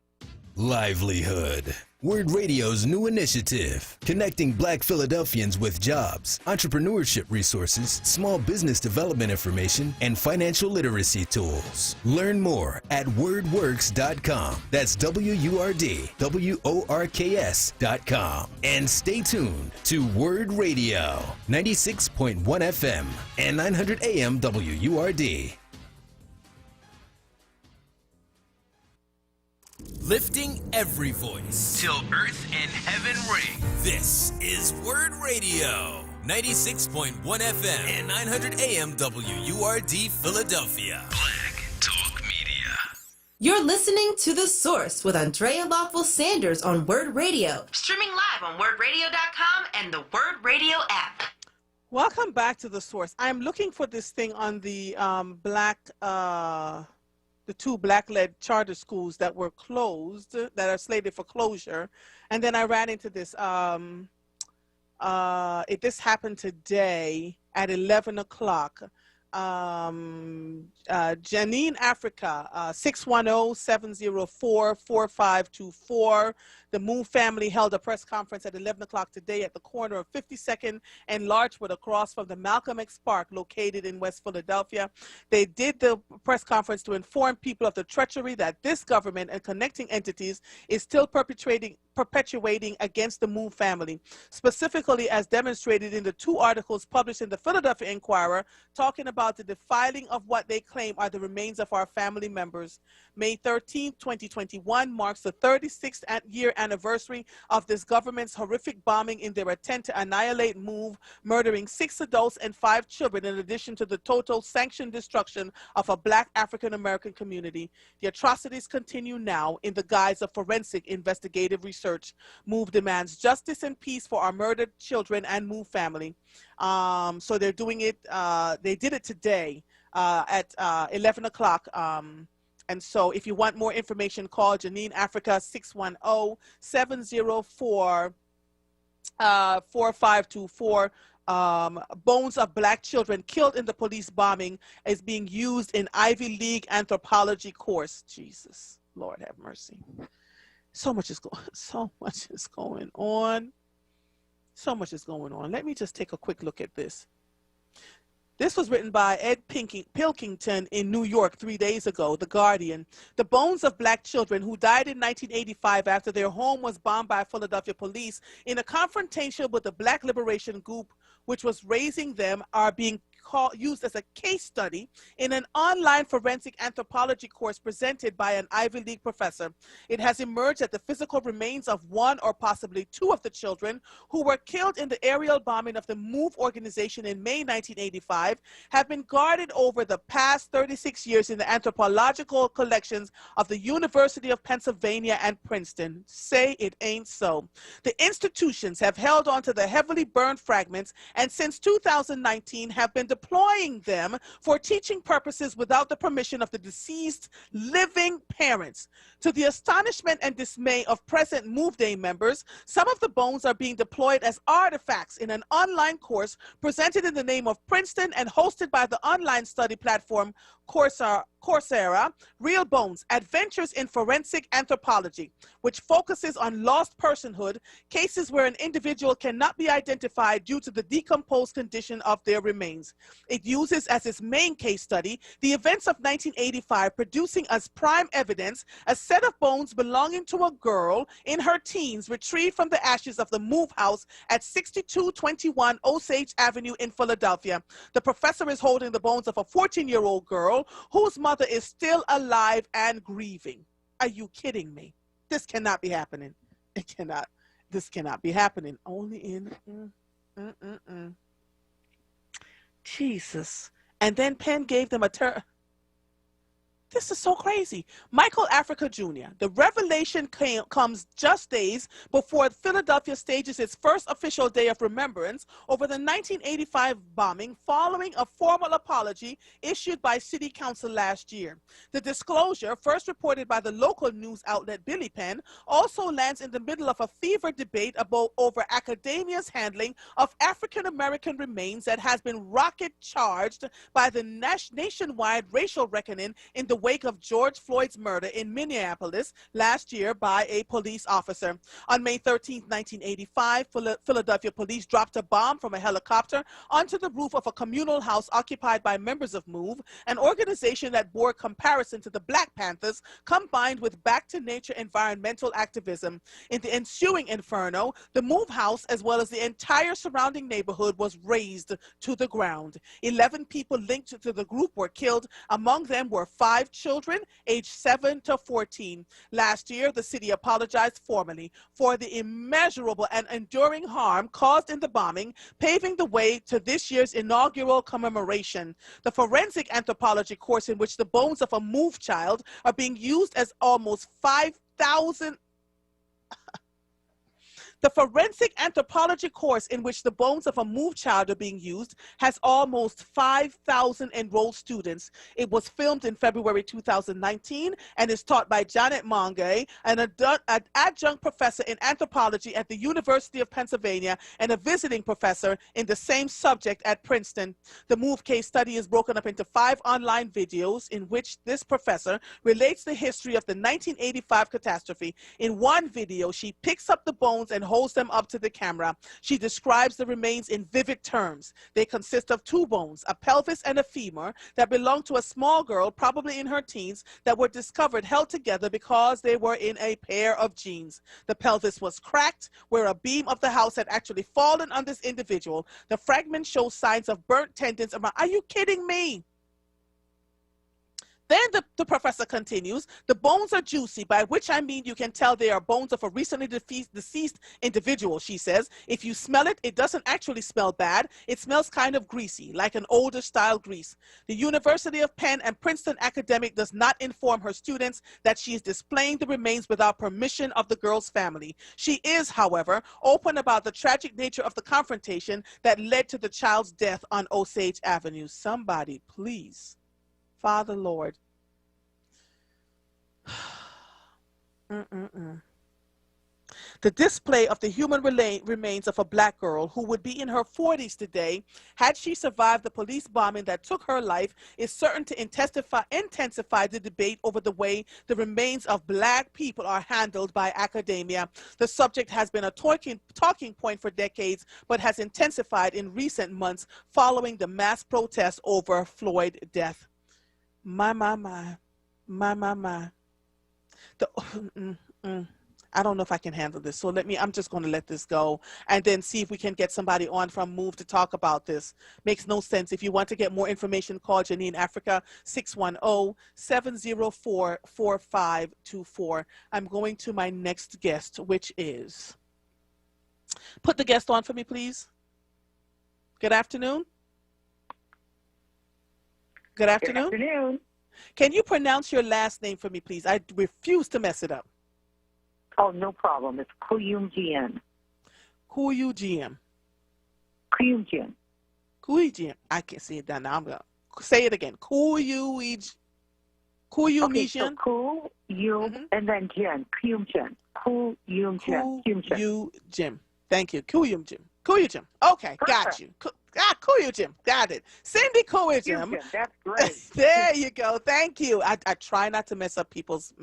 Livelihood. WURD Radio's new initiative, connecting Black Philadelphians with jobs, entrepreneurship resources, small business development information, and financial literacy tools. Learn more at wordworks.com. That's WURDWORKS.com. And stay tuned to WURD Radio, 96.1 FM and 900 AM WURD. Lifting every voice till earth and heaven ring. This is WURD Radio, 96.1 FM and 900 AM WURD Philadelphia. Black Talk Media. You're listening to The Source with Andrea Lawful Sanders on WURD Radio. Streaming live on WURDradio.com and the WURD Radio app. Welcome back to The Source. I'm looking for this thing on the the 2 black-led charter schools that were closed, that are slated for closure. And then I ran into this. This happened today at 11 o'clock. Janine Africa, 610-704-4524. The Moon family held a press conference at 11 o'clock today at the corner of 52nd and Larchwood across from the Malcolm X Park located in West Philadelphia. They did the press conference to inform people of the treachery that this government and connecting entities is still perpetuating against the Moon family, specifically as demonstrated in the 2 articles published in the Philadelphia Inquirer talking about the defiling of what they claim are the remains of our family members. May 13, 2021 marks the 36th year anniversary of this government's horrific bombing in their attempt to annihilate MOVE, murdering 6 adults and 5 children, in addition to the total sanctioned destruction of a Black African-American community. The atrocities continue now in the guise of forensic investigative research. MOVE demands justice and peace for our murdered children and MOVE family. So they're doing it, they did it today at 11 o'clock. And so if you want more information, call Janine Africa 610-704-4524. Bones of Black children killed in the police bombing is being used in Ivy League anthropology course. Jesus, Lord have mercy. So much is going on. So much is going on. Let me just take a quick look at this. This was written by Ed Pilkington in New York 3 days ago, The Guardian. The bones of Black children who died in 1985 after their home was bombed by Philadelphia police in a confrontation with the Black Liberation Group, which was raising them, are being used as a case study in an online forensic anthropology course presented by an Ivy League professor. It has emerged that the physical remains of 1 or possibly 2 of the children who were killed in the aerial bombing of the MOVE organization in May 1985 have been guarded over the past 36 years in the anthropological collections of the University of Pennsylvania and Princeton. Say it ain't so. The institutions have held on to the heavily burned fragments and since 2019 have been deploying them for teaching purposes without the permission of the deceased living parents. To the astonishment and dismay of present MOVE Day members, some of the bones are being deployed as artifacts in an online course presented in the name of Princeton and hosted by the online study platform Coursera, Real Bones, Adventures in Forensic Anthropology, which focuses on lost personhood, cases where an individual cannot be identified due to the decomposed condition of their remains. It uses as its main case study the events of 1985, producing as prime evidence a set of bones belonging to a girl in her teens retrieved from the ashes of the MOVE house at 6221 Osage Avenue in Philadelphia. The professor is holding the bones of a 14-year-old girl whose mother is still alive and grieving. Are you kidding me? This cannot be happening. It cannot. This cannot be happening. Only in Jesus. And then Penn gave them a This is so crazy. Michael Africa Jr. The revelation comes just days before Philadelphia stages its first official day of remembrance over the 1985 bombing following a formal apology issued by City Council last year. The disclosure, first reported by the local news outlet Billy Penn, also lands in the middle of a fevered debate over academia's handling of African-American remains that has been rocket-charged by the nationwide racial reckoning in the wake of George Floyd's murder in Minneapolis last year by a police officer. On May 13, 1985, Philadelphia police dropped a bomb from a helicopter onto the roof of a communal house occupied by members of MOVE, an organization that bore comparison to the Black Panthers combined with back-to-nature environmental activism. In the ensuing inferno, the MOVE house, as well as the entire surrounding neighborhood, was razed to the ground. 11 people linked to the group were killed. Among them were 5 children aged 7 to 14. Last year, the city apologized formally for the immeasurable and enduring harm caused in the bombing, paving the way to this year's inaugural commemoration. The forensic anthropology course, in which the bones of a MOVE child are being used as almost 5,000 The forensic anthropology course, in which the bones of a MOVE child are being used, has almost 5,000 enrolled students. It was filmed in February 2019 and is taught by Janet Monge, an adjunct professor in anthropology at the University of Pennsylvania and a visiting professor in the same subject at Princeton. The MOVE case study is broken up into 5 online videos in which this professor relates the history of the 1985 catastrophe. In one video, she picks up the bones and holds them up to the camera. She describes the remains in vivid terms. They consist of 2 bones, a pelvis and a femur, that belonged to a small girl, probably in her teens, that were discovered held together because they were in a pair of jeans. The pelvis was cracked, where a beam of the house had actually fallen on this individual. The fragment shows signs of burnt tendons around. Are you kidding me? Then the professor continues, the bones are juicy, by which I mean you can tell they are bones of a recently deceased individual, she says. If you smell it, it doesn't actually smell bad. It smells kind of greasy, like an older style grease. The University of Penn and Princeton academic does not inform her students that she is displaying the remains without permission of the girl's family. She is, however, open about the tragic nature of the confrontation that led to the child's death on Osage Avenue. Somebody, please. Father, Lord. The display of the human remains of a black girl who would be in her 40s today, had she survived the police bombing that took her life, is certain to intensify the debate over the way the remains of black people are handled by academia. The subject has been a talking point for decades, but has intensified in recent months following the mass protests over Floyd's death. My. I don't know if I can handle this. So I'm just going to let this go and then see if we can get somebody on from MOVE to talk about this. Makes no sense. If you want to get more information, call Janine Africa, 610-704-4524. I'm going to my next guest, which is, put the guest on for me, please. Good afternoon. Good afternoon. Good afternoon. Can you pronounce your last name for me, please? I refuse to mess it up. Oh, no problem. It's Kuyumjian. Kuyumjian. Kuyumjian. Kuyumjian. I can't say it down now. I'm going to say it again. Kuyumjian. Okay, so Kuyum and then Jian. Kuyumjian. Kuyumjian. Thank you. Kuyumjian. Kuyumjian. Okay, got you. Kuyumjian. Got it. Cindy Kuyumjian. That's great. There you go. Thank you. I try not to mess up people's.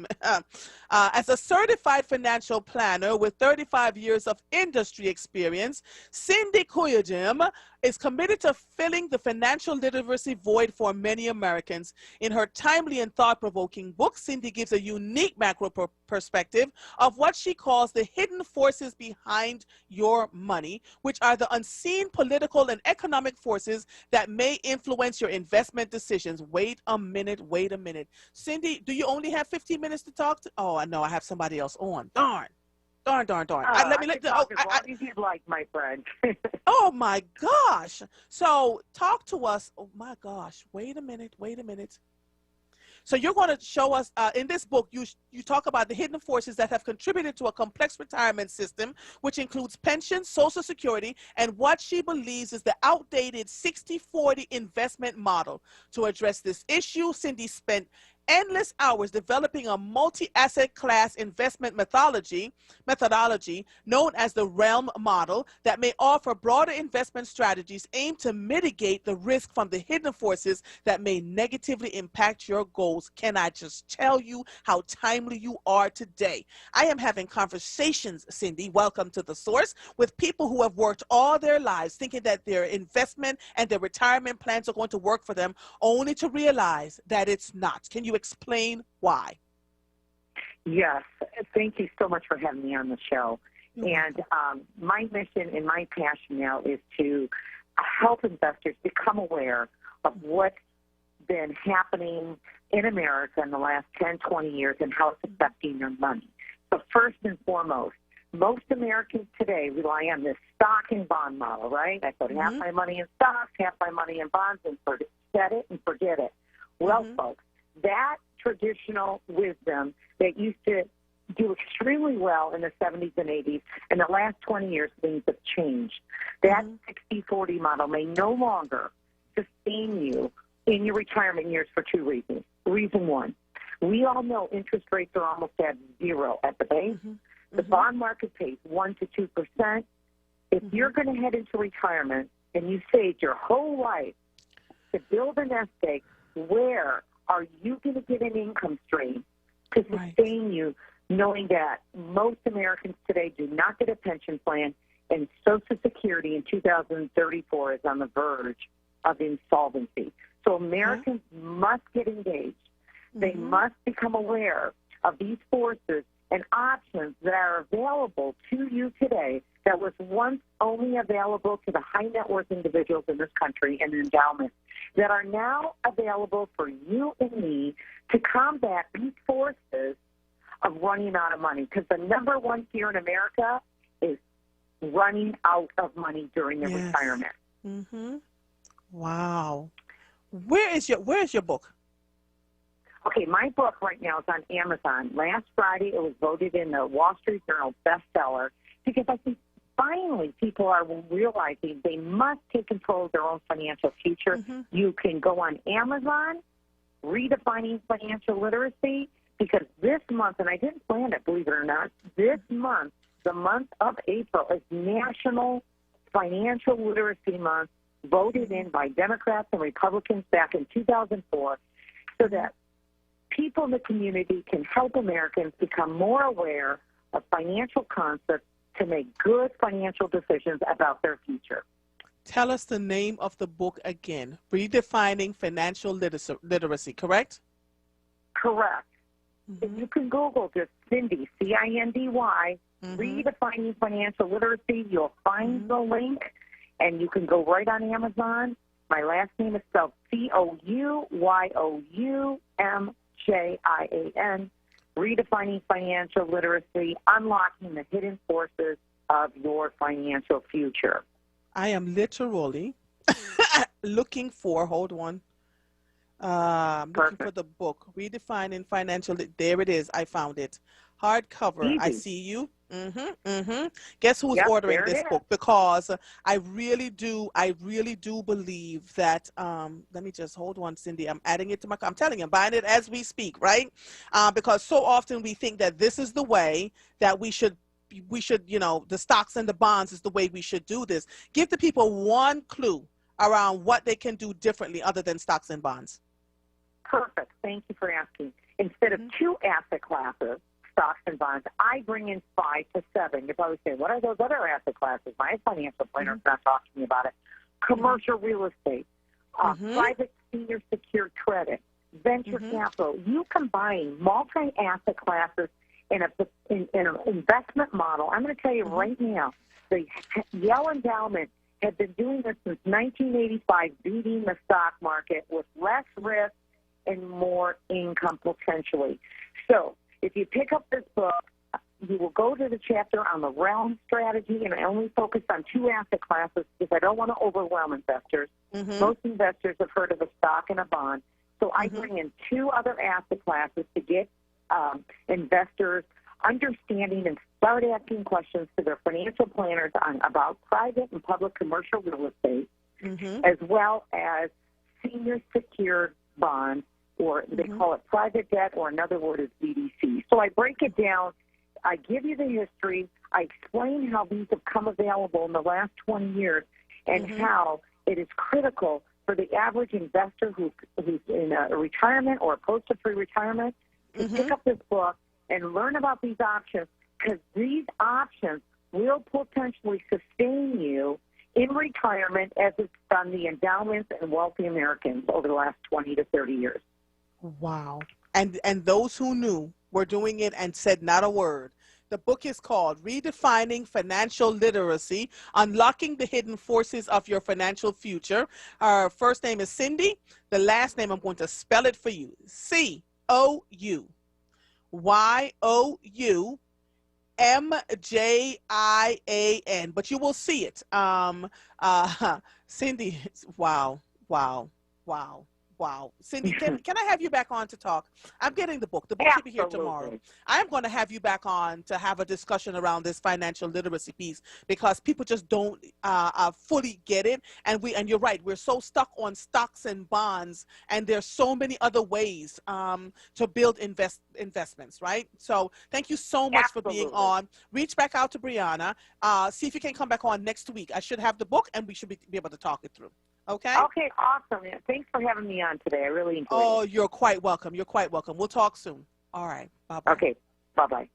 As a certified financial planner with 35 years of industry experience, Cindy Kuyumjian is committed to filling the financial literacy void for many Americans. In her timely and thought-provoking book, Cindy gives a unique macro perspective of what she calls the hidden forces behind your money, which are the unseen political and economic forces that may influence your investment decisions. Wait a minute. Cindy, do you only have 15 minutes to talk to? Oh, no, I have somebody else on. Darn. Let me talk as long as you'd like, my friend. Oh my gosh. So talk to us. Oh my gosh. Wait a minute. So you're going to show us in this book, you talk about the hidden forces that have contributed to a complex retirement system, which includes pensions, Social Security, and what she believes is the outdated 60-40 investment model. To address this issue, Cindy spent endless hours developing a multi-asset class investment methodology known as the REALM model that may offer broader investment strategies aimed to mitigate the risk from the hidden forces that may negatively impact your goals. Can I just tell you how timely you are today? I am having conversations, Cindy, welcome to The Source, with people who have worked all their lives thinking that their investment and their retirement plans are going to work for them, only to realize that it's not. Can you explain why? Yes. Thank you so much for having me on the show. And my mission and my passion now is to help investors become aware of what's been happening in America in the last 10, 20 years and how it's affecting their money. So first and foremost, most Americans today rely on this stock and bond model, right? I put half my money in stocks, half my money in bonds, and set it and forget it. Well, folks, that traditional wisdom that used to do extremely well in the 70s and 80s, in the last 20 years, things have changed. That 60-40 model may no longer sustain you in your retirement years for two reasons. Reason one, we all know interest rates are almost at zero at the base. The bond market pays 1% to 2%. If you're going to head into retirement and you saved your whole life to build a nest egg, where are you going to get an income stream to sustain you, knowing that most Americans today do not get a pension plan, and Social Security in 2034 is on the verge of insolvency? So Americans must get engaged. They must become aware of these forces and options that are available to you today that was once only available to the high net worth individuals in this country and endowments. that are now available for you and me to combat these forces of running out of money. Because the number one fear in America is running out of money during their retirement. Mm-hmm. Wow. Where's your book? Okay, my book right now is on Amazon. Last Friday, it was voted in the Wall Street Journal bestseller because I think finally people are realizing they must take control of their own financial future. Mm-hmm. You can go on Amazon, Redefining Financial Literacy, because this month, and I didn't plan it, believe it or not, this month, the month of April, is National Financial Literacy Month, voted in by Democrats and Republicans back in 2004, so that people in the community can help Americans become more aware of financial concepts to make good financial decisions about their future. Tell us the name of the book again. Redefining Financial Literacy, correct? Correct. If you can Google just Cindy, C-I-N-D-Y, Redefining Financial Literacy, you'll find the link, and you can go right on Amazon. My last name is spelled Couyoumjan, Redefining Financial Literacy, Unlocking the Hidden Forces of Your Financial Future. I am literally looking for, hold on, looking for the book, Redefining Financial, there it is, I found it. Hardcover, Easy. I see you. Guess who's ordering this book? Because I really do believe that, let me just, hold on, Cindy, I'm adding it to my, I'm telling you, I'm buying it as we speak, right? Because so often we think that this is the way that we should, the stocks and the bonds is the way we should do this. Give the people one clue around what they can do differently other than stocks and bonds. Perfect. Thank you for asking. Instead of two asset classes, stocks and bonds, I bring in 5 to 7. You probably say, what are those other asset classes? My financial planner is not talking to me about it. Commercial real estate, private senior secured credit, venture capital. You combine multi-asset classes in an investment model. I'm going to tell you right now, the Yale Endowment had been doing this since 1985, beating the stock market with less risk and more income potentially. So if you pick up this book, you will go to the chapter on the realm strategy, and I only focus on 2 asset classes because I don't want to overwhelm investors. Most investors have heard of a stock and a bond. So I bring in 2 other asset classes to get investors understanding and start asking questions to their financial planners about private and public commercial real estate, as well as senior secured bonds, or they call it private debt, or another word is BDC. So I break it down. I give you the history. I explain how these have come available in the last 20 years and how it is critical for the average investor who's in a retirement or close to pre-retirement to pick up this book and learn about these options, because these options will potentially sustain you in retirement as it's done the endowments and wealthy Americans over the last 20 to 30 years. Wow. And those who knew were doing it and said not a word. The book is called Redefining Financial Literacy, Unlocking the Hidden Forces of Your Financial Future. Our first name is Cindy. The last name, I'm going to spell it for you. COUYOUMJIAN. But you will see it. Cindy, wow. Cindy, can I have you back on to talk? I'm getting the book. The book should be here tomorrow. I'm going to have you back on to have a discussion around this financial literacy piece, because people just don't fully get it. And you're right. We're so stuck on stocks and bonds, and there's so many other ways to build investments, right? So thank you so much for being on. Reach back out to Brianna. See if you can come back on next week. I should have the book, and we should be able to talk it through. Okay? Okay, awesome. Thanks for having me on today. I really enjoyed it. Oh, you're quite welcome. You're quite welcome. We'll talk soon. All right. Bye-bye. Okay. Bye-bye.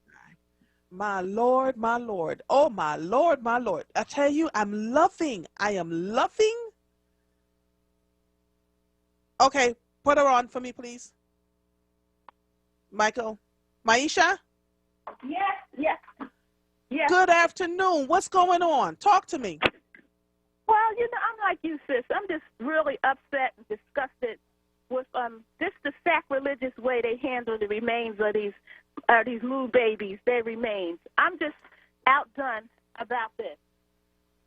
My Lord, my Lord. Oh, my Lord, my Lord. I tell you, I am loving. Okay, put her on for me, please. Michael. Maisha? Yes. Good afternoon. What's going on? Talk to me. Well, I'm like you, sis. I'm just really upset and disgusted with just the sacrilegious way they handle the remains of these new babies, their remains. I'm just outdone about this.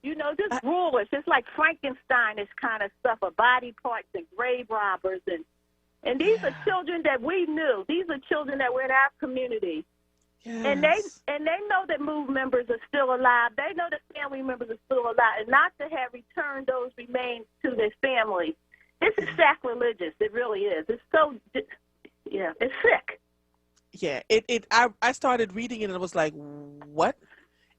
You know, just rulers, just like Frankenstein, this kind of stuff, of body parts and grave robbers, and these are children that we knew. These are children that were in our community. Yes. And they know that MOVE members are still alive. They know that family members are still alive, and not to have returned those remains to their family. This is sacrilegious. It really is. It's so, yeah, it's sick. Yeah, I started reading it and I was like, what?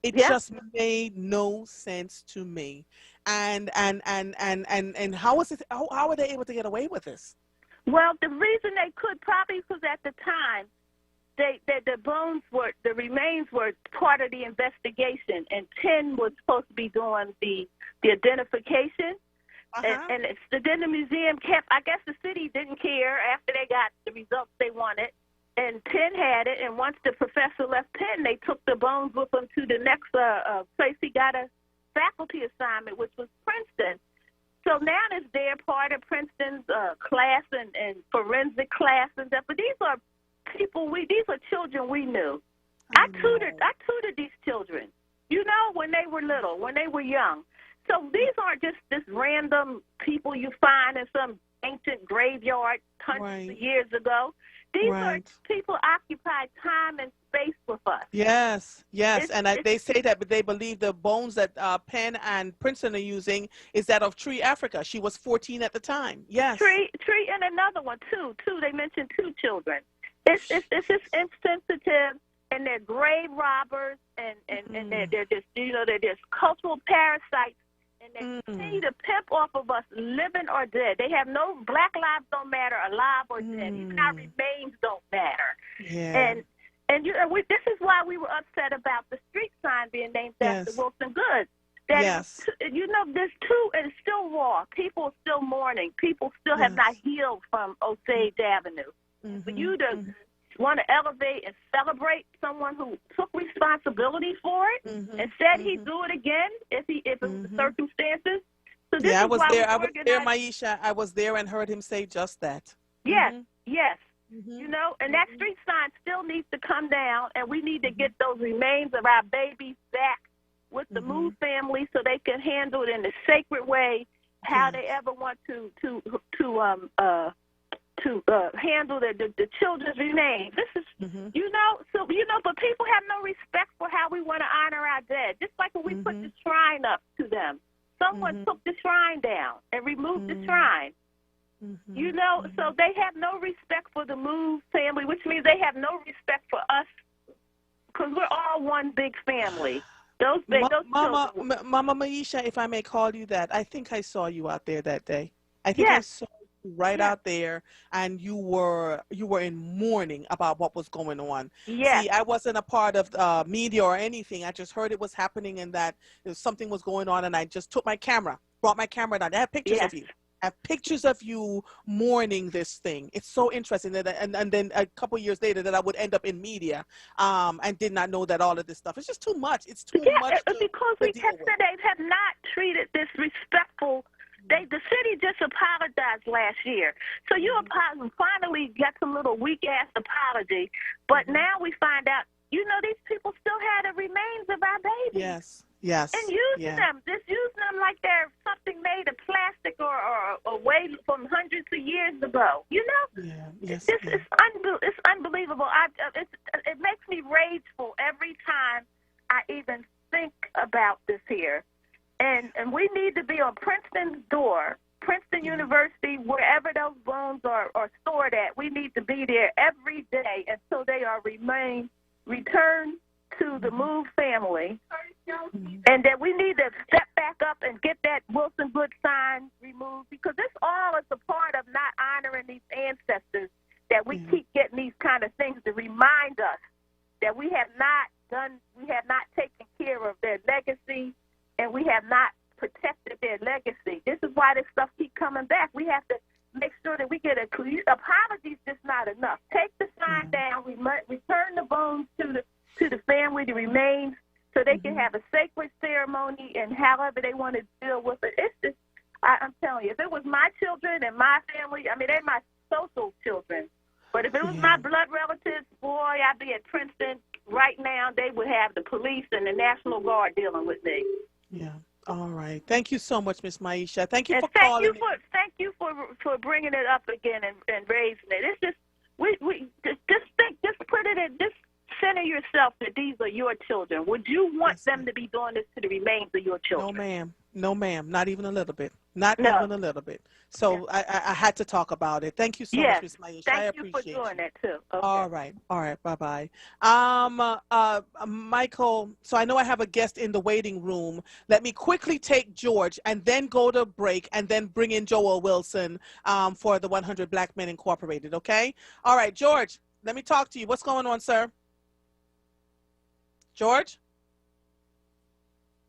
It just made no sense to me. And how was it? How are they able to get away with this? Well, the reason they could probably because at the time, the remains were part of the investigation, and Penn was supposed to be doing the identification. And then the museum kept, I guess the city didn't care after they got the results they wanted, and Penn had it, and once the professor left Penn, they took the bones with them to the next place he got a faculty assignment, which was Princeton. So now it's their part of Princeton's class and forensic class and stuff, but these are these are children we knew. I tutored these children, you know, when they were little, when they were young. So these aren't just this random people you find in some ancient graveyard hundreds of years ago. These are people occupied time and space with us. Yes. They say that, but they believe the bones that Penn and Princeton are using is that of Tree Africa. She was 14 at the time. Yes. Tree and another one, too. They mentioned 2 children. It's just insensitive, and they're grave robbers, and they're just, you know, they're just cultural parasites, and they continue to pimp off of us, living or dead. They have no, black lives don't matter, alive or dead. Even our remains don't matter. Yeah. And you know, this is why we were upset about the street sign being named after Wilson Goode. You know, there's 2, and it's still raw. People are still mourning. People still have not healed from Osage Avenue. For you to want to elevate and celebrate someone who took responsibility for it and said he'd do it again if it was the circumstances. So this I is was why there. I was there, Maisha. I was there and heard him say just that. Yes. You know, and that street sign still needs to come down, and we need to get those remains of our babies back with the MOVE family so they can handle it in a sacred way, how they ever want to handle the children's remains. This is, you know, but people have no respect for how we want to honor our dead. Just like when we put the shrine up to them. Someone took the shrine down and removed the shrine. You know, so they have no respect for the MOVE family, which means they have no respect for us because we're all one big family. Mama Maisha, if I may call you that, I think I saw you out there that day. I think I saw out there, and you were in mourning about what was going on. See, I wasn't a part of media or anything. I just heard it was happening and that something was going on, and I just took my camera, brought my camera down. I have pictures of you. I have pictures of you mourning this thing. It's so interesting that, and then a couple years later that I would end up in media, and did not know that all of this stuff. It's just too much. It's too much. Because we have not treated this respectful. The city just apologized last year. So you finally got some little weak-ass apology. But now we find out, you know, these people still had the remains of our babies. Yes. And using them. Just using them like they're something made of plastic or way from hundreds of years ago. You know? It's unbelievable. It makes me rageful every time I even think about this here. And we need to be on Princeton's door, Princeton University, wherever those bones are stored at. We need to be there every day until they are returned to the MOVE family. And that we need to step back up and get that Wilson Goode sign removed, because this all is a part of not honoring these ancestors, that we keep getting these kind of things to remind us that we have not taken care of their legacy, and we have not protected their legacy. This is why this stuff keeps coming back. We have to make sure that we get apologies. Just not enough. Take the sign down. Return the bones to the family, the remains, so they can have a sacred ceremony and however they want to deal with it. It's just, children in my family, I mean, they're my social children. But if it was my blood relatives, boy, I'd be at Princeton right now. They would have the police and the National Guard dealing with me. Yeah. All right. Thank you so much, Miss Maisha. Thank you and for calling. Thank you for bringing it up again and raising it. It's just we just put it in, just center yourself that these are your children. Would you want them to be doing this to the remains of your children? No, ma'am. No, ma'am. Not even a little bit. Not even a little bit. So I had to talk about it. Thank you so much, Ms. Maisha. I appreciate Thank you for doing that too. Okay. All right. Bye-bye. Michael, so I know I have a guest in the waiting room. Let me quickly take George and then go to break and then bring in Joel Wilson for the 100 Black Men Incorporated, okay? All right, George, let me talk to you. What's going on, sir? George?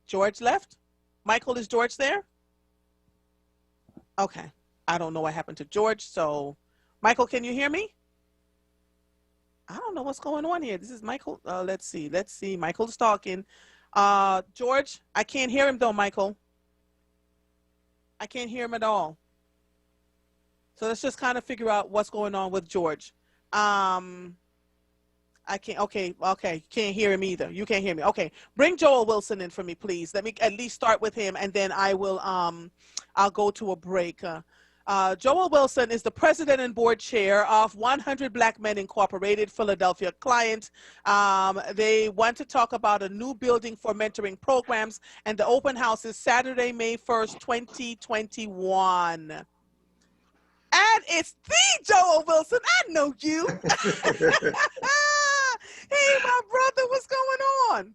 George left? Michael, is George there? Okay. I don't know what happened to George. So, Michael, can you hear me? I don't know what's going on here. This is Michael. Let's see. Michael's talking. George, I can't hear him though, Michael. I can't hear him at all. So let's just kind of figure out what's going on with George. I can't, okay, can't hear him either. You can't hear me. Okay, bring Joel Wilson in for me, please. Let me at least start with him, and then I will, I'll go to a break. Joel Wilson is the president and board chair of 100 Black Men Incorporated, Philadelphia client. They want to talk about a new building for mentoring programs, and the open house is Saturday, May 1st, 2021. And it's the Joel Wilson. I know you. Hey, my brother, what's going on?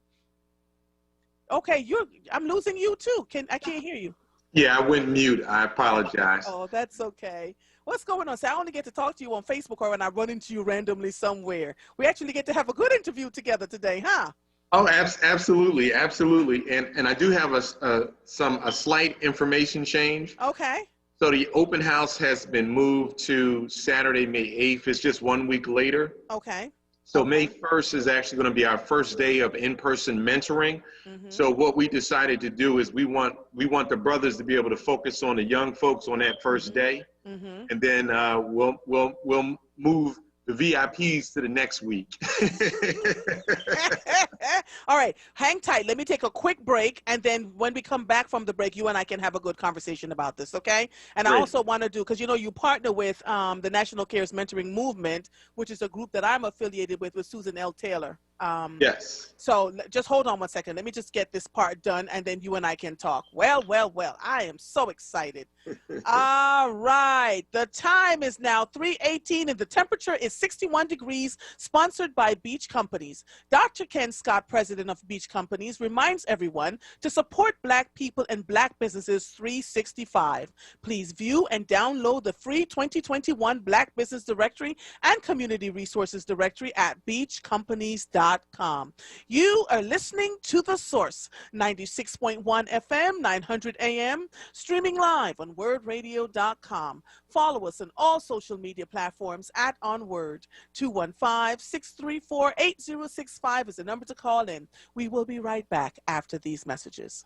Okay, I'm losing you too. I can't hear you. Yeah, I went mute. I apologize. Oh, that's okay. What's going on? So I only get to talk to you on Facebook or when I run into you randomly somewhere. We actually get to have a good interview together today, huh? Oh, absolutely, absolutely. And I do have a slight information change. Okay. So the open house has been moved to Saturday, May 8th. It's just 1 week later. Okay. So May 1st is actually going to be our first day of in-person mentoring. Mm-hmm. So what we decided to do is we want the brothers to be able to focus on the young folks on that first day. Mm-hmm. And then we'll move the VIPs to the next week. All right, hang tight. Let me take a quick break, and then when we come back from the break, you and I can have a good conversation about this, okay? And great. I also want to do, because, you know, you partner with the National Cares Mentoring Movement, which is a group that I'm affiliated with Susan L. Taylor. Yes. So just hold on one second. Let me just get this part done, and then you and I can talk. Well, I am so excited. All right. The time is now 3:18, and the temperature is 61 degrees, sponsored by Beach Companies. Dr. Ken Scott, president of Beach Companies, reminds everyone to support Black people and Black businesses 365. Please view and download the free 2021 Black Business Directory and Community Resources Directory at beachcompanies.com. You are listening to The Source, 96.1 FM, 900 AM, streaming live on WURDradio.com. Follow us on all social media platforms at onWURD. 215-634-8065 is the number to call in. We will be right back after these messages.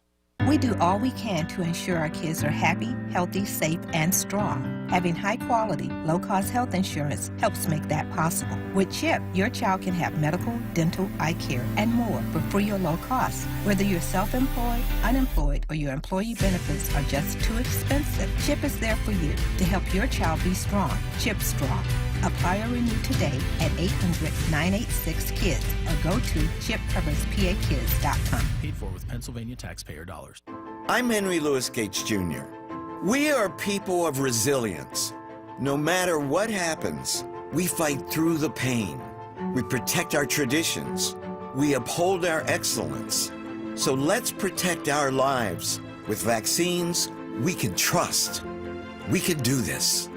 We do all we can to ensure our kids are happy, healthy, safe, and strong. Having high-quality, low-cost health insurance helps make that possible. With CHIP, your child can have medical, dental, eye care, and more for free or low cost. Whether you're self-employed, unemployed, or your employee benefits are just too expensive, CHIP is there for you to help your child be strong. CHIP Strong. Apply or renew today at 800-986-KIDS or go to chipcoverspakids.com. Paid for with Pennsylvania taxpayer dollars. I'm Henry Louis Gates Jr. We are people of resilience. No matter what happens, we fight through the pain. We protect our traditions. We uphold our excellence. So let's protect our lives. With vaccines, we can trust. We can do this.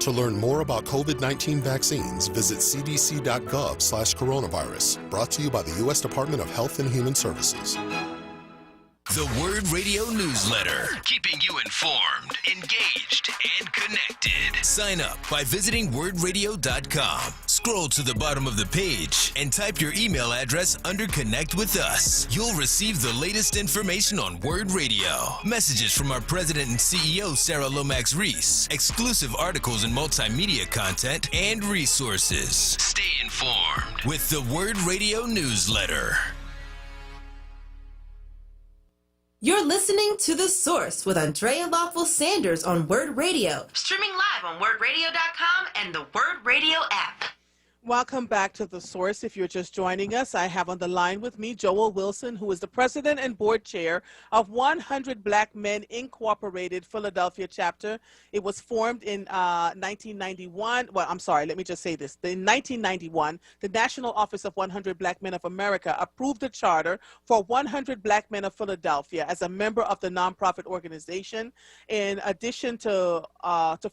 To learn more about COVID-19 vaccines, visit cdc.gov/coronavirus. Brought to you by the U.S. Department of Health and Human Services. The WURD Radio newsletter, keeping you informed, engaged, and connected. Sign up by visiting WURDradio.com. Scroll to the bottom of the page and type your email address under Connect with Us. You'll receive the latest information on WURD Radio. Messages from our president and CEO, Sarah Lomax-Reese. Exclusive articles and multimedia content and resources. Stay informed with the WURD Radio newsletter. You're listening to The Source with Andrea Lawful Sanders on WURD Radio. Streaming live on WURDradio.com and the WURD Radio app. Welcome back to The Source. If you're just joining us, I have on the line with me Joel Wilson, who is the president and board chair of 100 Black Men Incorporated Philadelphia chapter. It was formed in 1991. Well, I'm sorry, let me just say this. In 1991, the National Office of 100 Black Men of America approved a charter for 100 Black Men of Philadelphia as a member of the nonprofit organization. In addition to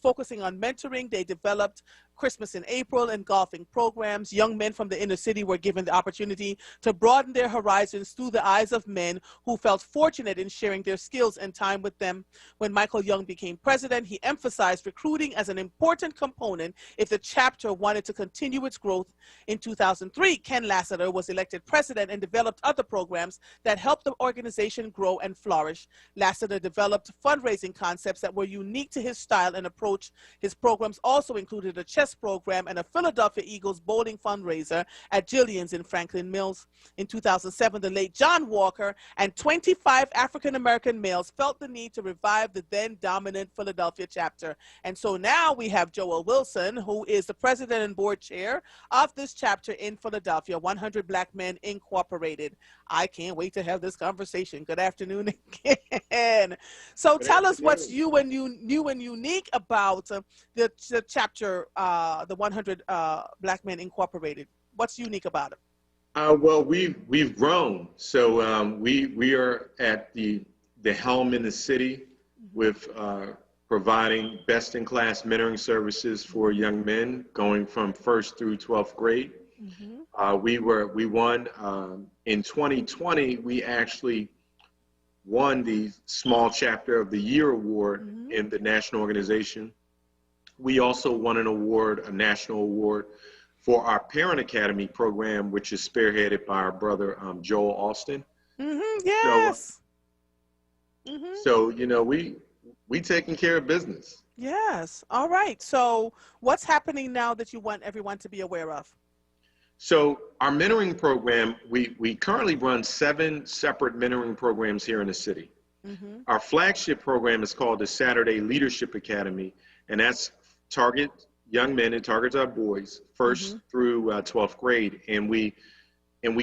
focusing on mentoring, they developed Christmas in April and golfing programs. Young men from the inner city were given the opportunity to broaden their horizons through the eyes of men who felt fortunate in sharing their skills and time with them. When Michael Young became president, he emphasized recruiting as an important component if the chapter wanted to continue its growth. In 2003, Ken Lassiter was elected president and developed other programs that helped the organization grow and flourish. Lassiter developed fundraising concepts that were unique to his style and approach. His programs also included a chess program and a Philadelphia Eagles bowling fundraiser at Jillian's in Franklin Mills. In 2007, the late John Walker and 25 African-American males felt the need to revive the then dominant Philadelphia chapter. And so now we have Joel Wilson, who is the president and board chair of this chapter in Philadelphia, 100 Black Men Incorporated. I can't wait to have this conversation. Good afternoon again. So tell us what's new and unique about the chapter, the 100 Black Men Incorporated. What's unique about it? Well, we've grown. So we are at the helm in the city with providing best-in-class mentoring services for young men going from 1st through 12th grade. We won in 2020. We actually won the Small Chapter of the Year award in the national organization. We also won an award, a national award, for our Parent Academy program, which is spearheaded by our brother Joel Austin. Yes. So you know, we taking care of business. Yes. All right. So what's happening now that you want everyone to be aware of? So our mentoring program, we currently run 7 separate mentoring programs here in the city. Our flagship program is called the Saturday Leadership Academy, and that's target young men and targets our boys 1st through 12th grade. And we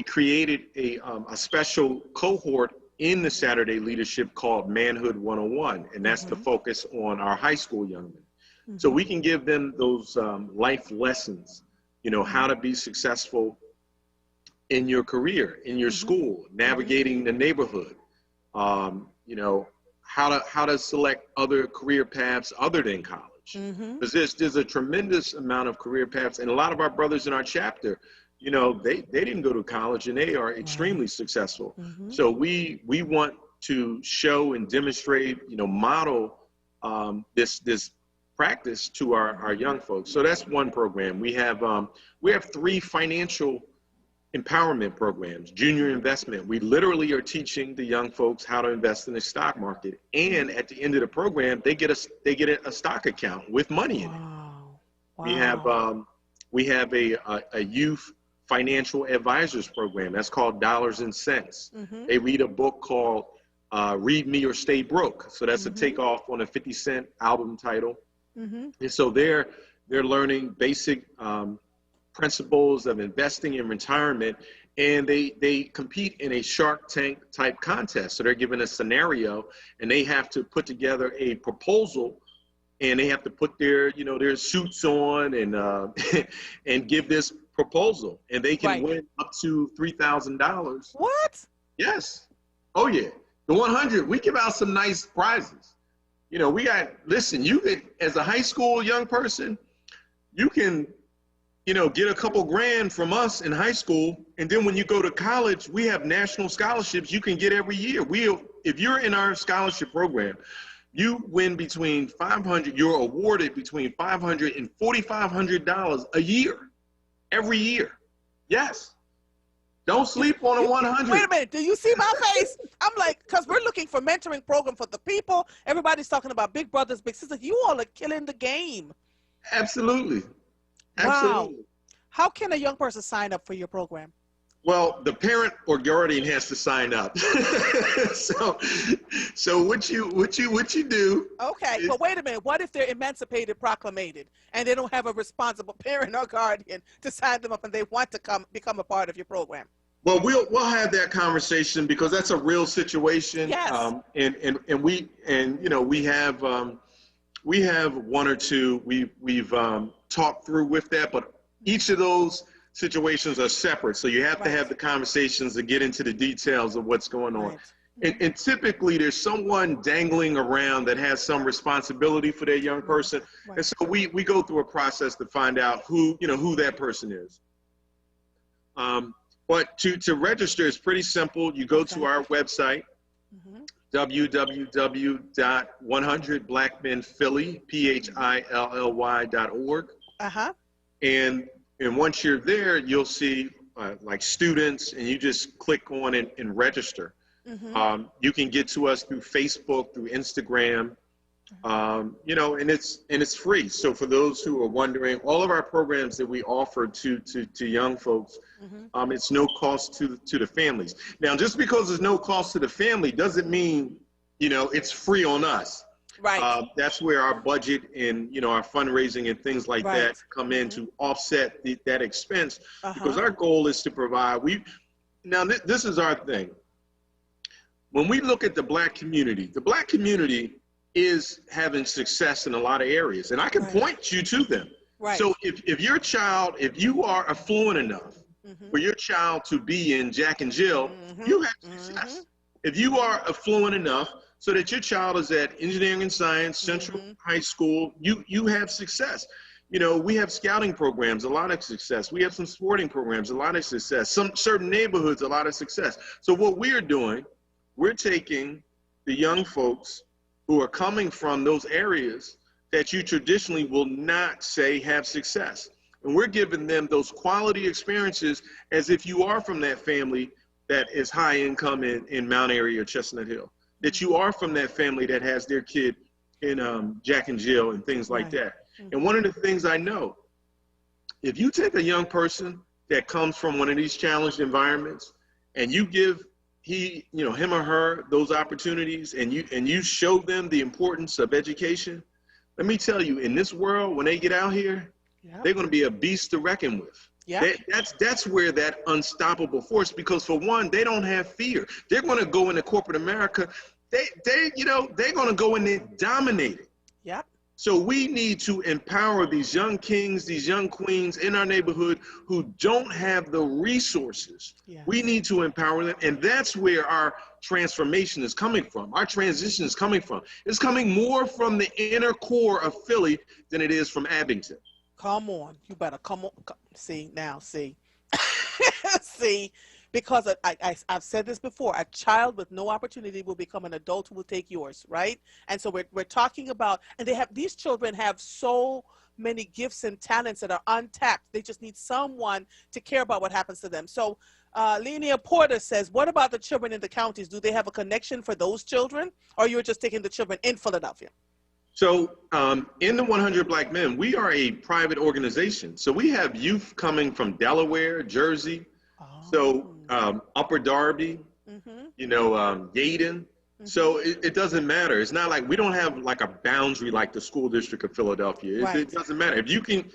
created a special cohort in the Saturday Leadership called Manhood 101, and that's the focus on our high school young men. So we can give them those life lessons, you know, how to be successful in your career, in your school, navigating the neighborhood, you know, how to select other career paths other than college. Because there's a tremendous amount of career paths, and a lot of our brothers in our chapter, you know, they didn't go to college and they are extremely successful. So we want to show and demonstrate, you know, model this practice to our young folks. So that's one program. We have 3 financial empowerment programs. Junior investment, we literally are teaching the young folks how to invest in the stock market, and at the end of the program they get a stock account with money in it. We have a youth financial advisors program that's called Dollars and Cents. They read a book called Read Me or Stay Broke. So that's a takeoff on a 50 Cent album title. And so they're learning basic principles of investing in retirement, and they compete in a Shark Tank type contest. So they're given a scenario, and they have to put together a proposal, and they have to put their suits on and and give this proposal, and they can win up to $3,000. What? Yes. Oh yeah. The 100, we give out some nice prizes. You know, listen, you could, as a high school young person, you can, you know, get a couple grand from us in high school, and then when you go to college, we have national scholarships you can get every year. If you're in our scholarship program, you win you're awarded between $500 and $4,500 a year. every year. Yes. Don't sleep on a 100. Wait a minute. Do you see my face? I'm like, because we're looking for mentoring program for the people. Everybody's talking about big brothers, big sisters. You all are killing the game. Absolutely. Wow. How can a young person sign up for your program? Well, the parent or guardian has to sign up. so what you do? Okay, but wait a minute. What if they're emancipated, proclamated, and they don't have a responsible parent or guardian to sign them up, and they want to become a part of your program? Well, we'll have that conversation because that's a real situation. Yes. And we have one or two we've talked through with that, but each of those situations are separate. So you have to have the conversations to get into the details of what's going on. And typically there's someone dangling around that has some responsibility for their young person. And so we go through a process to find out who that person is. But to register is pretty simple. You go to our website, www.100blackmenphilly.org. And once you're there, you'll see like students, and you just click on and register. You can get to us through Facebook, through Instagram, and it's free. So for those who are wondering, all of our programs that we offer to young folks, it's no cost to the families. Now, just because there's no cost to the family doesn't mean, it's free on us. Right. That's where our budget and, our fundraising and things like that come in to offset that expense, because our goal is to provide. This is our thing. When we look at the Black community is having success in a lot of areas, and I can point you to them. Right. So if you are affluent enough for your child to be in Jack and Jill, you have success. If you are affluent enough so that your child is at Engineering and Science, Central High School, you have success. We have scouting programs, a lot of success. We have some sporting programs, a lot of success. Some certain neighborhoods, a lot of success. So what we're doing, we're taking the young folks who are coming from those areas that you traditionally will not say have success. And we're giving them those quality experiences as if you are from that family that is high income in Mount Airy or Chestnut Hill, that you are from that family that has their kid in Jack and Jill and things like that. And one of the things I know, if you take a young person that comes from one of these challenged environments and you give him or her those opportunities and you show them the importance of education, let me tell you, in this world, when they get out here, they're going to be a beast to reckon with. That's where that unstoppable force, because for one, they don't have fear. They're going to go into corporate America. They're going to go in there dominating. So we need to empower these young kings, these young queens in our neighborhood who don't have the resources. We need to empower them. And that's where our transformation is coming from. Our transition is coming from. It's coming more from the inner core of Philly than it is from Abington. Come on. You better come on. See, because I've said this before, a child with no opportunity will become an adult who will take yours, right? And so we're talking about, and these children have so many gifts and talents that are untapped. They just need someone to care about what happens to them. So Linnea Porter says, what about the children in the counties? Do they have a connection for those children, or you're just taking the children in Philadelphia? So in the 100 Black Men, we are a private organization. So we have youth coming from Delaware, Jersey, so Upper Darby, Yaden. So it doesn't matter. It's not like we don't have like a boundary like the school district of Philadelphia. It doesn't matter. If you can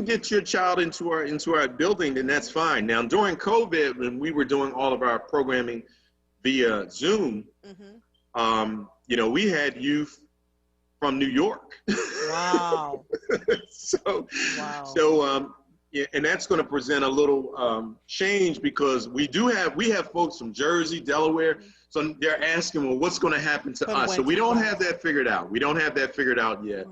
get your child into our building, then that's fine. Now during COVID, when we were doing all of our programming via Zoom, we had youth from New York. Wow. And that's going to present a little change, because we have folks from Jersey, Delaware. So they're asking, well, what's going to happen to us? So we don't have that figured out. We don't have that figured out yet.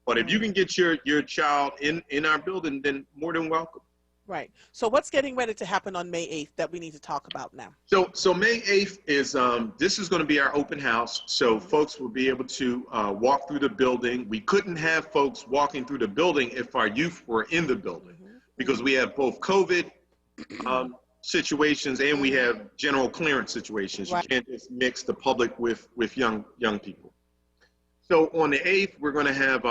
But if you can get your child in our building, then more than welcome. Right. So what's getting ready to happen on May 8th that we need to talk about now? So May 8th is, this is going to be our open house. So folks will be able to walk through the building. We couldn't have folks walking through the building if our youth were in the building. because we have both COVID situations and we have general clearance situations. You can't just mix the public with young people. So on the 8th, we're going to have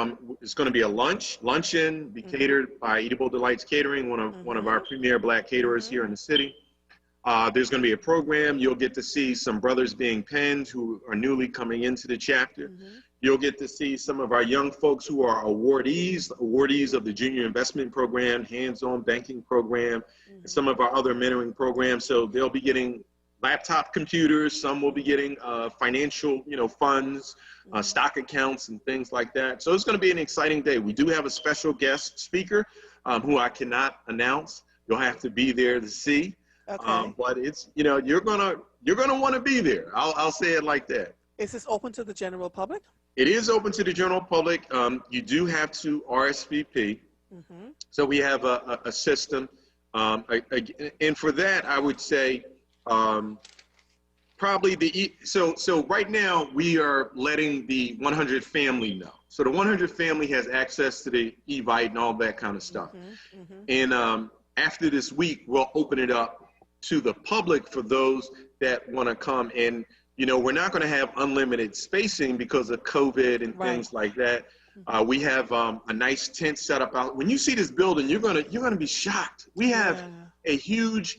it's going to be a luncheon, be catered by Eatable Delights Catering, one of our premier Black caterers here in the city. There's going to be a program. You'll get to see some brothers being penned who are newly coming into the chapter. You'll get to see some of our young folks who are awardees of the Junior Investment Program, hands-on banking program, and some of our other mentoring programs. So they'll be getting laptop computers. Some will be getting financial, funds, stock accounts, and things like that. So it's going to be an exciting day. We do have a special guest speaker who I cannot announce. You'll have to be there to see. Okay. But it's, you're gonna want to be there. I'll say it like that. Is this open to the general public? It is open to the general public. You do have to RSVP. So we have a system. And for that, I would say probably so right now we are letting the 100 family know. So the 100 family has access to the Evite and all that kind of stuff. And after this week, we'll open it up to the public for those that want to come. And we're not going to have unlimited spacing because of COVID and things like that. We have a nice tent set up out. When you see this building, you're gonna be shocked. We have a huge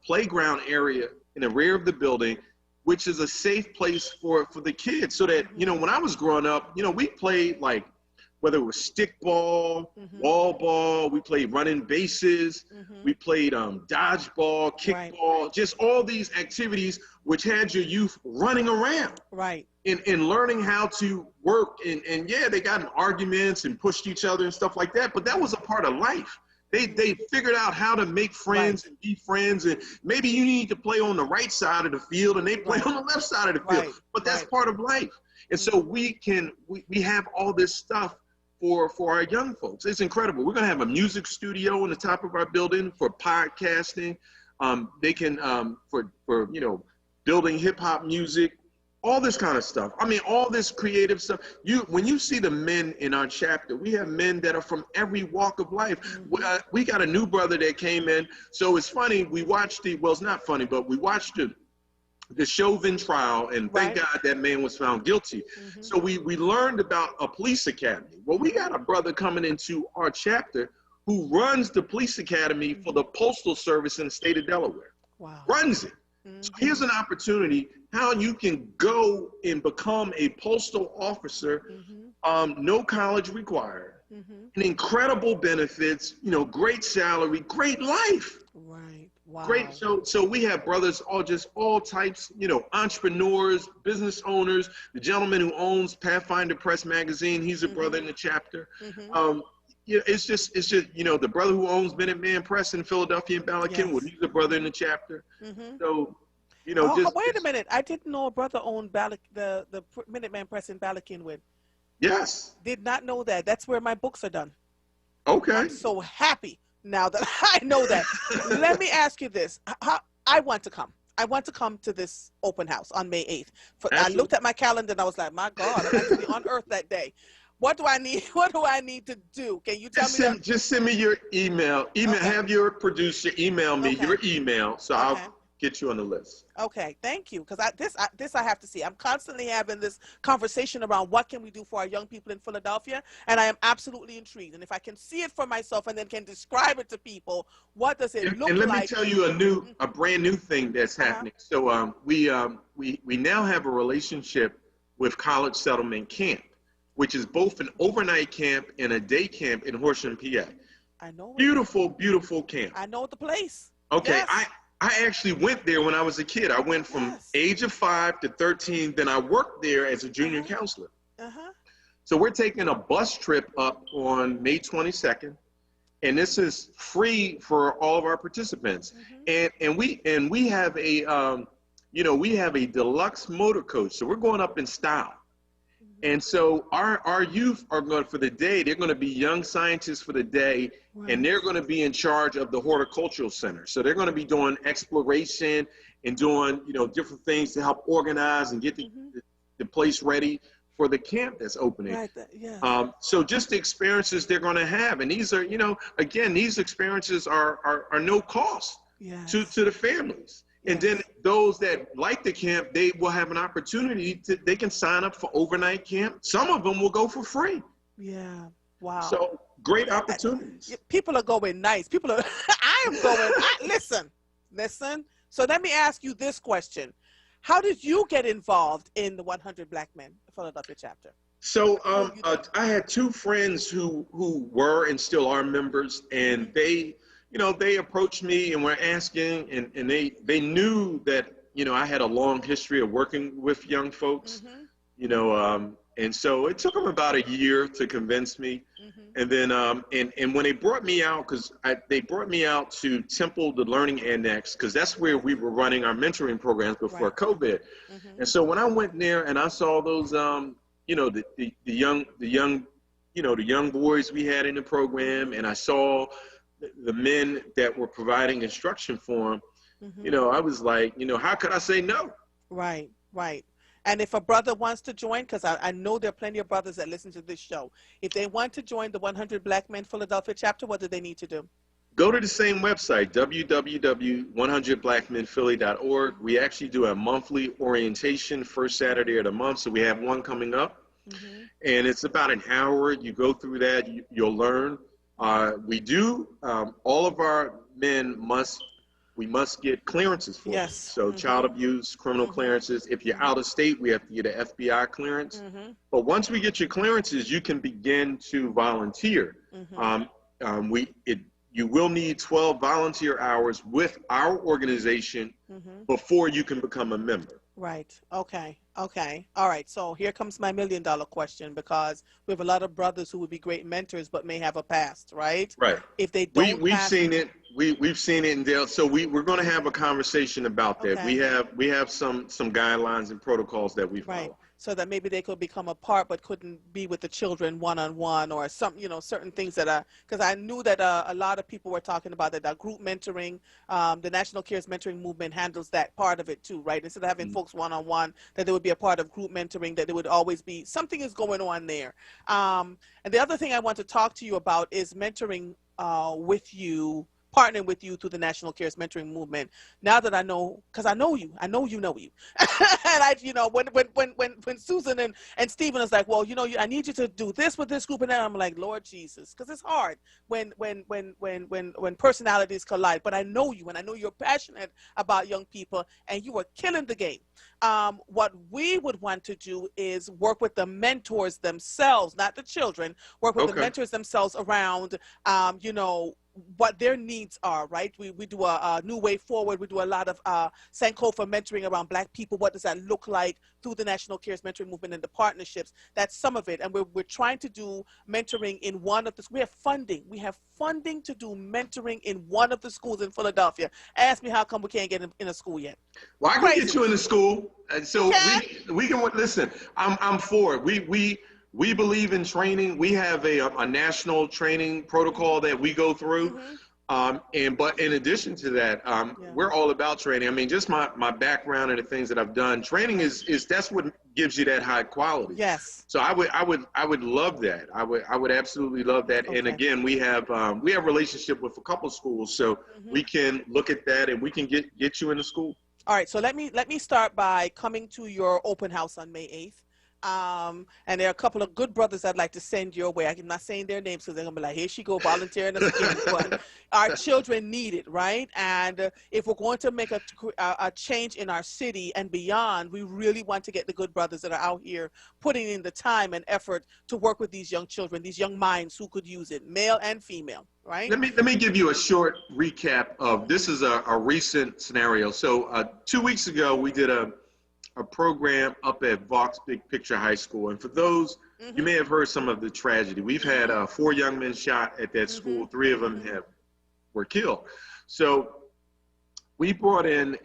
playground area in the rear of the building, which is a safe place for the kids. So that when I was growing up, we played whether it was stickball, wall ball, we played running bases, we played dodgeball, kickball, just all these activities which had your youth running around. And learning how to work. And yeah, they got in arguments and pushed each other and stuff like that, but that was a part of life. They figured out how to make friends and be friends, and maybe you need to play on the right side of the field and they play on the left side of the field, but that's part of life. And so we have all this stuff for our young folks. It's incredible. We're going to have a music studio on the top of our building for podcasting. They can, for building hip hop music, all this kind of stuff. I mean, all this creative stuff. When you see the men in our chapter, we have men that are from every walk of life. We got a new brother that came in. So it's funny. We watched it's not funny, but we watched the Chauvin trial, and thank God that man was found guilty. So we learned about a police academy. Well, we got a brother coming into our chapter who runs the police academy for the Postal Service in the state of Delaware. Runs it. So here's an opportunity how you can go and become a postal officer, no college required, and incredible benefits, great salary, great life. Great. So we have brothers, all types, entrepreneurs, business owners. The gentleman who owns Pathfinder Press magazine, he's a brother in the chapter. It's just the brother who owns Minuteman Press in Philadelphia and Bala Cynwyd, he's a brother in the chapter. So wait a minute, I didn't know a brother owned the Minuteman Press in Bala Cynwyd. Yes. Did not know that. That's where my books are done. Okay. I'm so happy now that I know that. Let me ask you this. I want to come. I want to come to this open house on May 8th. I looked at my calendar and I was like, my God, I'm actually on earth that day. What do I need? What do I need to do? Can you tell me? Just send me your email. Have your producer email me your email, so I'll get you on the list. Okay, thank you. Because this I have to see. I'm constantly having this conversation around what can we do for our young people in Philadelphia, and I am absolutely intrigued. And if I can see it for myself and then can describe it to people, what does it look like? And let me tell you a brand new thing that's happening. So we now have a relationship with College Settlement Camp, which is both an overnight camp and a day camp in Horsham, PA. I know. Beautiful, beautiful camp. I know the place. Okay, yes. I actually went there when I was a kid. I went from age of 5 to 13. Then I worked there as a junior counselor. So we're taking a bus trip up on May 22nd, and this is free for all of our participants. And we have a we have a deluxe motor coach. So we're going up in style. And so our youth are going for the day. They're going to be young scientists for the day, and they're going to be in charge of the horticultural center. So they're going to be doing exploration and doing different things to help organize and get the place ready for the camp that's opening. Right. Yeah. So just the experiences they're going to have, and these are, again, these experiences are no cost to the families. And then those that like the camp, they will have an opportunity they can sign up for overnight camp. Some of them will go for free. Yeah. Wow. So great opportunities. People are going nice. People are, I am going, listen. So let me ask you this question. How did you get involved in the 100 Black Men Philadelphia chapter? So I had two friends who were and still are members, and they approached me and were asking, and they knew that, I had a long history of working with young folks, and so it took them about a year to convince me. And then, and when they brought me out, they brought me out to Temple, the Learning Annex, because that's where we were running our mentoring programs before COVID. And so when I went there and I saw those, the young boys we had in the program, and I saw the men that were providing instruction for them, I was like, how could I say no? Right. And if a brother wants to join, because I know there are plenty of brothers that listen to this show, if they want to join the 100 Black Men Philadelphia chapter, what do they need to do? Go to the same website, www.100blackmenphilly.org. We actually do a monthly orientation first Saturday of the month, so we have one coming up. And it's about an hour. You go through that, you'll learn. We do, all of our men we must get clearances for them. So child abuse, criminal clearances. If you're out of state, we have to get an FBI clearance. But once we get your clearances, you can begin to volunteer. You will need 12 volunteer hours with our organization before you can become a member. Right. Okay. All right. So here comes my $1 million question, because we have a lot of brothers who would be great mentors but may have a past, right? Right. If they don't, we've seen it. We've seen it in Dale. So we're going to have a conversation about that. Okay. We have some guidelines and protocols that we follow. Right. So that maybe they could become a part but couldn't be with the children one-on-one, or some, certain things that are, because I knew that a lot of people were talking about that group mentoring, the National Cares Mentoring Movement handles that part of it too, right? Instead of having folks one-on-one, that they would be a part of group mentoring, that there would always be something is going on there. And the other thing I want to talk to you about is mentoring with you, partnering with you through the National Cares Mentoring Movement. Now that I know, because I know you, and when Susan and Stephen is like, well, I need you to do this with this group, and then I'm like, Lord Jesus, because it's hard when personalities collide. But I know you, and I know you're passionate about young people, and you are killing the game. What we would want to do is work with the mentors themselves, not the children, work with the mentors themselves around, what their needs are, right? We do a New Way Forward. We do a lot of Sankofa mentoring around Black people. What does that look like through the National Cares Mentoring Movement and the partnerships? That's some of it. And we're trying to do mentoring in one of the, we have funding. We have funding to do mentoring in one of the schools in Philadelphia. Ask me how come we can't get in a school yet. Well, I can get you in the school. So we can listen, I'm for it. We believe in training. We have a national training protocol that we go through. But in addition to that, we're all about training. I mean, just my background and the things that I've done, training is that's what gives you that high quality. Yes. So I would love that. I would absolutely love that. And again, we have relationship with a couple schools, so we can look at that and we can get you in the school. All right. So let me start by coming to your open house on May 8th. And there are a couple of good brothers I'd like to send your way. I'm not saying their names because they're going to be like, here she go volunteering us again. But our children need it, right? And if we're going to make a change in our city and beyond, we really want to get the good brothers that are out here putting in the time and effort to work with these young children, these young minds who could use it, male and female, right? Let me give you a short recap of, this is a recent scenario. So 2 weeks ago, we did a program up at Vaux Big Picture High School. And for those, you may have heard some of the tragedy. We've had 4 young men shot at that school. 3 of them were killed. So we brought in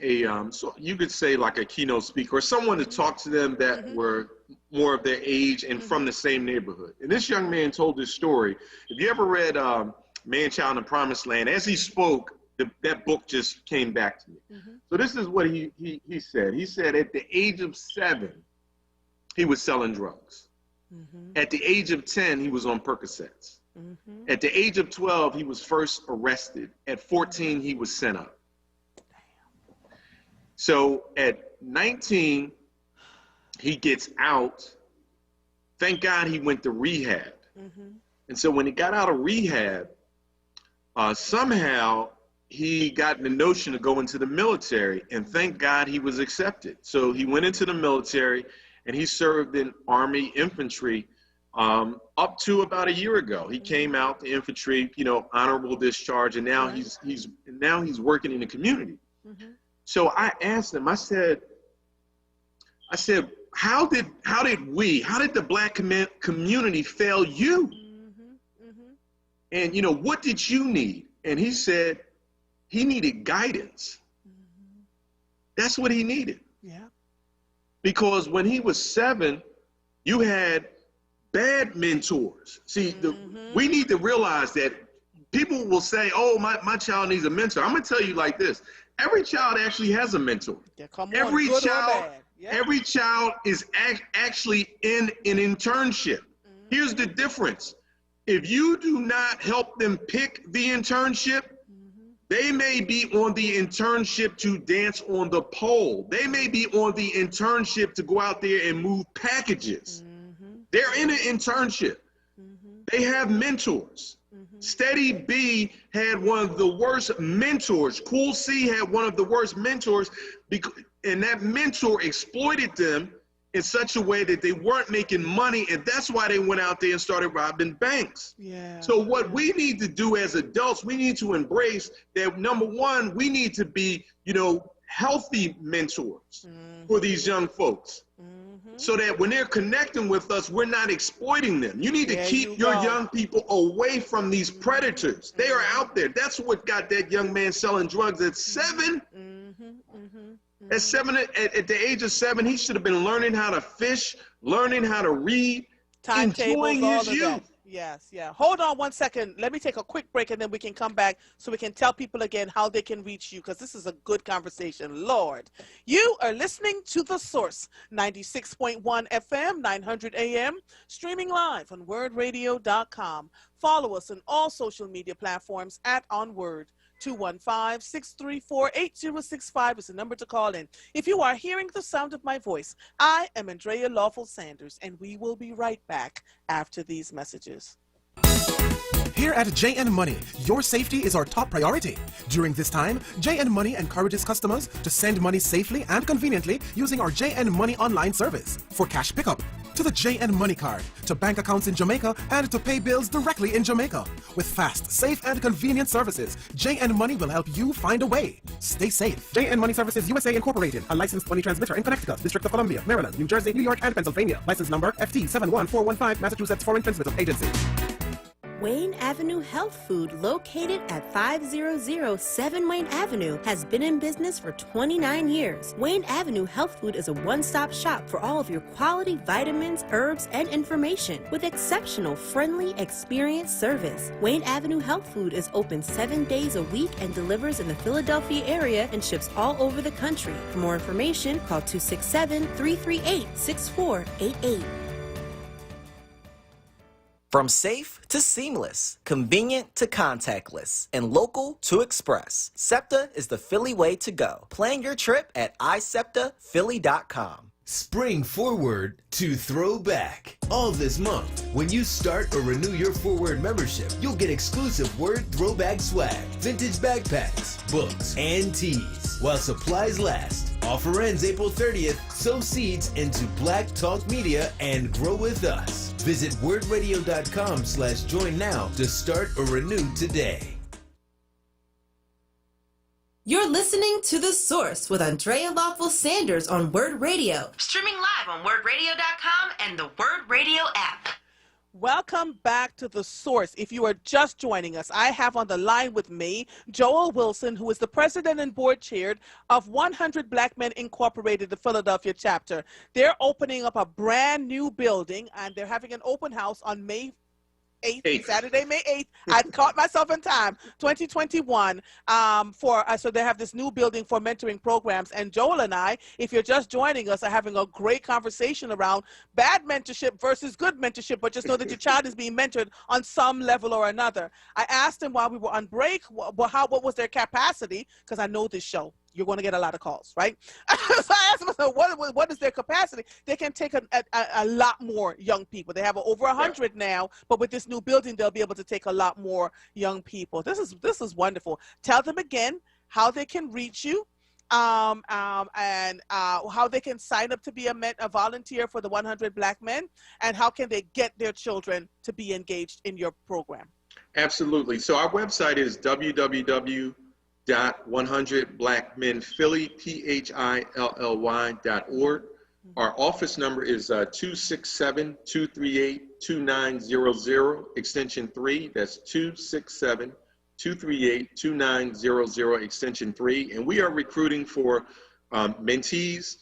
so you could say like a keynote speaker or someone to talk to them that were more of their age and from the same neighborhood. And this young man told this story. If you ever read Man, Child, and the Promised Land, as he spoke, that book just came back to me. So this is what he said. He said at the age of 7, he was selling drugs. At the age of 10, he was on Percocets. At the age of 12, he was first arrested. At 14, he was sent up. So at 19, he gets out. Thank God he went to rehab. And so when he got out of rehab, somehow he got the notion to go into the military, and thank God he was accepted. So he went into the military, and he served in Army infantry up to about a year ago. He came out the infantry, you know, honorable discharge, and now he's working in the community. So I asked him, I said, how did the Black community fail you? And, you know, what did you need? And he said he needed guidance. That's what he needed. Yeah. Because when he was 7, you had bad mentors. See, we need to realize that people will say, oh, my child needs a mentor. I'm going to tell you like this. Every child actually has a mentor. Yeah, come on, every good child, or bad. Yeah. every child is actually in an internship. Here's the difference. If you do not help them pick the internship, they may be on the internship to dance on the pole. They may be on the internship to go out there and move packages. They're in an internship. They have mentors. Steady B had one of the worst mentors. Cool C had one of the worst mentors, and that mentor exploited them in such a way that they weren't making money, and that's why they went out there and started robbing banks. Yeah. So what we need to do as adults, we need to embrace that. Number one, we need to be, you know, healthy mentors for these young folks, so that when they're connecting with us, we're not exploiting them. You need to keep your young people away from these predators. They are out there. That's what got that young man selling drugs at 7. At 7, at the age of 7, he should have been learning how to fish, learning how to read, enjoying his youth. Yes, yeah. Hold on one second. Let me take a quick break, and then we can come back so we can tell people again how they can reach you, because this is a good conversation. Lord, you are listening to The Source, 96.1 FM, 900 AM, streaming live on WURDradio.com. Follow us on all social media platforms at onWURD. 215-634-8065 is the number to call in. If you are hearing the sound of my voice, I am Andrea Lawful Sanders, and we will be right back after these messages. Here at JN Money, your safety is our top priority. During this time, JN Money encourages customers to send money safely and conveniently using our JN Money online service. For cash pickup, to the JN Money card, to bank accounts in Jamaica, and to pay bills directly in Jamaica. With fast, safe, and convenient services, JN Money will help you find a way. Stay safe. JN Money Services USA Incorporated, a licensed money transmitter in Connecticut, District of Columbia, Maryland, New Jersey, New York, and Pennsylvania. License number FT71415, Massachusetts Foreign Transmitter Agency. Wayne Avenue Health Food, located at 5007 Wayne Avenue, has been in business for 29 years. Wayne Avenue Health Food is a one-stop shop for all of your quality vitamins, herbs, and information with exceptional, friendly, experienced service. Wayne Avenue Health Food is open 7 days a week and delivers in the Philadelphia area and ships all over the country. For more information, call 267-338-6488. From safe to seamless, convenient to contactless, and local to express, SEPTA is the Philly way to go. Plan your trip at iseptaphilly.com. Spring forward to throwback. All this month, when you start or renew your ForWord membership, you'll get exclusive WURD throwback swag, vintage backpacks, books, and tees. While supplies last. Offer ends April 30th. Sow seeds into Black Talk Media and grow with us. Visit WURDradio.com/join now to start or renew today. You're listening to The Source with Andrea Lawful Sanders on WURD Radio. Streaming live on WURDradio.com and the WURD Radio app. Welcome back to The Source. If you are just joining us, I have on the line with me Joel Wilson, who is the president and board chair of 100 Black Men Incorporated, the Philadelphia chapter. They're opening up a brand new building, and they're having an open house on May 8th, Saturday, May 8th. I caught myself in time. 2021. So they have this new building for mentoring programs. And Joel and I, if you're just joining us, are having a great conversation around bad mentorship versus good mentorship. But just know that your child is being mentored on some level or another. I asked them while we were on break, what was their capacity? Because I know this show. You're going to get a lot of calls, right? So I asked them, what is their capacity? They can take a lot more young people. They have over 100 now, but with this new building, they'll be able to take a lot more young people. This is wonderful. Tell them again how they can reach you, and how they can sign up to be a volunteer for the 100 Black Men, and how can they get their children to be engaged in your program. Absolutely. So our website is www.100blackmenphilly.org. Our office number is 267-238-2900, extension 3. That's 267-238-2900, extension 3. And we are recruiting for mentees,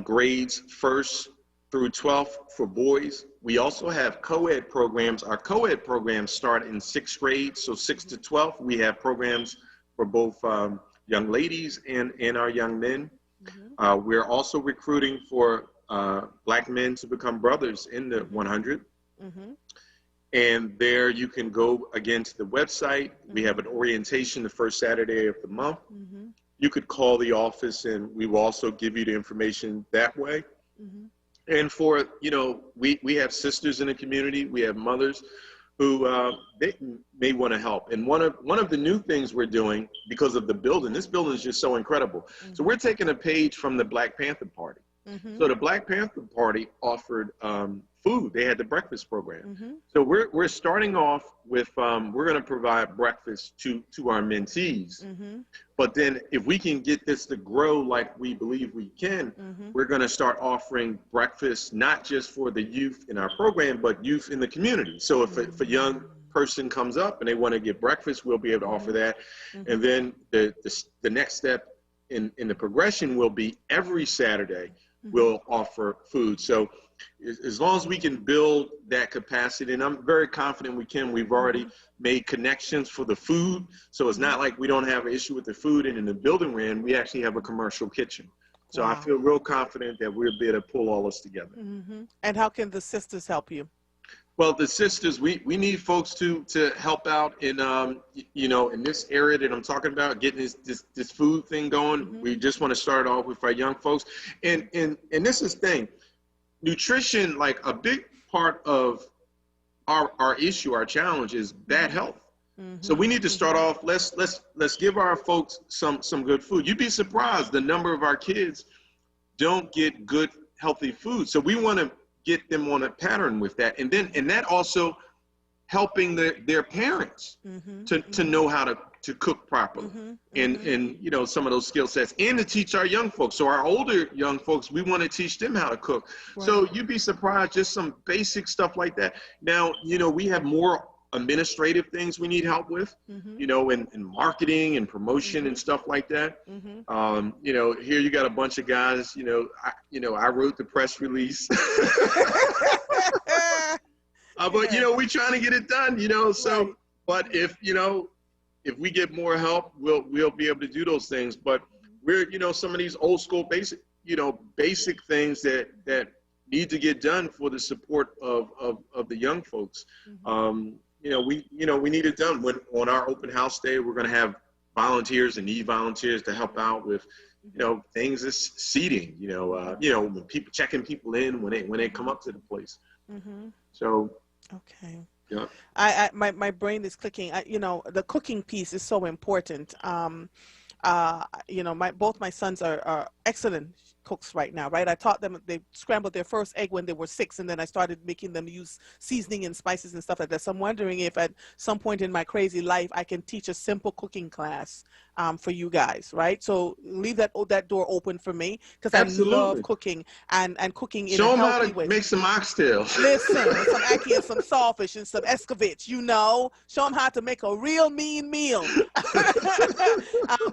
grades 1st through 12th for boys. We also have co-ed programs. Our co-ed programs start in 6th grade, so 6th to 12th. We have programs for both young ladies and our young men. We're also recruiting for Black men to become brothers in the 100. And there you can go again to the website. We have an orientation the first Saturday of the month. You could call the office and we will also give you the information that way. And for, we have sisters in the community, we have mothers who they may want to help. And one of the new things we're doing because of the building, this building is just so incredible. So we're taking a page from the Black Panther Party. So the Black Panther Party offered food. They had the breakfast program. So we're starting off with, we're going to provide breakfast to our mentees. But then if we can get this to grow like we believe we can, we're going to start offering breakfast, not just for the youth in our program, but youth in the community. So if a young person comes up and they want to get breakfast, we'll be able to offer that. And then the next step in the progression will be every Saturday, we'll offer food. So as long as we can build that capacity, and I'm very confident we can, we've already made connections for the food. So it's not like we don't have an issue with the food, and in the building we're in, we actually have a commercial kitchen. So I feel real confident that we'll be able to pull all this together. And how can the sisters help you? Well, the sisters, we need folks to help out in, in this area that I'm talking about, getting this food thing going. We just want to start off with our young folks. And this is the thing. Nutrition, like a big part of our issue, our challenge is bad health. So we need to start off, let's give our folks some good food. You'd be surprised the number of our kids don't get good, healthy food. So we want to get them on a pattern with that. And that also helping their parents to know how to cook properly and some of those skill sets, and to teach our young folks. So our older young folks, we want to teach them how to cook. So you'd be surprised, just some basic stuff like that. Now, we have more administrative things we need help with, in marketing and promotion and stuff like that. Here you got a bunch of guys, I wrote the press release. But, we're trying to get it done, so, but if we get more help, we'll be able to do those things. But we're, some of these old school basic things that need to get done for the support of the young folks. We need it done. When on our open house day, we're going to have volunteers and need volunteers to help out with, things as seating, when people checking people in when they come up to the place. So. Okay. Yeah. My brain is clicking. The cooking piece is so important. Both my sons are excellent cooks right now, right? I taught them, they scrambled their first egg when they were 6, and then I started making them use seasoning and spices and stuff like that. So I'm wondering if at some point in my crazy life I can teach a simple cooking class for you guys, right? So leave that door open for me, because I love cooking and cooking in a healthy way. Show them how to make some oxtail. Listen, some ackee and some sawfish and some escovitch, Show them how to make a real mean meal.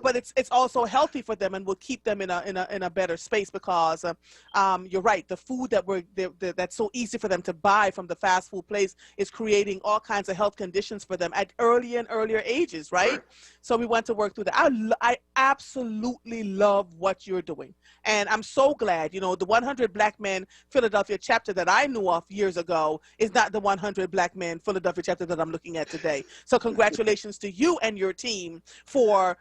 But it's also healthy for them and will keep them in a better space place because you're right. The food that's so easy for them to buy from the fast food place is creating all kinds of health conditions for them at earlier and earlier ages, right? So we want to work through that. I absolutely love what you're doing. And I'm so glad, you know, the 100 Black Men Philadelphia chapter that I knew of years ago is not the 100 Black Men Philadelphia chapter that I'm looking at today. So congratulations to you and your team for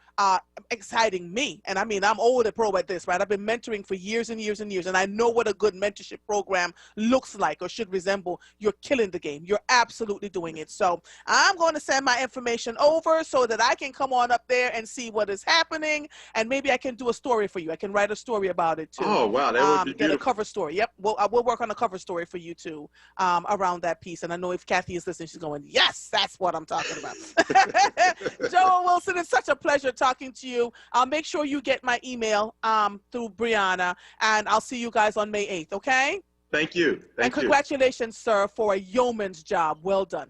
exciting me. And I mean, I'm old and pro at this, right? I've been mentoring for years and years and years, and I know what a good mentorship program looks like or should resemble. You're killing the game. You're absolutely doing it. So I'm going to send my information over so that I can come on up there and see what is happening, and maybe I can do a story for you. I can write a story about it too. Oh, wow, that would be beautiful. Get a cover story. Yep, we'll work on a cover story for you too around that piece. And I know if Kathy is listening, she's going, yes, that's what I'm talking about. Joel Wilson, it's such a pleasure talking to you. I'll make sure you get my email through Brianna, and I'll see you guys on May 8th, okay? Thank you. And congratulations, sir, for a yeoman's job. Well done.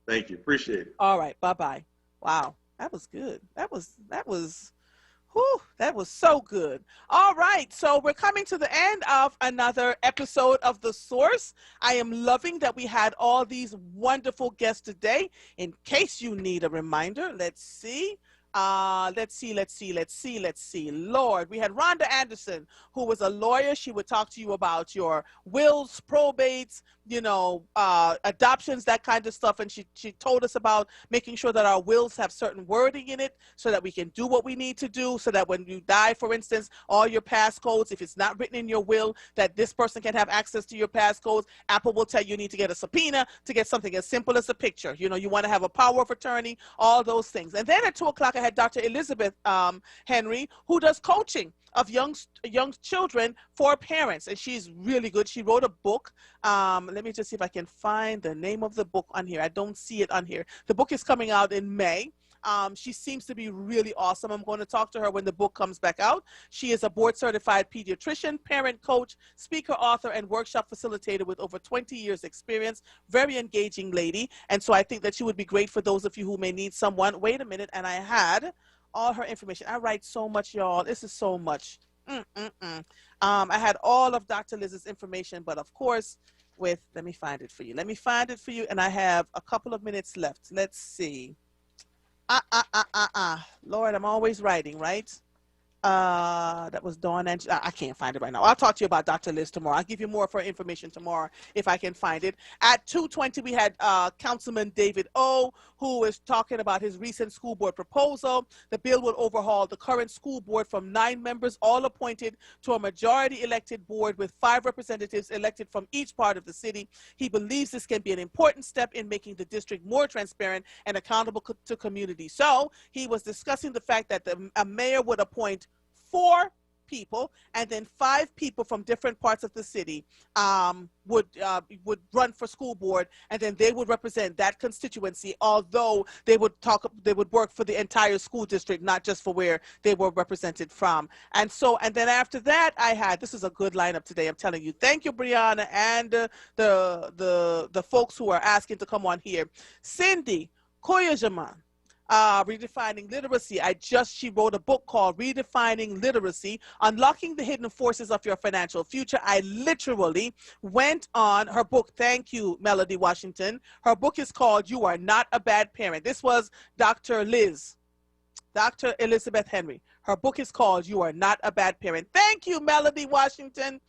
Thank you. Appreciate it. All right. Bye-bye. Wow. That was good. Whew, that was so good. All right, so we're coming to the end of another episode of The Source. I am loving that we had all these wonderful guests today. In case you need a reminder, let's see. Let's see. Lord, we had Rhonda Anderson, who was a lawyer. She would talk to you about your wills, probates, you know, adoptions, that kind of stuff. And she told us about making sure that our wills have certain wording in it so that we can do what we need to do, so that when you die, for instance, all your passcodes, if it's not written in your will, that this person can have access to your passcodes. Apple will tell you need to get a subpoena to get something as simple as a picture. You know, you want to have a power of attorney, all those things. And then at 2 o'clock, I had Dr. Elizabeth Henry, who does coaching of young children for parents, and she's really good. She wrote a book. Let me just see if I can find the name of the book on here. I don't see it on here. The book is coming out in May. She seems to be really awesome. I'm going to talk to her when the book comes back out. She is a board-certified pediatrician, parent coach, speaker, author, and workshop facilitator with over 20 years experience. Very engaging lady. And so I think that she would be great for those of you who may need someone. Wait a minute. And I had all her information. I write so much, y'all. This is so much. I had all of Dr. Liz's information, but of course, let me find it for you. And I have a couple of minutes left. Let's see. Lord, I'm always writing, right? That was Dawn, and I can't find it right now. I'll talk to you about Dr. Liz tomorrow. I'll give you more of her information tomorrow if I can find it. At 2:20, we had Councilman David O., who is talking about his recent school board proposal. The bill will overhaul the current school board from 9 members, all appointed to a majority elected board with 5 representatives elected from each part of the city. He believes this can be an important step in making the district more transparent and accountable to community. So he was discussing the fact that a mayor would appoint 4 people, and then 5 people from different parts of the city would run for school board, and then they would represent that constituency, although they would work for the entire school district, not just for where they were represented from. And then after that, this is a good lineup today, I'm telling you. Thank you, Brianna, and the folks who are asking to come on here. Cindy Koyajaman, Redefining Literacy. She wrote a book called Redefining Literacy, Unlocking the Hidden Forces of Your Financial Future. I literally went on her book. Thank you, Melody Washington. Her book is called You Are Not a Bad Parent. This was Dr. Elizabeth Henry. Her book is called You Are Not a Bad Parent. Thank you, Melody Washington.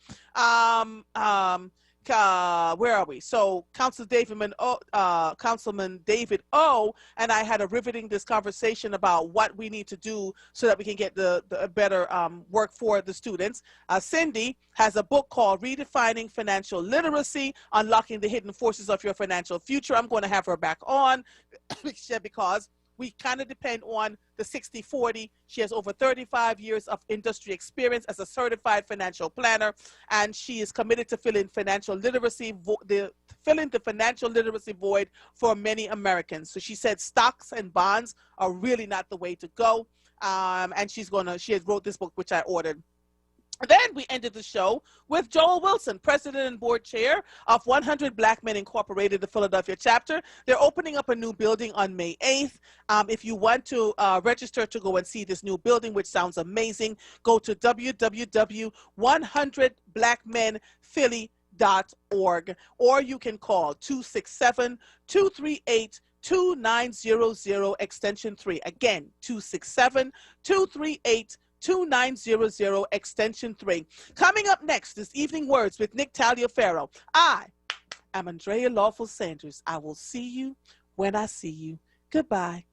Where are we? So Councilman David O. and I had a riveting conversation about what we need to do so that we can get the better work for the students. Cindy has a book called Redefining Financial Literacy, Unlocking the Hidden Forces of Your Financial Future. I'm going to have her back on because we kind of depend on the 60-40. She has over 35 years of industry experience as a certified financial planner, and she is committed to filling the financial literacy void for many Americans. So she said stocks and bonds are really not the way to go, and she has wrote this book, which I ordered. Then we ended the show with Joel Wilson, president and board chair of 100 Black Men Incorporated, the Philadelphia chapter. They're opening up a new building on May 8th. If you want to register to go and see this new building, which sounds amazing, go to www.100blackmenphilly.org, or you can call 267-238-2900 extension 3. Again, 267-238-2900 extension 3. Coming up next is Evening Words with Nick Taliaferro. I am Andrea Lawful Sanders. I will see you when I see you. Goodbye.